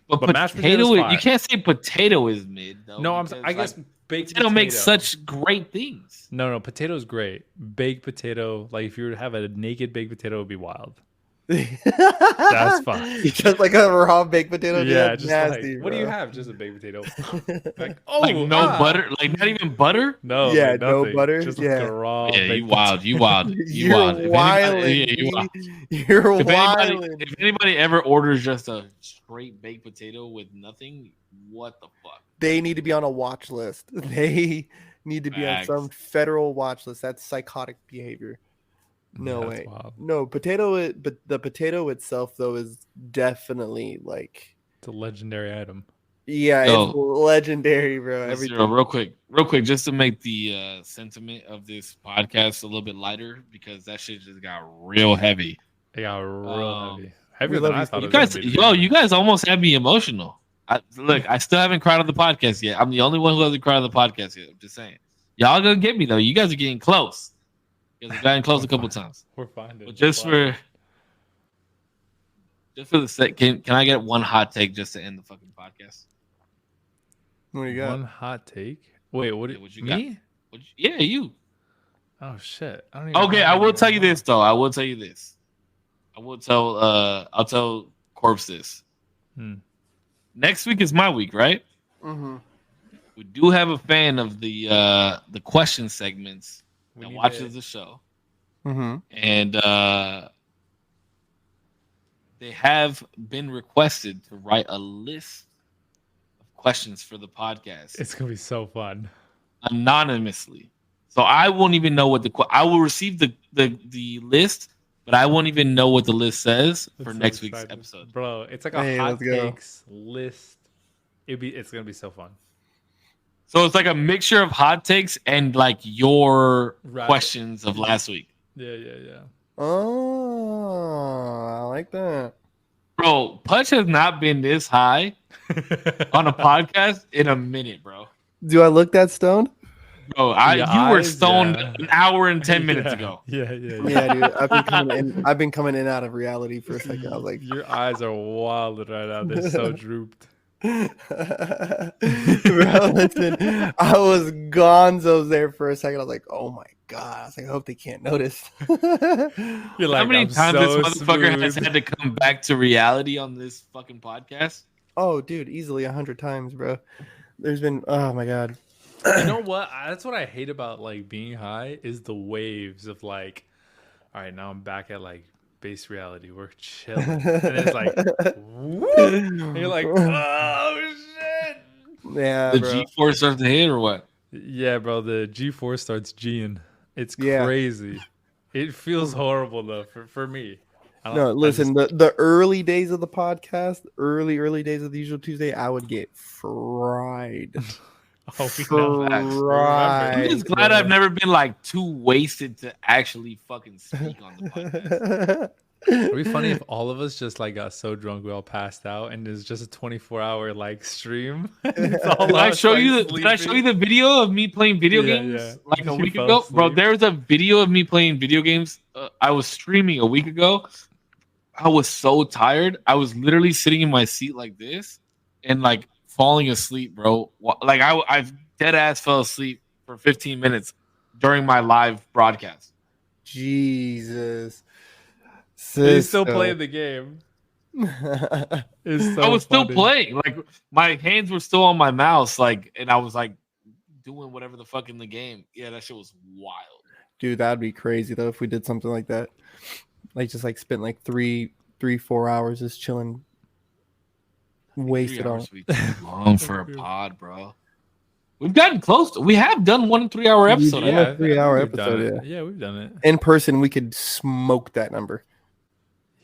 But mashed potatoes potato, fire. you can't say potato is mid though. No, because, I guess like, baked potato makes such great things. No, potato's great. Baked potato, like if you were to have a naked baked potato, it would be wild. That's fine. Just like a raw baked potato. Yeah, That's just nasty, like what do you bro. have? Just a baked potato. Like Like no butter, like not even butter. No, Yeah, like no nothing. butter, Just yeah. like a raw. Yeah, baked you wild. You wild. You You're wild. If wilding. anybody, yeah, you wild. You're If wilding. anybody ever orders just a straight baked potato with nothing, what the fuck? They need to be on a watch list. They need to be on Facts. some federal watch list. That's psychotic behavior. No That's way. wild. No, but the potato itself though is definitely like, It's a legendary item. yeah, Oh. it's legendary, bro. Let's Everything. zero, real quick, just to make the sentiment of this podcast a little bit lighter because that shit just got real heavy. It got real heavy. we Heavier love than I you, thought You it was guys, gonna be. you guys almost had me emotional. Look, I still haven't cried on the podcast yet. I'm the only one who hasn't cried on the podcast yet. I'm just saying. Y'all gonna get me though. You guys are getting close. You guys have gotten close a couple times. We're fine. But just for the sake, can I get one hot take just to end the fucking podcast? What do you got? one hot take. Wait, what? Yeah, what you Me? Yeah, you. Oh shit! I don't even. Okay, have I will any. tell you this though. I'll tell Korpsx this. Next week is my week, right? Mm-hmm. We do have a fan of the question segments We that need watches to- the show. Mm-hmm. And they have been requested to write a list of questions for the podcast It's gonna be so fun. anonymously. So I won't even know what I will receive the list, but I won't even know what the list says for That's so next week's exciting. episode. Bro. It's like a Hey, hot let's go. takes list. It's gonna be so fun. So it's like a mixture of hot takes and like your Right. questions of last week. Yeah. Oh, I like that. Bro, Putch has not been this high on a podcast in a minute, bro. Do I look that stoned? Bro, Your you were eyes, stoned yeah. an hour and 10 minutes Yeah, ago. Yeah. Yeah, dude. I've been coming in and out of reality for a second. I was like, Your eyes are wild right now. They're so drooped. bro, listen, I was gonzos there for a second. I was like, oh my god. I was like, I hope they can't notice. You're like, How many I'm times so this motherfucker has smooth. had to come back to reality on this fucking podcast? Oh, dude, easily 100 times, bro. There's been, oh my god. You know what? That's what I hate about like being high is the waves of like, all right, now I'm back at like base reality. We're chilling, and it's like, whoop, and you're like, oh shit. Yeah, The bro. G-force starts to hit or what? Yeah, bro. The G4 starts G'ing. It's Yeah. crazy. It feels horrible though for me. No, listen, the early days of the podcast, early days of the Usual Tuesday, I would get fried. Oh, we know that. Right. I'm just glad I've never been like too wasted to actually fucking speak on the podcast. It'd be funny if all of us just like got so drunk we all passed out and it's just a 24-hour like stream. It's all Did I us, show like, you did I show you the video of me playing video Yeah, games yeah. like a You week fell ago? Bro, asleep. there's a video of me playing video games. I was streaming a week ago. I was so tired. I was literally sitting in my seat like this and like falling asleep, bro. Like I've dead ass fell asleep for 15 minutes during my live broadcast. Jesus. He's still playing the game. It's so I was still funny. playing. Like my hands were still on my mouse, like, and I was like doing whatever the fuck in the game. Yeah, that shit was wild. Dude, that'd be crazy though if we did something like that. Like just like spent like 4 hours just chilling. Wasted 3 on. hours would be too long for a pod, bro. We've gotten close. We have done 1 3-hour episode. Yeah. Yeah. 3-hour we've done episode, it. Yeah, we've done it. In person, we could smoke that number.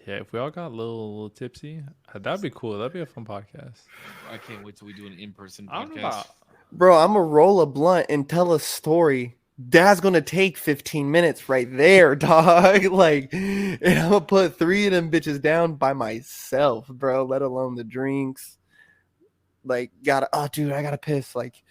Yeah, if we all got a little tipsy, that'd be cool. That'd be a fun podcast. I can't wait till we do an in-person I don't know podcast. about Bro, I'm gonna roll a blunt and tell a story. That's gonna take 15 minutes right there, dog. Like, and I'm gonna put 3 of them bitches down by myself, bro. Let alone the drinks. Like, dude, I gotta piss. Like,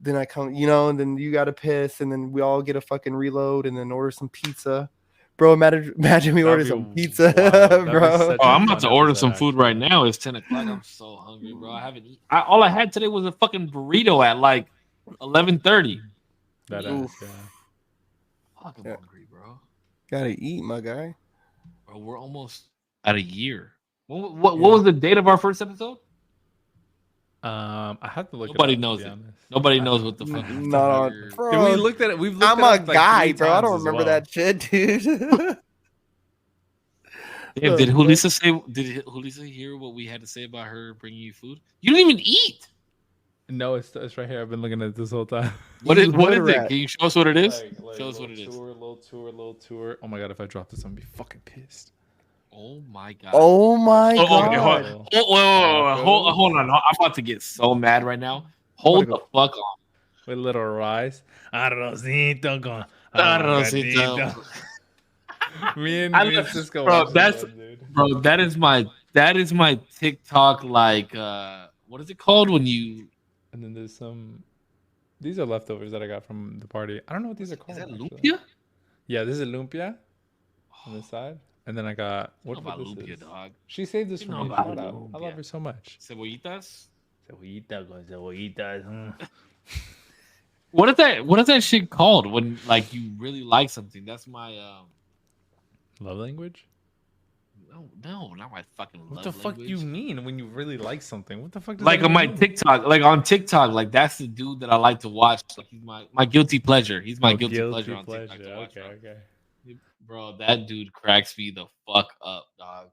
then I come, and then you gotta piss, and then we all get a fucking reload, and then order some pizza. Bro, imagine we order be some pizza, wild. That'd be bro. such Oh, I'm fun about to order episode, some food right now. It's 10 o'clock. I'm so hungry, bro. I haven't eaten. All I had today was a fucking burrito at like 11:30. That Oof. ass, yeah. Fucking Yeah. hungry, bro. Gotta eat, my guy. Bro, we're almost at a year. What was the date of our first episode? I have to look. Nobody it up, knows to be it. honest. Nobody knows what the fuck. Not on, bro. Dude, we looked at it. We've looked I'm at a it like guy, 3 bro. I don't times as remember well. that shit, dude. Damn, did Julissa say? Did Julissa hear what we had to say about her bringing you food? You didn't even eat. No, it's right here. I've been looking at it this whole time. What You is hood it? rat. Can you show us what it is? Like, Show us what it is. Little tour. Oh my god, if I drop this, I'm gonna be fucking pissed. Oh my god. Oh my Oh, god. okay, hold on. Hold on. I'm about to get so mad right now. Hold the fuck on. With a little rice. Arrocito con Arrocito. Me and Cisco. Bro, watched that's- that, dude. Bro, that is my TikTok, like what is it called when you And then there's some. These are leftovers that I got from the party. I don't know what these are is called. that actually. lumpia? Yeah, this is lumpia on this side, and then I got What what about this lumpia, is. dog? She saved this You for know me. about Shout out. I lumpia. love her so much. Cebollitas? Cebollitas. What is that shit called when like you really like something? That's my Love language. no, not my fucking What love the fuck language. you mean when you really like something? What the fuck? Does Like that on my even mean? TikTok, like on TikTok, like that's the dude that I like to watch. Like he's my guilty pleasure. He's my Oh, guilty pleasure on TikTok to watch. Okay, Bro. okay. Bro, that dude cracks me the fuck up, dog.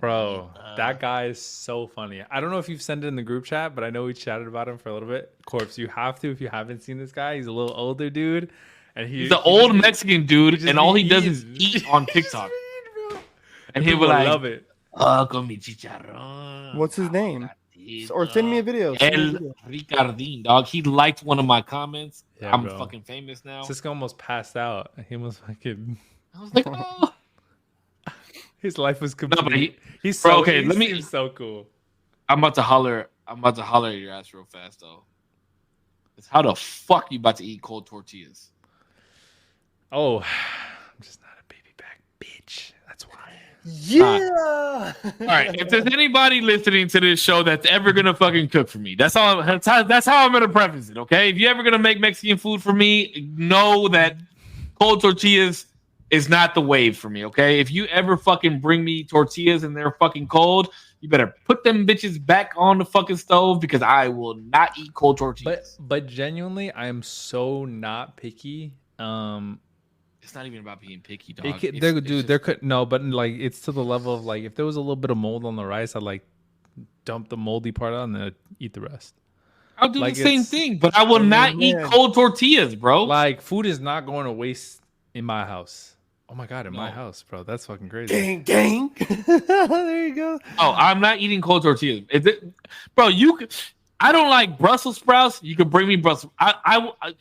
Bro, that guy is so funny. I don't know if you've sent it in the group chat, but I know we chatted about him for a little bit. Corpse, you have to if you haven't seen this guy. He's a little older dude, and He's an old Mexican dude, just and all he be does is eating. eat on TikTok. And he'll be people like, love it. "Oh, con mi chicharrón." What's his name? Aguacatito." Or send me a video. Send me a El video. Ricardin, dog. He liked one of my comments. Yeah, I'm bro. fucking famous now. Cisco almost passed out. He almost fucking. I was like, oh. His life was complete. No, but he's so okay. he Let me. seems so cool. I'm about to holler at your ass real fast though. It's how the fuck you about to eat cold tortillas? Oh, I'm just not a baby back bitch. That's why. Yeah. All right. If there's anybody listening to this show that's ever gonna fucking cook for me, that's how I'm gonna preface it. Okay. If you're ever gonna make Mexican food for me, know that cold tortillas is not the wave for me. Okay. If you ever fucking bring me tortillas and they're fucking cold, you better put them bitches back on the fucking stove because I will not eat cold tortillas. But genuinely, I am so not picky. It's not even about being picky, dog. But like it's to the level of like if there was a little bit of mold on the rice, I'd like dump the moldy part out and then eat the rest. I'll do the same thing, but I will not eat cold tortillas, bro. Like food is not going to waste in my house. Oh my god, in my house, bro. That's fucking crazy. Gang. There you go. Oh, I'm not eating cold tortillas. Bro, I don't like Brussels sprouts. You can bring me Brussels.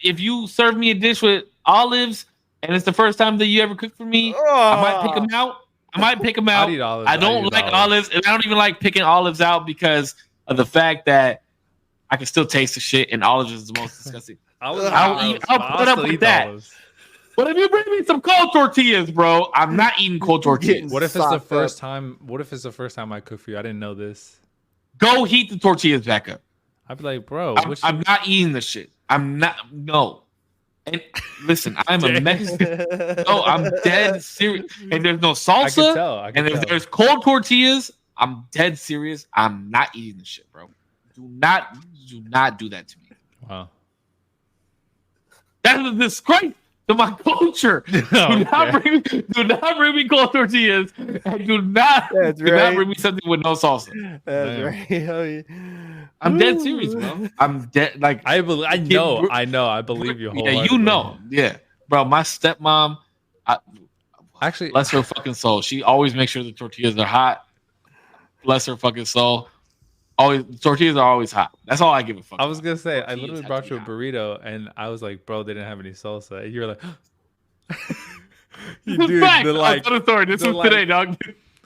If you serve me a dish with olives and it's the first time that you ever cook for me, I might pick them out. I'd eat olives. I don't like olives, and I don't even like picking olives out because of the fact that I can still taste the shit, and olives is the most disgusting. I'll put up with that. Olives. But if you bring me some cold tortillas, bro, I'm not eating cold tortillas. What if it's the first time? What if it's the first time I cook for you? I didn't know this. Go heat the tortillas back up. I'd be like, bro, I'm not eating the shit. I'm not. No. And listen, I'm a Mexican. No, I'm dead serious. And there's no salsa. I can and if tell. there's cold tortillas, I'm dead serious. I'm not eating the shit, bro. Do not do that to me. Wow. That is a disgrace to my culture. Do not bring me cold tortillas, and do not bring me something with no salsa. That's right. I'm dead serious, bro. I'm dead. Like I know. I believe you. Yeah, you know. Yeah, bro. My stepmom, actually, bless her fucking soul. She always makes sure the tortillas are hot. Bless her fucking soul. Always, tortillas are always hot. That's all I give a fuck. I was gonna say, tortillas I literally brought you a burrito, and I was like, bro, they didn't have any salsa. And you were like, you dude, like, I'm sorry. This was today, dog.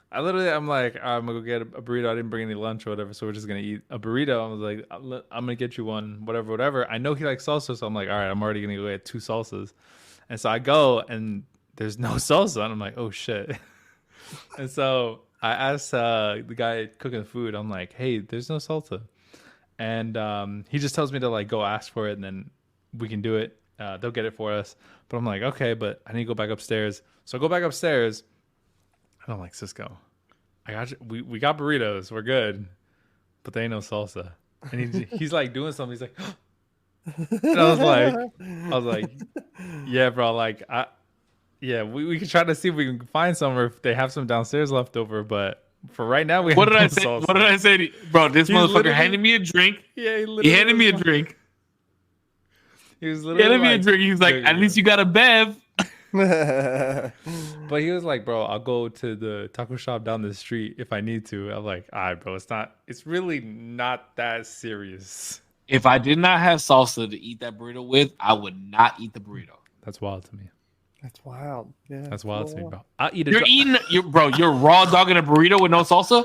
I'm like, I'm gonna go get a burrito. I didn't bring any lunch or whatever, so we're just gonna eat a burrito. I was like, I'm gonna get you one, whatever. I know he likes salsa, so I'm like, all right, I'm already gonna go get 2 salsas. And so I go, and there's no salsa, and I'm like, oh shit. And so I asked the guy cooking the food, I'm like, hey, there's no salsa. And he just tells me to like go ask for it, and then we can do it. They'll get it for us. But I'm like, okay, but I need to go back upstairs. So I go back upstairs. And I'm like, Cisco, I got you. We got burritos. We're good. But they ain't no salsa. And he's like doing something. He's like, and I was like, yeah, bro. Like, we can try to see if we can find some or if they have some downstairs left over. But for right now, we what have did no I say? salsa. What did I say to you? Bro, this motherfucker handed me a drink. Yeah, he handed me a drink. He was literally handed me a drink. He was like, at least you got a bev. But he was like, bro, I'll go to the taco shop down the street if I need to. I'm like, all right, bro, it's really not that serious. If I did not have salsa to eat that burrito with, I would not eat the burrito. That's wild to me. That's wild. Yeah, that's wild to me, bro. I'll eat it. You're raw dogging a burrito with no salsa?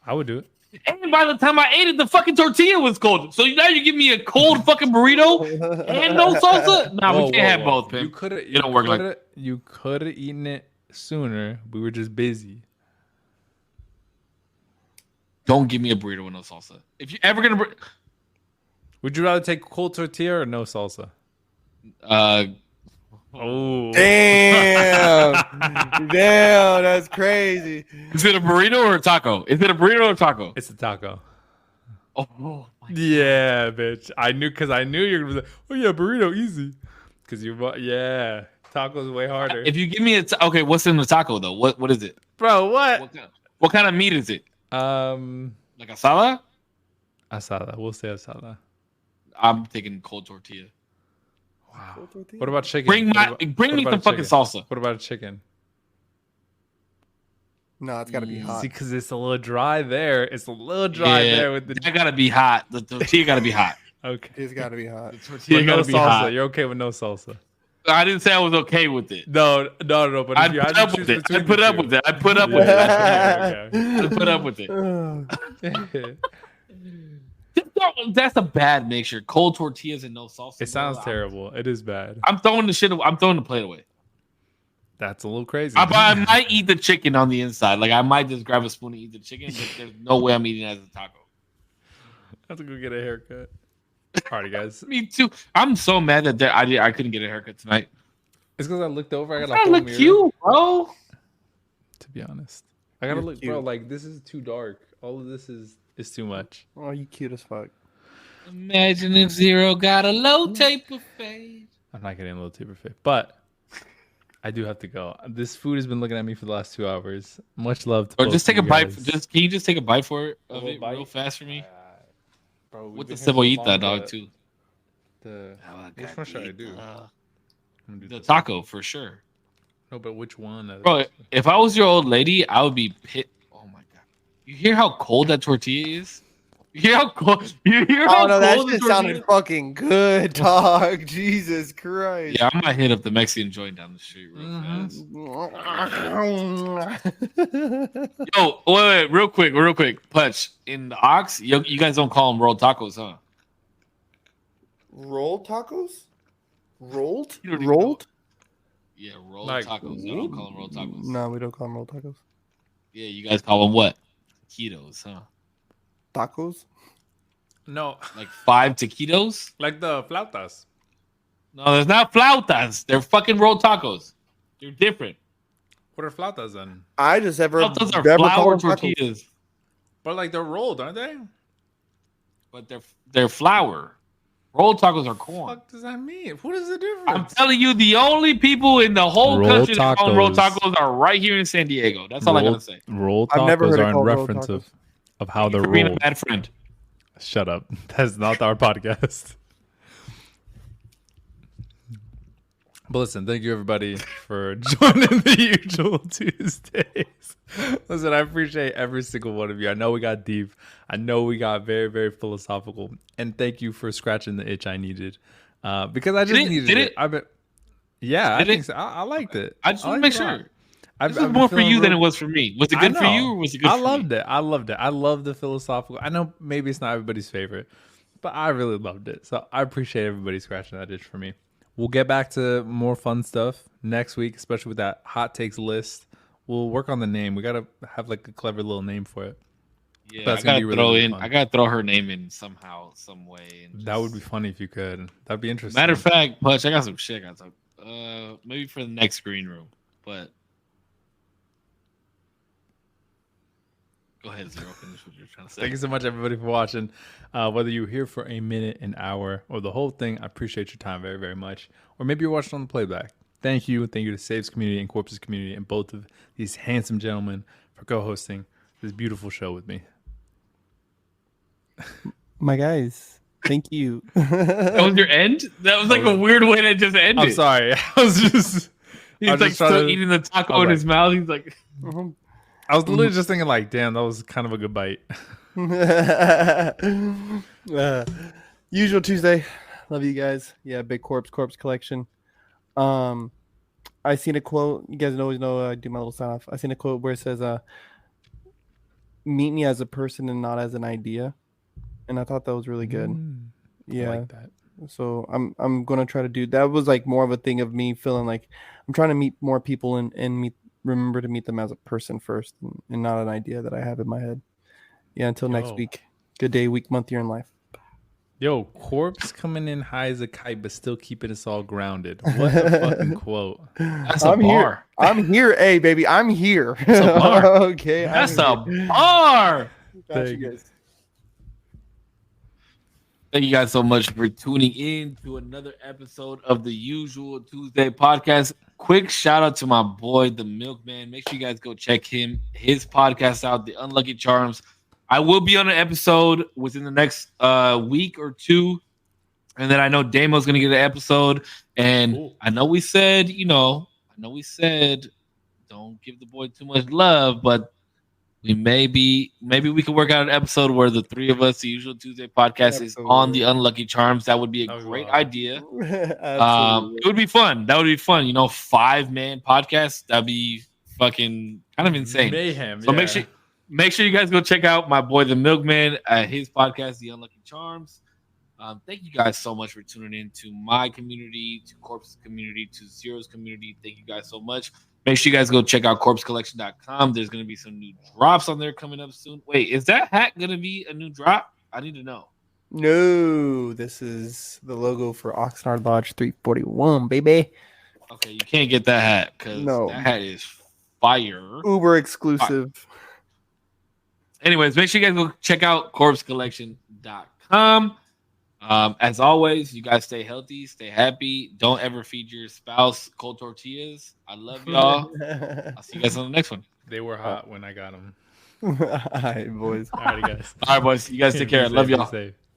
I would do it. And by the time I ate it, the fucking tortilla was cold. So now you give me a cold fucking burrito and no salsa? Nah, we can't have both, man. You could have eaten it sooner. We were just busy. Don't give me a burrito with no salsa. If you're ever gonna, would you rather take cold tortilla or no salsa? Oh damn! Damn, that's crazy. Is it a burrito or a taco? Is it a burrito or a taco? It's a taco. Oh yeah, bitch. I knew you were gonna be like, oh yeah, burrito, easy. Because taco's way harder. If you give me okay, what's in the taco though? What is it, bro? What kind of meat is it? Like asada? Asada. We'll say asada. I'm taking cold tortilla. Wow. What about chicken? Bring me some fucking salsa. What about a chicken? No, it's got to be hot. See, because it's a little dry there. It's a little dry there with the. That gotta be hot. The tortilla gotta be hot. Okay. It's got to be hot. The tortilla gotta be hot. You're okay with no salsa? I didn't say I was okay with it. No. But if you had to choose between I'd put up with it. I'd put up with it. I'd put up with it. That's a bad mixture. Cold tortillas and no salsa. It sounds terrible. It is bad. I'm throwing the plate away. That's a little crazy. I might eat the chicken on the inside. Like I might just grab a spoon and eat the chicken, but there's no way I'm eating it as a taco. I have to go get a haircut. Alrighty, guys. Me too. I'm so mad that I couldn't get a haircut tonight. It's because I looked over. I got I look cute, bro. To be honest, I gotta look, bro. Like this is too dark. All of this is too much. Oh, you cute as fuck. Imagine if Zero got a low tape of fade. I'm not getting a low tape of fade, but I do have to go. This food has been looking at me for the last 2 hours. Much love to or just take a bite. Guys. Can you just take a bite of it real fast for me? Bro, with the cebollita, dog, too. Which one should I do? The taco, for sure. No, but which one? Bro, if I was your old lady, I would be pissed. Oh, my God. You hear how cold that tortilla is? You hear how cold? That shit sounded fucking good, dog. Jesus Christ. Yeah, I might hit up the Mexican joint down the street real fast. Yo, wait, real quick. Putch, in the Ox, you guys don't call them rolled tacos, huh? Rolled tacos? Rolled? Rolled? Yeah, rolled tacos. You don't call them rolled tacos. No, we don't call them rolled tacos. Yeah, you guys call them what? Taquitos, huh? Tacos? No. Like 5 taquitos? Like the flautas. No, there's not flautas. They're fucking rolled tacos. They're different. What are flautas then? I just flautas are flour tortillas. But like they're rolled, aren't they? But they're flour. Rolled tacos are corn. What does that mean? What is the difference? I'm telling you, the only people in the whole country that call rolled tacos are right here in San Diego. That's all I gotta say. Rolled tacos are in reference of how they're rolled. Being a bad friend. Shut up. That's not our podcast. But listen, thank you everybody for joining the usual Tuesdays. Listen, I appreciate every single one of you. I know we got deep. I know we got very, very philosophical. And thank you for scratching the itch I needed. Because I just needed it. I think so. I liked it. I just want to make sure. This was more for you than it was for me. Was it good for you or was it good for me? I loved it. I love the philosophical. I know maybe it's not everybody's favorite, but I really loved it. So I appreciate everybody scratching that itch for me. We'll get back to more fun stuff next week, especially with that hot takes list. We'll work on the name. We got to have like a clever little name for it. Yeah, I gotta throw her name in somehow, some way. That would be funny if you could. That'd be interesting. Matter of fact, Putch, I got some shit I gotta talk. Maybe for the next green room, but go ahead, Zero. Finish what you're trying to say. Thank you so much, everybody, for watching. Whether you're here for a minute, an hour, or the whole thing, I appreciate your time very, very much. Or maybe you're watching on the playback. Thank you. Thank you to Saves community and Korpsx community and both of these handsome gentlemen for co-hosting this beautiful show with me. My guys, thank you. That was your end? That was like a weird way to just end it. I'm sorry. I was just... He's like still eating the taco in his mouth. He's like... I was literally just thinking like, damn, that was kind of a good bite. Usual Tuesday. Love you guys. Yeah, big corpse collection. I seen a quote. You guys always know I do my little sign off. I seen a quote where it says, meet me as a person and not as an idea. And I thought that was really good. Yeah. I like that. So I'm gonna try to do that. Was like more of a thing of me feeling like I'm trying to meet more people and remember to meet them as a person first and not an idea that I have in my head. Yeah, until next week. Good day, week, month, year in life. Yo, Korpsx coming in high as a kite, but still keeping us all grounded. What a fucking quote. That's a bar. I'm here. Hey, baby, I'm here. That's a bar. Okay. That's a bar. Got you guys. Thank you guys so much for tuning in to another episode of the Usual Tuesday podcast. Quick shout out to my boy, the Milkman. Make sure you guys go check his podcast out, The Unlucky Charms. I will be on an episode within the next week or two. And then I know Damo's going to get an episode. And cool. I know we said don't give the boy too much love, but maybe we could work out an episode where the three of us, the Usual Tuesday podcast, is on the Unlucky Charms. That would be a great idea. It would be fun. That would be fun. 5-man podcast. That'd be fucking kind of insane. Mayhem. So make sure you guys go check out my boy the Milkman at his podcast, The Unlucky Charms. Thank you guys so much for tuning in to my community, to Korpsx community, to Zero's community. Thank you guys so much. Make sure you guys go check out korpscollection.com. There's going to be some new drops on there coming up soon. Wait, is that hat going to be a new drop? I need to know. No, this is the logo for Oxnard Lodge 341, baby. Okay, you can't get that hat because that hat is fire. Uber exclusive. Anyways, make sure you guys go check out korpscollection.com. As always, you guys stay healthy, stay happy. Don't ever feed your spouse cold tortillas. I love y'all. I'll see you guys on the next one. They were hot when I got them. All right, boys. All right, guys. All right, boys. You guys take care. Love y'all.